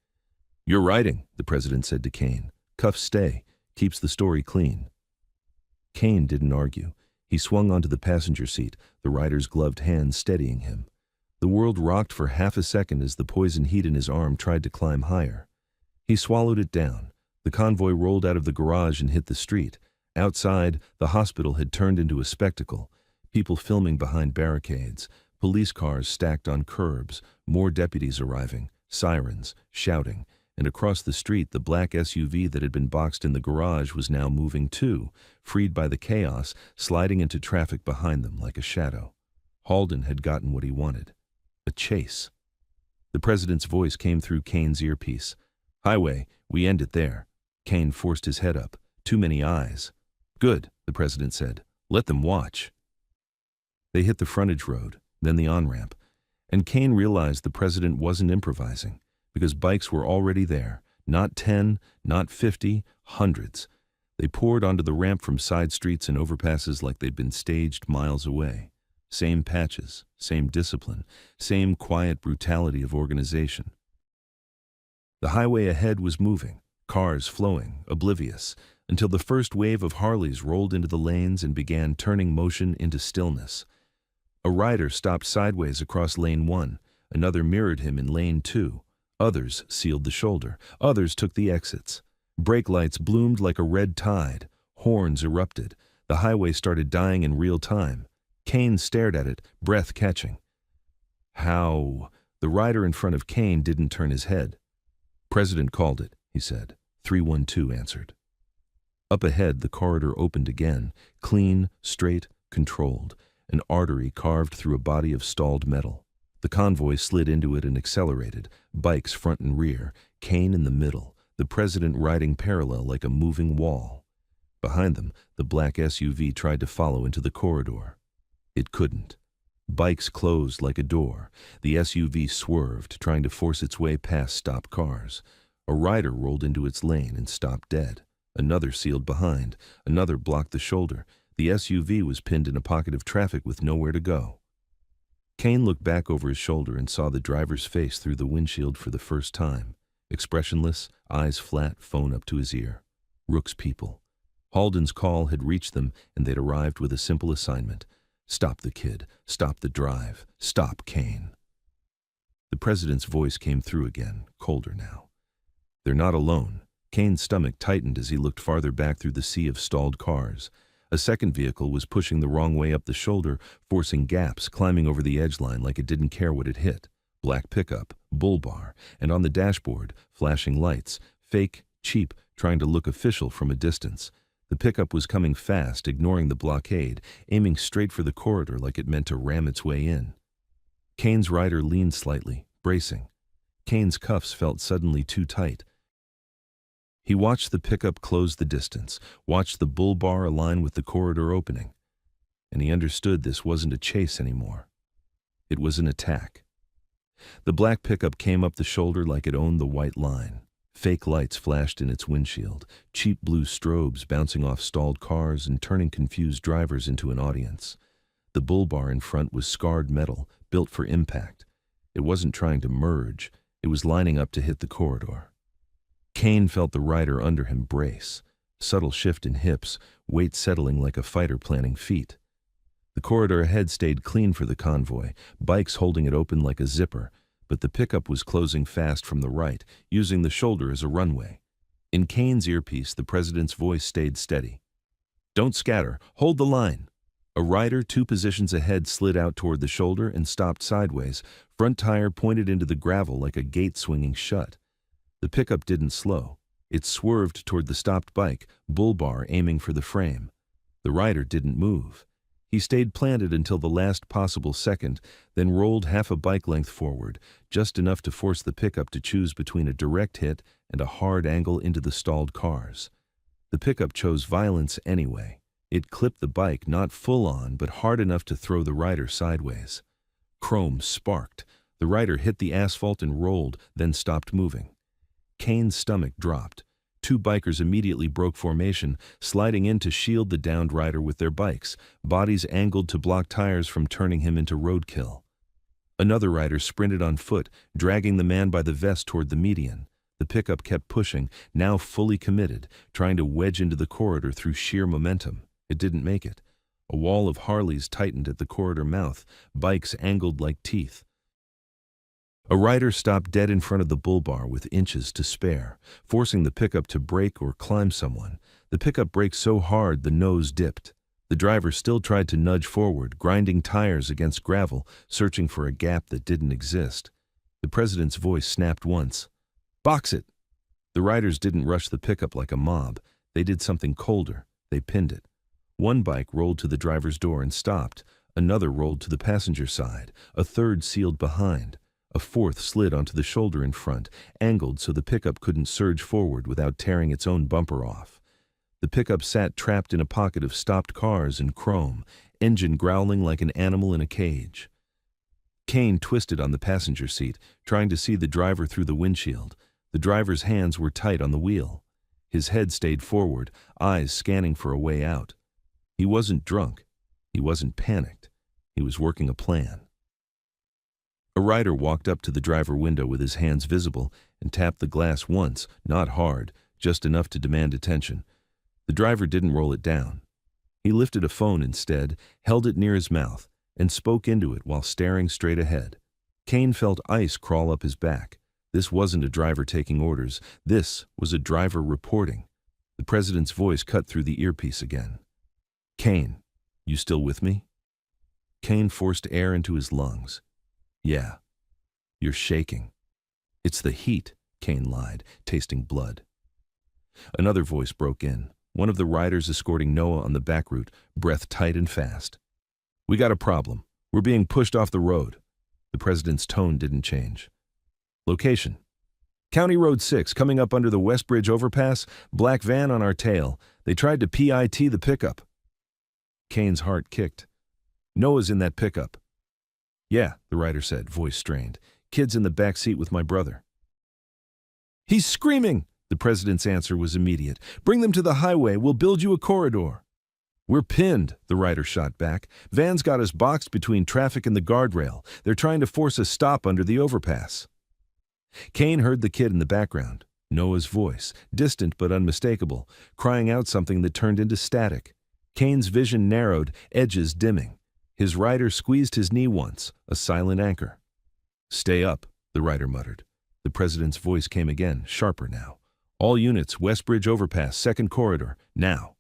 "You're riding," the president said to Kane. "Cuffs stay. Keeps the story clean." Kane didn't argue. He swung onto the passenger seat, the rider's gloved hand steadying him. The world rocked for half a second as the poison heat in his arm tried to climb higher. He swallowed it down. The convoy rolled out of the garage and hit the street. Outside, the hospital had turned into a spectacle. People filming behind barricades, police cars stacked on curbs, more deputies arriving, sirens, shouting, and across the street the black SUV that had been boxed in the garage was now moving too, freed by the chaos, sliding into traffic behind them like a shadow. Halden had gotten what he wanted. A chase. The president's voice came through Kane's earpiece. "Highway, we end it there." Kane forced his head up. "Too many eyes." "Good," the president said. "Let them watch." They hit the frontage road, then the on-ramp, and Kane realized the president wasn't improvising, because bikes were already there, not 10, not 50, hundreds. They poured onto the ramp from side streets and overpasses like they'd been staged miles away. Same patches, same discipline, same quiet brutality of organization. The highway ahead was moving, cars flowing, oblivious, until the first wave of Harleys rolled into the lanes and began turning motion into stillness. A rider stopped sideways across lane 1, another mirrored him in lane 2. Others sealed the shoulder, others took the exits. Brake lights bloomed like a red tide, horns erupted. The highway started dying in real time. Kane stared at it, breath catching. How? The rider in front of Kane didn't turn his head. "President called it," he said. 312 answered. Up ahead, the corridor opened again, clean, straight, controlled, an artery carved through a body of stalled metal. The convoy slid into it and accelerated, bikes front and rear, Kane in the middle, the president riding parallel like a moving wall. Behind them, the black SUV tried to follow into the corridor. It couldn't. Bikes closed like a door. The SUV swerved, trying to force its way past stopped cars. A rider rolled into its lane and stopped dead. Another sealed behind. Another blocked the shoulder. The SUV was pinned in a pocket of traffic with nowhere to go. Kane looked back over his shoulder and saw the driver's face through the windshield for the first time. Expressionless, eyes flat, phone up to his ear. Rook's people. Halden's call had reached them, and they'd arrived with a simple assignment. Stop the kid. Stop the drive. Stop Kane. The president's voice came through again, colder now. They're not alone. Kane's stomach tightened as he looked farther back through the sea of stalled cars. A second vehicle was pushing the wrong way up the shoulder, forcing gaps, climbing over the edge line like it didn't care what it hit. Black pickup, bull bar, and on the dashboard, flashing lights, fake, cheap, trying to look official from a distance. The pickup was coming fast, ignoring the blockade, aiming straight for the corridor like it meant to ram its way in. Kane's rider leaned slightly, bracing. Kane's cuffs felt suddenly too tight. He watched the pickup close the distance, watched the bull bar align with the corridor opening. And he understood this wasn't a chase anymore. It was an attack. The black pickup came up the shoulder like it owned the white line. Fake lights flashed in its windshield, cheap blue strobes bouncing off stalled cars and turning confused drivers into an audience. The bull bar in front was scarred metal, built for impact. It wasn't trying to merge, it was lining up to hit the corridor. Kane felt the rider under him brace, subtle shift in hips, weight settling like a fighter planning feet. The corridor ahead stayed clean for the convoy, bikes holding it open like a zipper, but the pickup was closing fast from the right, using the shoulder as a runway. In Kane's earpiece, the president's voice stayed steady. "Don't scatter. Hold the line." A rider 2 positions ahead slid out toward the shoulder and stopped sideways, front tire pointed into the gravel like a gate swinging shut. The pickup didn't slow. It swerved toward the stopped bike, bull bar aiming for the frame. The rider didn't move. He stayed planted until the last possible second, then rolled half a bike length forward, just enough to force the pickup to choose between a direct hit and a hard angle into the stalled cars. The pickup chose violence anyway. It clipped the bike not full on, but hard enough to throw the rider sideways. Chrome sparked. The rider hit the asphalt and rolled, then stopped moving. Kane's stomach dropped. 2 bikers immediately broke formation, sliding in to shield the downed rider with their bikes, bodies angled to block tires from turning him into roadkill. Another rider sprinted on foot, dragging the man by the vest toward the median. The pickup kept pushing, now fully committed, trying to wedge into the corridor through sheer momentum. It didn't make it. A wall of Harleys tightened at the corridor mouth, bikes angled like teeth. A rider stopped dead in front of the bull bar with inches to spare, forcing the pickup to brake or climb someone. The pickup braked so hard the nose dipped. The driver still tried to nudge forward, grinding tires against gravel, searching for a gap that didn't exist. The president's voice snapped once. "Box it!" The riders didn't rush the pickup like a mob. They did something colder. They pinned it. One bike rolled to the driver's door and stopped. Another rolled to the passenger side. A third sealed behind. A fourth slid onto the shoulder in front, angled so the pickup couldn't surge forward without tearing its own bumper off. The pickup sat trapped in a pocket of stopped cars and chrome, engine growling like an animal in a cage. Kane twisted on the passenger seat, trying to see the driver through the windshield. The driver's hands were tight on the wheel. His head stayed forward, eyes scanning for a way out. He wasn't drunk. He wasn't panicked. He was working a plan. A rider walked up to the driver window with his hands visible and tapped the glass once, not hard, just enough to demand attention. The driver didn't roll it down. He lifted a phone instead, held it near his mouth, and spoke into it while staring straight ahead. Kane felt ice crawl up his back. This wasn't a driver taking orders. This was a driver reporting. The president's voice cut through the earpiece again. "Kane, you still with me?" Kane forced air into his lungs. "Yeah." "You're shaking." "It's the heat," Kane lied, tasting blood. Another voice broke in, one of the riders escorting Noah on the back route, breath tight and fast. "We got a problem. We're being pushed off the road." The president's tone didn't change. "Location: County Road 6, coming up under the West Bridge overpass, black van on our tail. They tried to PIT the pickup." Kane's heart kicked. "Noah's in that pickup." "Yeah," the rider said, voice strained. "Kid's in the back seat with my brother." "He's screaming!" The president's answer was immediate. "Bring them to the highway. We'll build you a corridor." "We're pinned," the rider shot back. "Van's got us boxed between traffic and the guardrail. They're trying to force a stop under the overpass." Kane heard the kid in the background, Noah's voice, distant but unmistakable, crying out something that turned into static. Kane's vision narrowed, edges dimming. His rider squeezed his knee once, a silent anchor. "Stay up," the rider muttered. The president's voice came again, sharper now. "All units, West Bridge overpass, second corridor, now."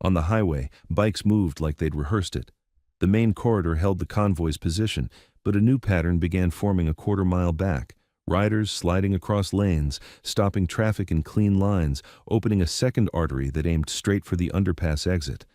On the highway, bikes moved like they'd rehearsed it. The main corridor held the convoy's position, but a new pattern began forming a quarter-mile back. Riders sliding across lanes, stopping traffic in clean lines, opening a second artery that aimed straight for the underpass exit.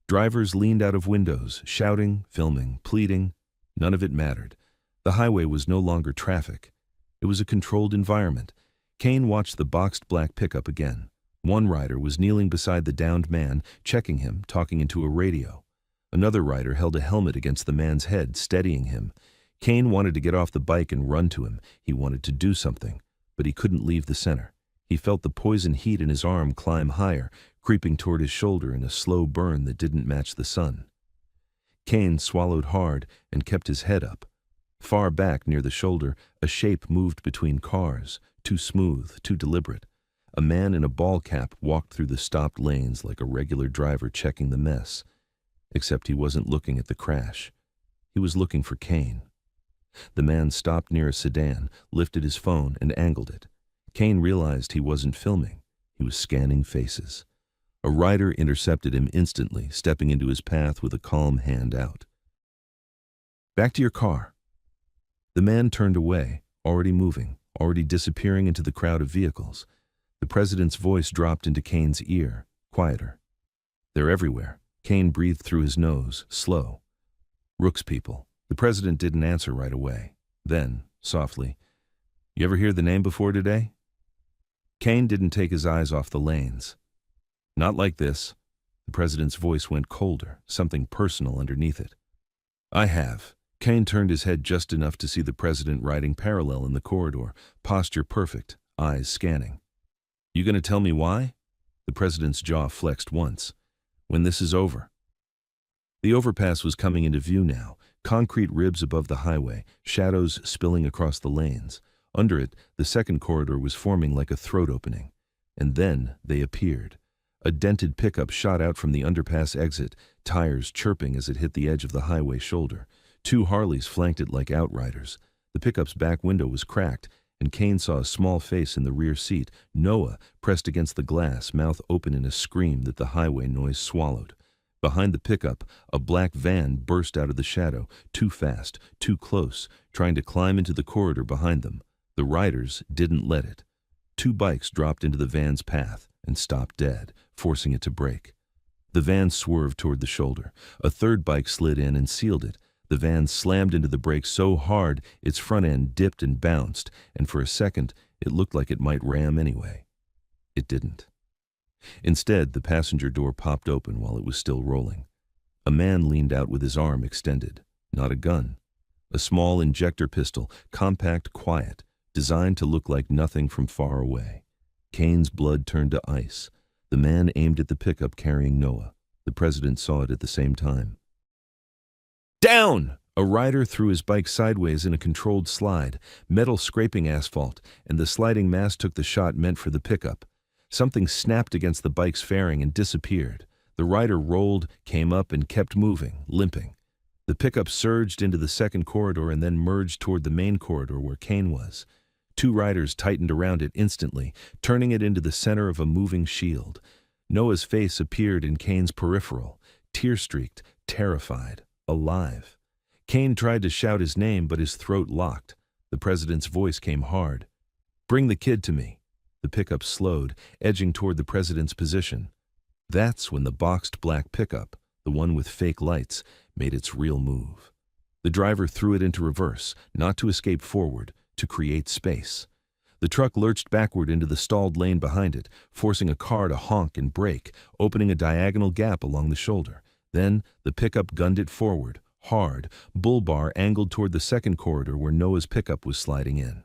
Drivers leaned out of windows, shouting, filming, pleading. None of it mattered. The highway was no longer traffic. It was a controlled environment. Kane watched the boxed black pickup again. One rider was kneeling beside the downed man, checking him, talking into a radio. Another rider held a helmet against the man's head, steadying him. Kane wanted to get off the bike and run to him. He wanted to do something, but he couldn't leave the center. He felt the poison heat in his arm climb higher, creeping toward his shoulder in a slow burn that didn't match the sun. Kane swallowed hard and kept his head up. Far back near the shoulder, a shape moved between cars, too smooth, too deliberate. A man in a ball cap walked through the stopped lanes like a regular driver checking the mess. Except he wasn't looking at the crash. He was looking for Kane. The man stopped near a sedan, lifted his phone, and angled it. Kane realized he wasn't filming. He was scanning faces. A rider intercepted him instantly, stepping into his path with a calm hand out. "Back to your car." The man turned away, already moving, already disappearing into the crowd of vehicles. The president's voice dropped into Kane's ear, quieter. "They're everywhere." Kane breathed through his nose, slow. "Rook's people." The president didn't answer right away. Then, softly, "You ever hear the name before today?" Kane didn't take his eyes off the lanes. "Not like this." The president's voice went colder, something personal underneath it. "I have." Kane turned his head just enough to see the president riding parallel in the corridor, posture perfect, eyes scanning. "You gonna tell me why?" The president's jaw flexed once. "When this is over." The overpass was coming into view now, concrete ribs above the highway, shadows spilling across the lanes. Under it, the second corridor was forming like a throat opening. And then they appeared. A dented pickup shot out from the underpass exit, tires chirping as it hit the edge of the highway shoulder. Two Harleys flanked it like outriders. The pickup's back window was cracked, and Kane saw a small face in the rear seat, Noah, pressed against the glass, mouth open in a scream that the highway noise swallowed. Behind the pickup, a black van burst out of the shadow, too fast, too close, trying to climb into the corridor behind them. The riders didn't let it. Two bikes dropped into the van's path and stopped dead, forcing it to brake. The van swerved toward the shoulder. A third bike slid in and sealed it. The van slammed into the brakes so hard its front end dipped and bounced, and for a second it looked like it might ram anyway. It didn't. Instead, the passenger door popped open while it was still rolling. A man leaned out with his arm extended. Not a gun. A small injector pistol, compact, quiet, designed to look like nothing from far away. Kane's blood turned to ice. The man aimed at the pickup carrying Noah. The president saw it at the same time. "Down!" A rider threw his bike sideways in a controlled slide, metal scraping asphalt, and the sliding mass took the shot meant for the pickup. Something snapped against the bike's fairing and disappeared. The rider rolled, came up, and kept moving, limping. The pickup surged into the second corridor and then merged toward the main corridor where Kane was. Two riders tightened around it instantly, turning it into the center of a moving shield. Noah's face appeared in Kane's peripheral, tear-streaked, terrified, alive. Kane tried to shout his name, but his throat locked. The president's voice came hard. "Bring the kid to me." The pickup slowed, edging toward the president's position. That's when the boxed black pickup, the one with fake lights, made its real move. The driver threw it into reverse, not to escape forward, to create space. The truck lurched backward into the stalled lane behind it, forcing a car to honk and brake, opening a diagonal gap along the shoulder. Then the pickup gunned it forward, hard, bull bar angled toward the second corridor where Noah's pickup was sliding in.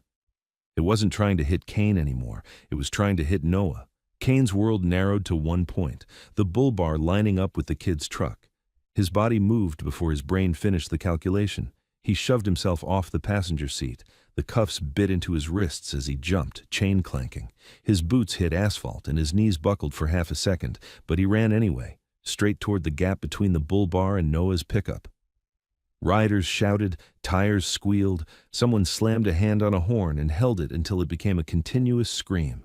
It wasn't trying to hit Kane anymore. It was trying to hit Noah. Kane's world narrowed to one point, the bull bar lining up with the kid's truck. His body moved before his brain finished the calculation. He shoved himself off the passenger seat. The cuffs bit into his wrists as he jumped, chain clanking. His boots hit asphalt and his knees buckled for half a second, but he ran anyway, straight toward the gap between the bull bar and Noah's pickup. Riders shouted, tires squealed, someone slammed a hand on a horn and held it until it became a continuous scream.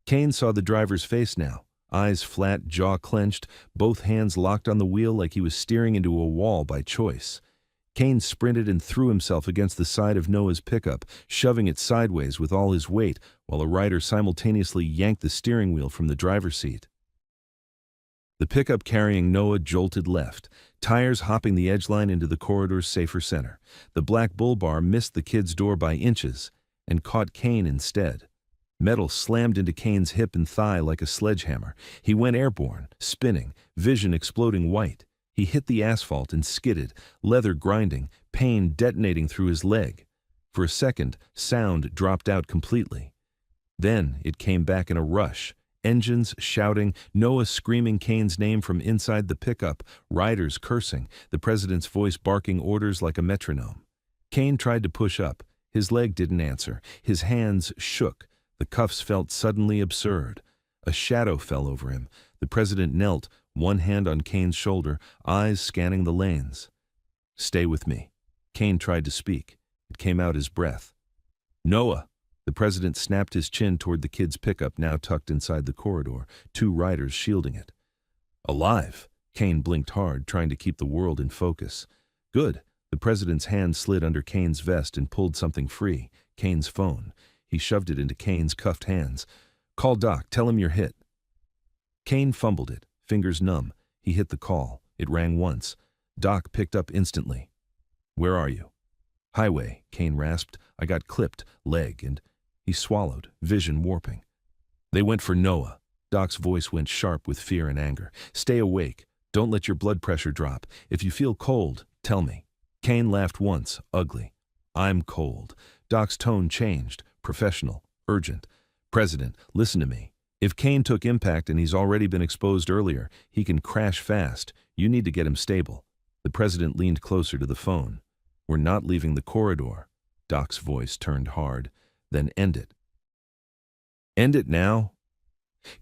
Kane saw the driver's face now, eyes flat, jaw clenched, both hands locked on the wheel like he was steering into a wall by choice. Kane sprinted and threw himself against the side of Noah's pickup, shoving it sideways with all his weight, while a rider simultaneously yanked the steering wheel from the driver's seat. The pickup carrying Noah jolted left, tires hopping the edgeline into the corridor's safer center. The black bull bar missed the kid's door by inches and caught Kane instead. Metal slammed into Kane's hip and thigh like a sledgehammer. He went airborne, spinning, vision exploding white. He hit the asphalt and skidded, leather grinding, pain detonating through his leg. For a second, sound dropped out completely. Then it came back in a rush. Engines shouting, Noah screaming Kane's name from inside the pickup, riders cursing, the president's voice barking orders like a metronome. Kane tried to push up. His leg didn't answer. His hands shook. The cuffs felt suddenly absurd. A shadow fell over him. The president knelt, one hand on Kane's shoulder, eyes scanning the lanes. "Stay with me." Kane tried to speak. It came out as breath. "Noah." The president snapped his chin toward the kid's pickup now tucked inside the corridor, two riders shielding it. "Alive." Kane blinked hard, trying to keep the world in focus. "Good." The president's hand slid under Kane's vest and pulled something free, Kane's phone. He shoved it into Kane's cuffed hands. "Call Doc, tell him you're hit." Kane fumbled it, fingers numb. He hit the call. It rang once. Doc picked up instantly. "Where are you?" "Highway," Kane rasped. "I got clipped, leg," and he swallowed, vision warping. "They went for Noah." Doc's voice went sharp with fear and anger. "Stay awake. Don't let your blood pressure drop. If you feel cold, tell me." Kane laughed once, ugly. "I'm cold." Doc's tone changed, professional, urgent. "President, listen to me. If Kane took impact and he's already been exposed earlier, he can crash fast. You need to get him stable." The president leaned closer to the phone. "We're not leaving the corridor." Doc's voice turned hard. "Then end it." "End it now?"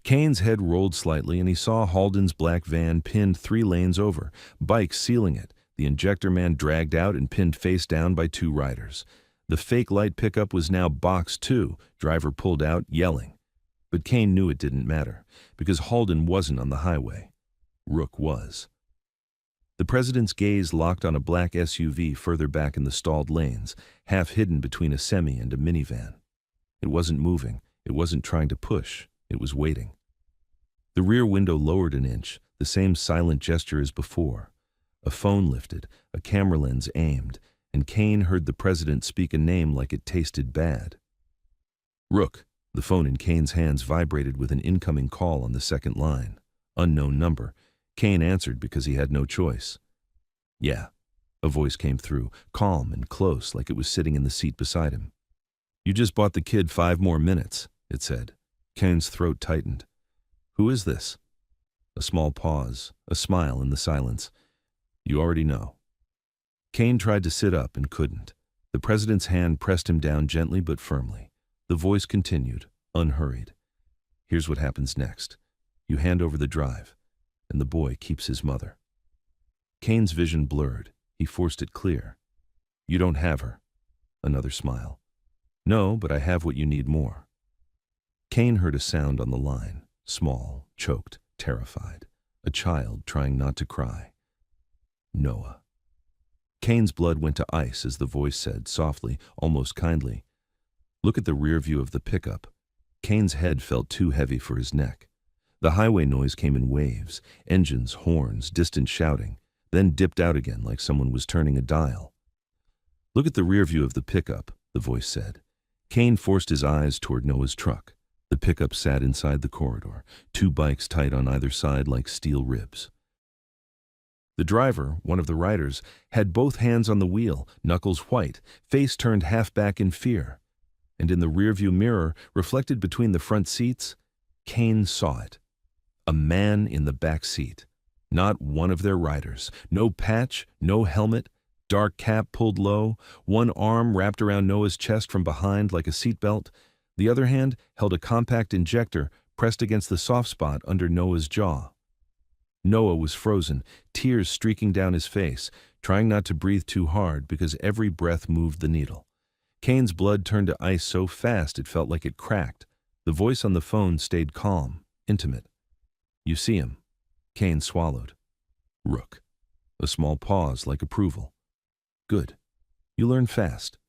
Kane's head rolled slightly and he saw Halden's black van pinned 3 lanes over, bikes sealing it, the injector man dragged out and pinned face down by 2 riders. The fake light pickup was now boxed too, driver pulled out, yelling. But Kane knew it didn't matter, because Halden wasn't on the highway. Rook was. The president's gaze locked on a black SUV further back in the stalled lanes, half hidden between a semi and a minivan. It wasn't moving. It wasn't trying to push. It was waiting. The rear window lowered an inch, the same silent gesture as before. A phone lifted, a camera lens aimed, and Kane heard the president speak a name like it tasted bad. "Rook." The phone in Kane's hands vibrated with an incoming call on the second line. Unknown number. Kane answered because he had no choice. "Yeah," a voice came through, calm and close like it was sitting in the seat beside him. "You just bought the kid 5 more minutes," it said. Kane's throat tightened. "Who is this?" A small pause, a smile in the silence. "You already know." Kane tried to sit up and couldn't. The president's hand pressed him down gently but firmly. The voice continued, unhurried. "Here's what happens next. You hand over the drive, and the boy keeps his mother." Kane's vision blurred. He forced it clear. "You don't have her." Another smile. "No, but I have what you need more." Kane heard a sound on the line, small, choked, terrified. A child trying not to cry. Noah. Kane's blood went to ice as the voice said, softly, almost kindly, "Look at the rear view of the pickup." Kane's head felt too heavy for his neck. The highway noise came in waves, engines, horns, distant shouting, then dipped out again like someone was turning a dial. "Look at the rear view of the pickup," the voice said. Kane forced his eyes toward Noah's truck. The pickup sat inside the corridor, 2 bikes tight on either side like steel ribs. The driver, one of the riders, had both hands on the wheel, knuckles white, face turned half back in fear. And in the rearview mirror, reflected between the front seats, Kane saw it. A man in the back seat. Not one of their riders. No patch, no helmet, dark cap pulled low, one arm wrapped around Noah's chest from behind like a seatbelt. The other hand held a compact injector pressed against the soft spot under Noah's jaw. Noah was frozen, tears streaking down his face, trying not to breathe too hard because every breath moved the needle. Kane's blood turned to ice so fast it felt like it cracked. The voice on the phone stayed calm, intimate. "You see him." Kane swallowed. "Rook." A small pause like approval. "Good. You learn fast."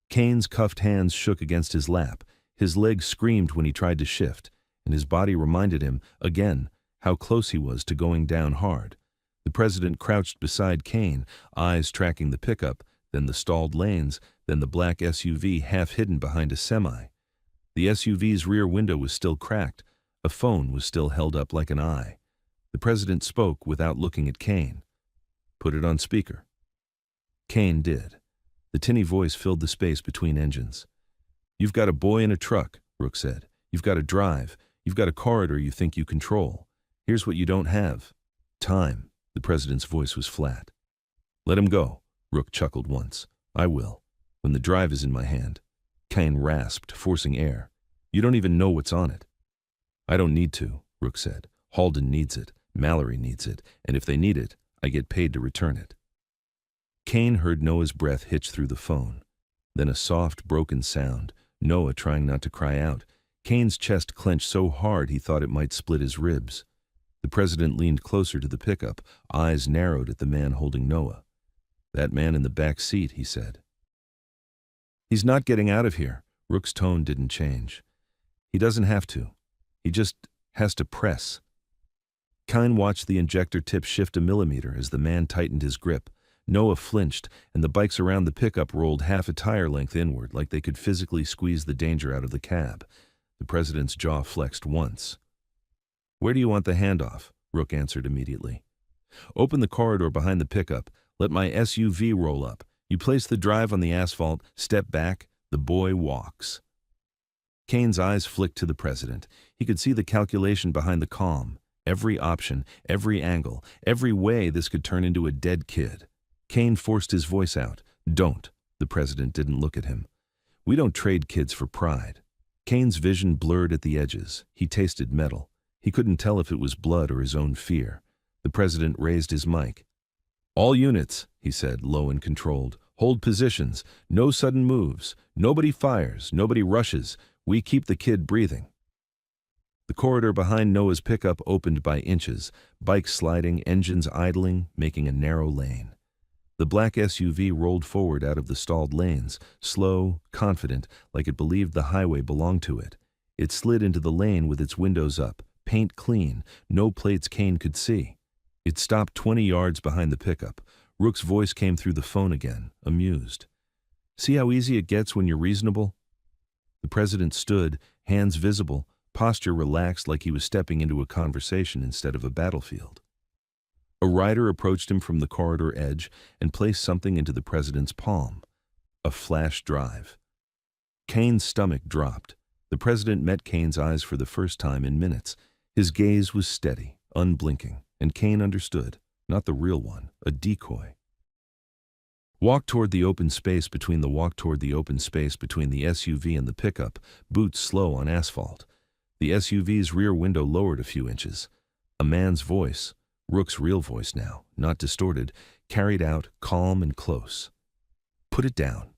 Kane's cuffed hands shook against his lap. His legs screamed when he tried to shift, and his body reminded him, again, how close he was to going down hard. The president crouched beside Kane, eyes tracking the pickup, then the stalled lanes, then the black SUV half hidden behind a semi. The SUV's rear window was still cracked. A phone was still held up like an eye. The president spoke without looking at Kane. "Put it on speaker." Kane did. The tinny voice filled the space between engines. "You've got a boy in a truck," Rook said. "You've got a drive. You've got a corridor you think you control. Here's what you don't have. Time." The president's voice was flat. "Let him go," Rook chuckled once. "I will, when the drive is in my hand." Kane rasped, forcing air. "You don't even know what's on it." "I don't need to," Rook said. "Halden needs it. Mallory needs it. And if they need it, I get paid to return it." Kane heard Noah's breath hitch through the phone. Then a soft, broken sound, Noah trying not to cry out. Kane's chest clenched so hard he thought it might split his ribs. The president leaned closer to the pickup, eyes narrowed at the man holding Noah. "That man in the back seat," he said. "He's not getting out of here." Rook's tone didn't change. "He doesn't have to. He just has to press." Kane watched the injector tip shift a millimeter as the man tightened his grip. Noah flinched, and the bikes around the pickup rolled half a tire length inward like they could physically squeeze the danger out of the cab. The president's jaw flexed once. "Where do you want the handoff?" Rook answered immediately. "Open the corridor behind the pickup. Let my SUV roll up. You place the drive on the asphalt, step back, the boy walks." Kane's eyes flicked to the president. He could see the calculation behind the calm. Every option, every angle, every way this could turn into a dead kid. Kane forced his voice out. "Don't." The president didn't look at him. "We don't trade kids for pride." Kane's vision blurred at the edges. He tasted metal. He couldn't tell if it was blood or his own fear. The president raised his mic. "All units," he said, low and controlled. "Hold positions. No sudden moves. Nobody fires. Nobody rushes. We keep the kid breathing." The corridor behind Noah's pickup opened by inches, bikes sliding, engines idling, making a narrow lane. The black SUV rolled forward out of the stalled lanes, slow, confident, like it believed the highway belonged to it. It slid into the lane with its windows up, paint clean, no plates Kane could see. It stopped 20 yards behind the pickup. Rook's voice came through the phone again, amused. "See how easy it gets when you're reasonable?" The president stood, hands visible, posture relaxed like he was stepping into a conversation instead of a battlefield. A rider approached him from the corridor edge and placed something into the president's palm. A flash drive. Kane's stomach dropped. The president met Kane's eyes for the first time in minutes. His gaze was steady, unblinking, and Kane understood. Not the real one, a decoy. Walk toward the open space between the SUV and the pickup, boots slow on asphalt. The SUV's rear window lowered a few inches. A man's voice, Rook's real voice now, not distorted, carried out, calm and close. Put it down.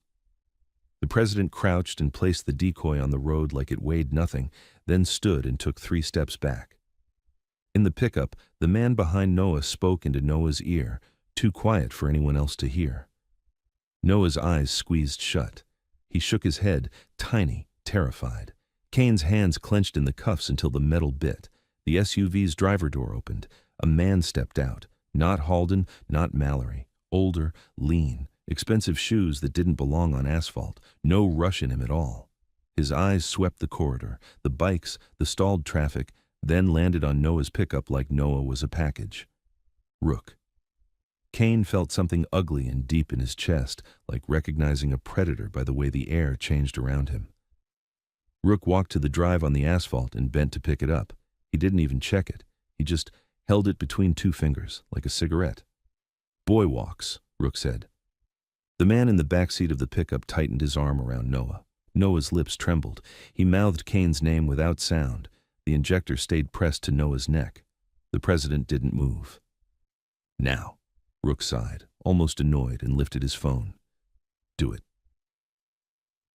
The president crouched and placed the decoy on the road like it weighed nothing, then stood and took 3 steps back. In the pickup, the man behind Noah spoke into Noah's ear, too quiet for anyone else to hear. Noah's eyes squeezed shut. He shook his head, tiny, terrified. Kane's hands clenched in the cuffs until the metal bit. The SUV's driver door opened. A man stepped out. Not Halden, not Mallory. Older, lean, expensive shoes that didn't belong on asphalt. No rush in him at all. His eyes swept the corridor, the bikes, the stalled traffic, then landed on Noah's pickup like Noah was a package. Rook. Kane felt something ugly and deep in his chest, like recognizing a predator by the way the air changed around him. Rook walked to the drive on the asphalt and bent to pick it up. He didn't even check it. He just held it between 2 fingers, like a cigarette. Boy walks, Rook said. The man in the back seat of the pickup tightened his arm around Noah. Noah's lips trembled. He mouthed Kane's name without sound. The injector stayed pressed to Noah's neck. The president didn't move. Now. Rook sighed, almost annoyed, and lifted his phone. Do it.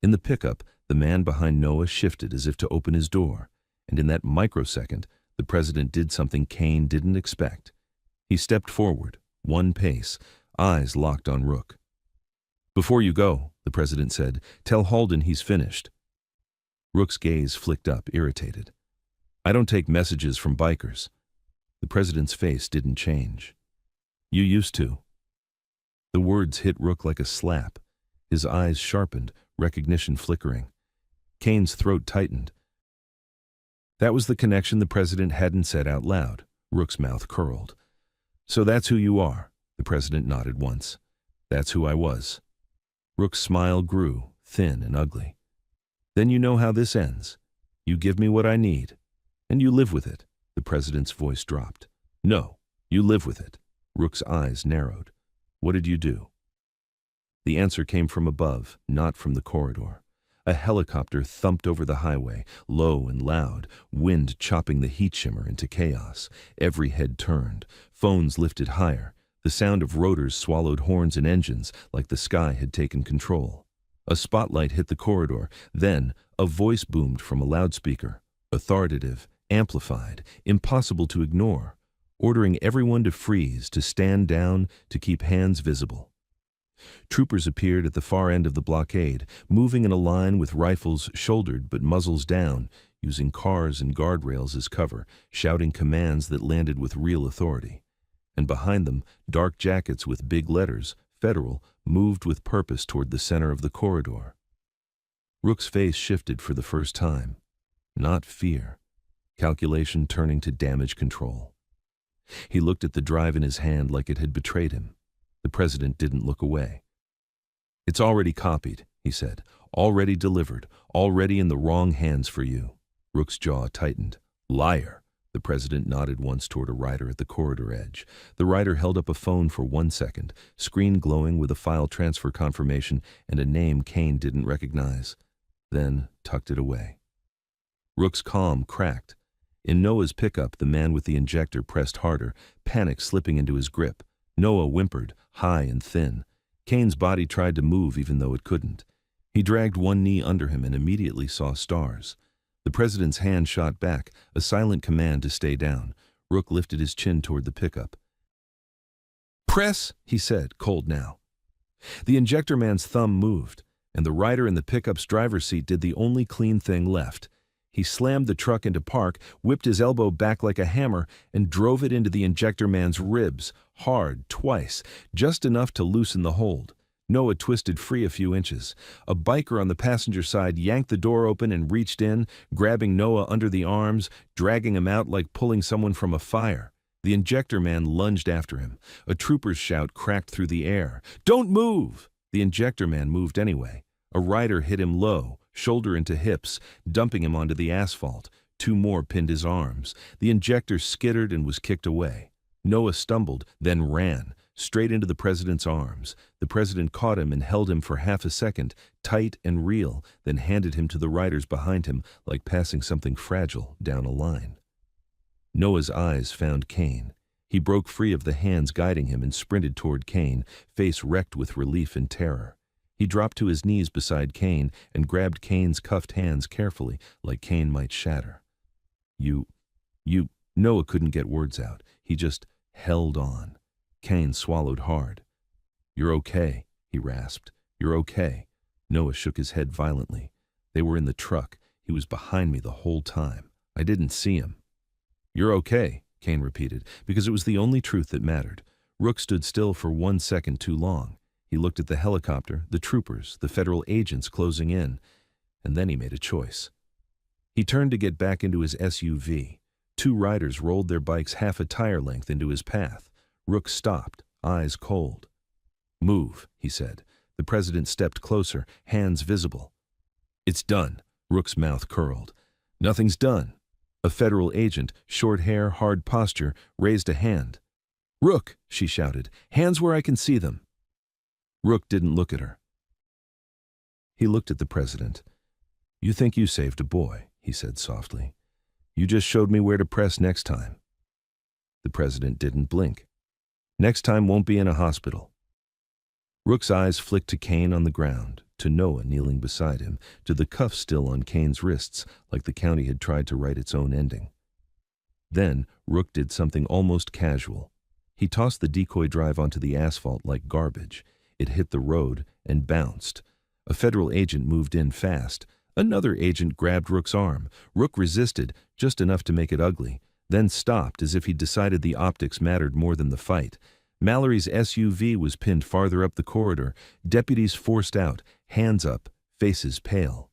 In the pickup, the man behind Noah shifted as if to open his door, and in that microsecond, the president did something Kane didn't expect. He stepped forward, 1 pace, eyes locked on Rook. Before you go, the president said, tell Halden he's finished. Rook's gaze flicked up, irritated. I don't take messages from bikers. The president's face didn't change. You used to. The words hit Rook like a slap. His eyes sharpened, recognition flickering. Kane's throat tightened. That was the connection the president hadn't said out loud. Rook's mouth curled. So that's who you are, the president nodded once. That's who I was. Rook's smile grew, thin and ugly. Then you know how this ends. You give me what I need. And you live with it. The president's voice dropped. No, you live with it. Rook's eyes narrowed. What did you do? The answer came from above, not from the corridor. A helicopter thumped over the highway, low and loud, wind chopping the heat shimmer into chaos. Every head turned, phones lifted higher. The sound of rotors swallowed horns and engines like the sky had taken control. A spotlight hit the corridor. Then a voice boomed from a loudspeaker, authoritative, amplified, impossible to ignore, ordering everyone to freeze, to stand down, to keep hands visible. Troopers appeared at the far end of the blockade, moving in a line with rifles shouldered but muzzles down, using cars and guardrails as cover, shouting commands that landed with real authority. And behind them, dark jackets with big letters, Federal, moved with purpose toward the center of the corridor. Rook's face shifted for the first time. Not fear. Calculation turning to damage control. He looked at the drive in his hand like it had betrayed him. The president didn't look away. It's already copied, he said. Already delivered. Already in the wrong hands for you. Rook's jaw tightened. Liar. The president nodded once toward a rider at the corridor edge. The rider held up a phone for 1 second, screen glowing with a file transfer confirmation and a name Kane didn't recognize. Then tucked it away. Rook's calm cracked. In Noah's pickup, the man with the injector pressed harder, panic slipping into his grip. Noah whimpered, high and thin. Kane's body tried to move even though it couldn't. He dragged 1 knee under him and immediately saw stars. The president's hand shot back, a silent command to stay down. Rook lifted his chin toward the pickup. Press, he said, cold now. The injector man's thumb moved, and the rider in the pickup's driver's seat did the only clean thing left. He slammed the truck into park, whipped his elbow back like a hammer, and drove it into the injector man's ribs, hard, twice, just enough to loosen the hold. Noah twisted free a few inches. A biker on the passenger side yanked the door open and reached in, grabbing Noah under the arms, dragging him out like pulling someone from a fire. The injector man lunged after him. A trooper's shout cracked through the air. "Don't move!" The injector man moved anyway. A rider hit him low, shoulder into hips, dumping him onto the asphalt. Two more pinned his arms. The injector skittered and was kicked away. Noah stumbled, then ran, straight into the president's arms. The president caught him and held him for half a second, tight and real, then handed him to the riders behind him like passing something fragile down a line. Noah's eyes found Kane. He broke free of the hands guiding him and sprinted toward Kane, face wrecked with relief and terror. He dropped to his knees beside Kane and grabbed Kane's cuffed hands carefully, like Kane might shatter. You, Noah couldn't get words out. He just held on. Kane swallowed hard. "You're okay," he rasped. "You're okay." Noah shook his head violently. "They were in the truck. He was behind me the whole time. I didn't see him." "You're okay," Kane repeated, because it was the only truth that mattered. Rook stood still for 1 second too long. He looked at the helicopter, the troopers, the federal agents closing in, and then he made a choice. He turned to get back into his SUV. Two riders rolled their bikes half a tire length into his path. Rook stopped, eyes cold. "Move," he said. The president stepped closer, hands visible. "It's done." Rook's mouth curled. "Nothing's done." A federal agent, short hair, hard posture, raised a hand. "Rook," she shouted, "hands where I can see them." Rook didn't look at her. He looked at the president. "You think you saved a boy," he said softly. "You just showed me where to press next time." The president didn't blink. "Next time won't be in a hospital." Rook's eyes flicked to Kane on the ground, to Noah kneeling beside him, to the cuffs still on Kane's wrists, like the county had tried to write its own ending. Then Rook did something almost casual. He tossed the decoy drive onto the asphalt like garbage. It hit the road and bounced. A federal agent moved in fast. Another agent grabbed Rook's arm. Rook resisted, just enough to make it ugly, then stopped as if he'd decided the optics mattered more than the fight. Mallory's SUV was pinned farther up the corridor, deputies forced out, hands up, faces pale.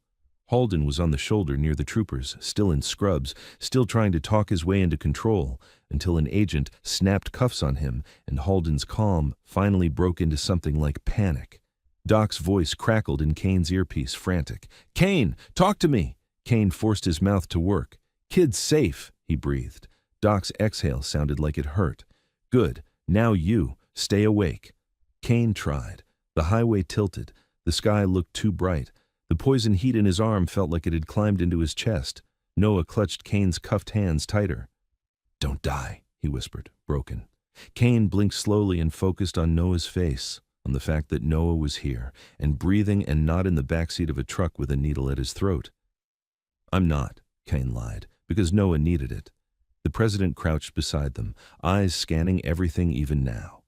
Halden was on the shoulder near the troopers, still in scrubs, still trying to talk his way into control, until an agent snapped cuffs on him and Halden's calm finally broke into something like panic. Doc's voice crackled in Kane's earpiece, frantic. "Kane, talk to me!" Kane forced his mouth to work. "Kid's safe," he breathed. Doc's exhale sounded like it hurt. "Good. Now you. Stay awake." Kane tried. The highway tilted. The sky looked too bright. The poison heat in his arm felt like it had climbed into his chest. Noah clutched Kane's cuffed hands tighter. "Don't die," he whispered, broken. Kane blinked slowly and focused on Noah's face, on the fact that Noah was here, and breathing and not in the backseat of a truck with a needle at his throat. "I'm not," Kane lied, because Noah needed it. The president crouched beside them, eyes scanning everything even now.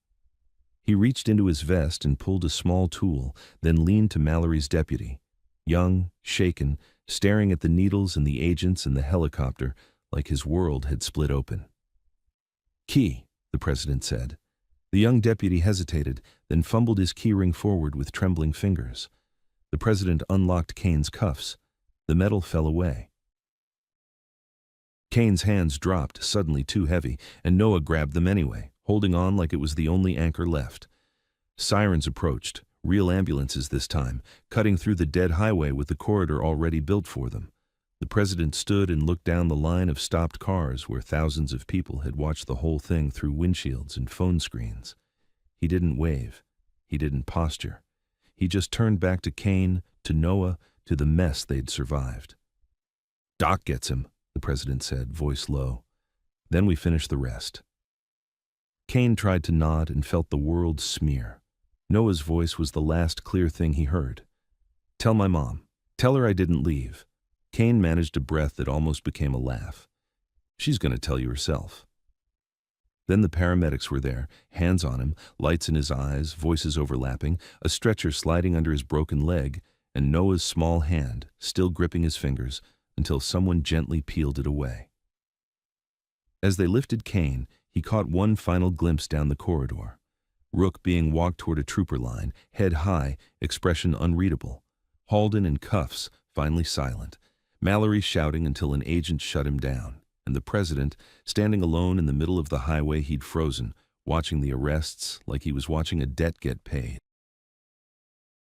He reached into his vest and pulled a small tool, then leaned to Mallory's deputy. Young, shaken, staring at the needles and the agents and the helicopter, like his world had split open. "Key," the president said. The young deputy hesitated, then fumbled his keyring forward with trembling fingers. The president unlocked Kane's cuffs. The metal fell away. Kane's hands dropped, suddenly too heavy, and Noah grabbed them anyway, holding on like it was the only anchor left. Sirens approached, real ambulances this time, cutting through the dead highway with the corridor already built for them. The president stood and looked down the line of stopped cars where thousands of people had watched the whole thing through windshields and phone screens. He didn't wave. He didn't posture. He just turned back to Kane, to Noah, to the mess they'd survived. "Doc gets him," the president said, voice low. "Then we finish the rest." Kane tried to nod and felt the world smear. Noah's voice was the last clear thing he heard. "Tell my mom. Tell her I didn't leave." Kane managed a breath that almost became a laugh. "She's going to tell you herself." Then the paramedics were there, hands on him, lights in his eyes, voices overlapping, a stretcher sliding under his broken leg, and Noah's small hand, still gripping his fingers, until someone gently peeled it away. As they lifted Kane, he caught one final glimpse down the corridor. Rook being walked toward a trooper line, head high, expression unreadable. Halden in cuffs, finally silent. Mallory shouting until an agent shut him down. And the president, standing alone in the middle of the highway he'd frozen, watching the arrests like he was watching a debt get paid.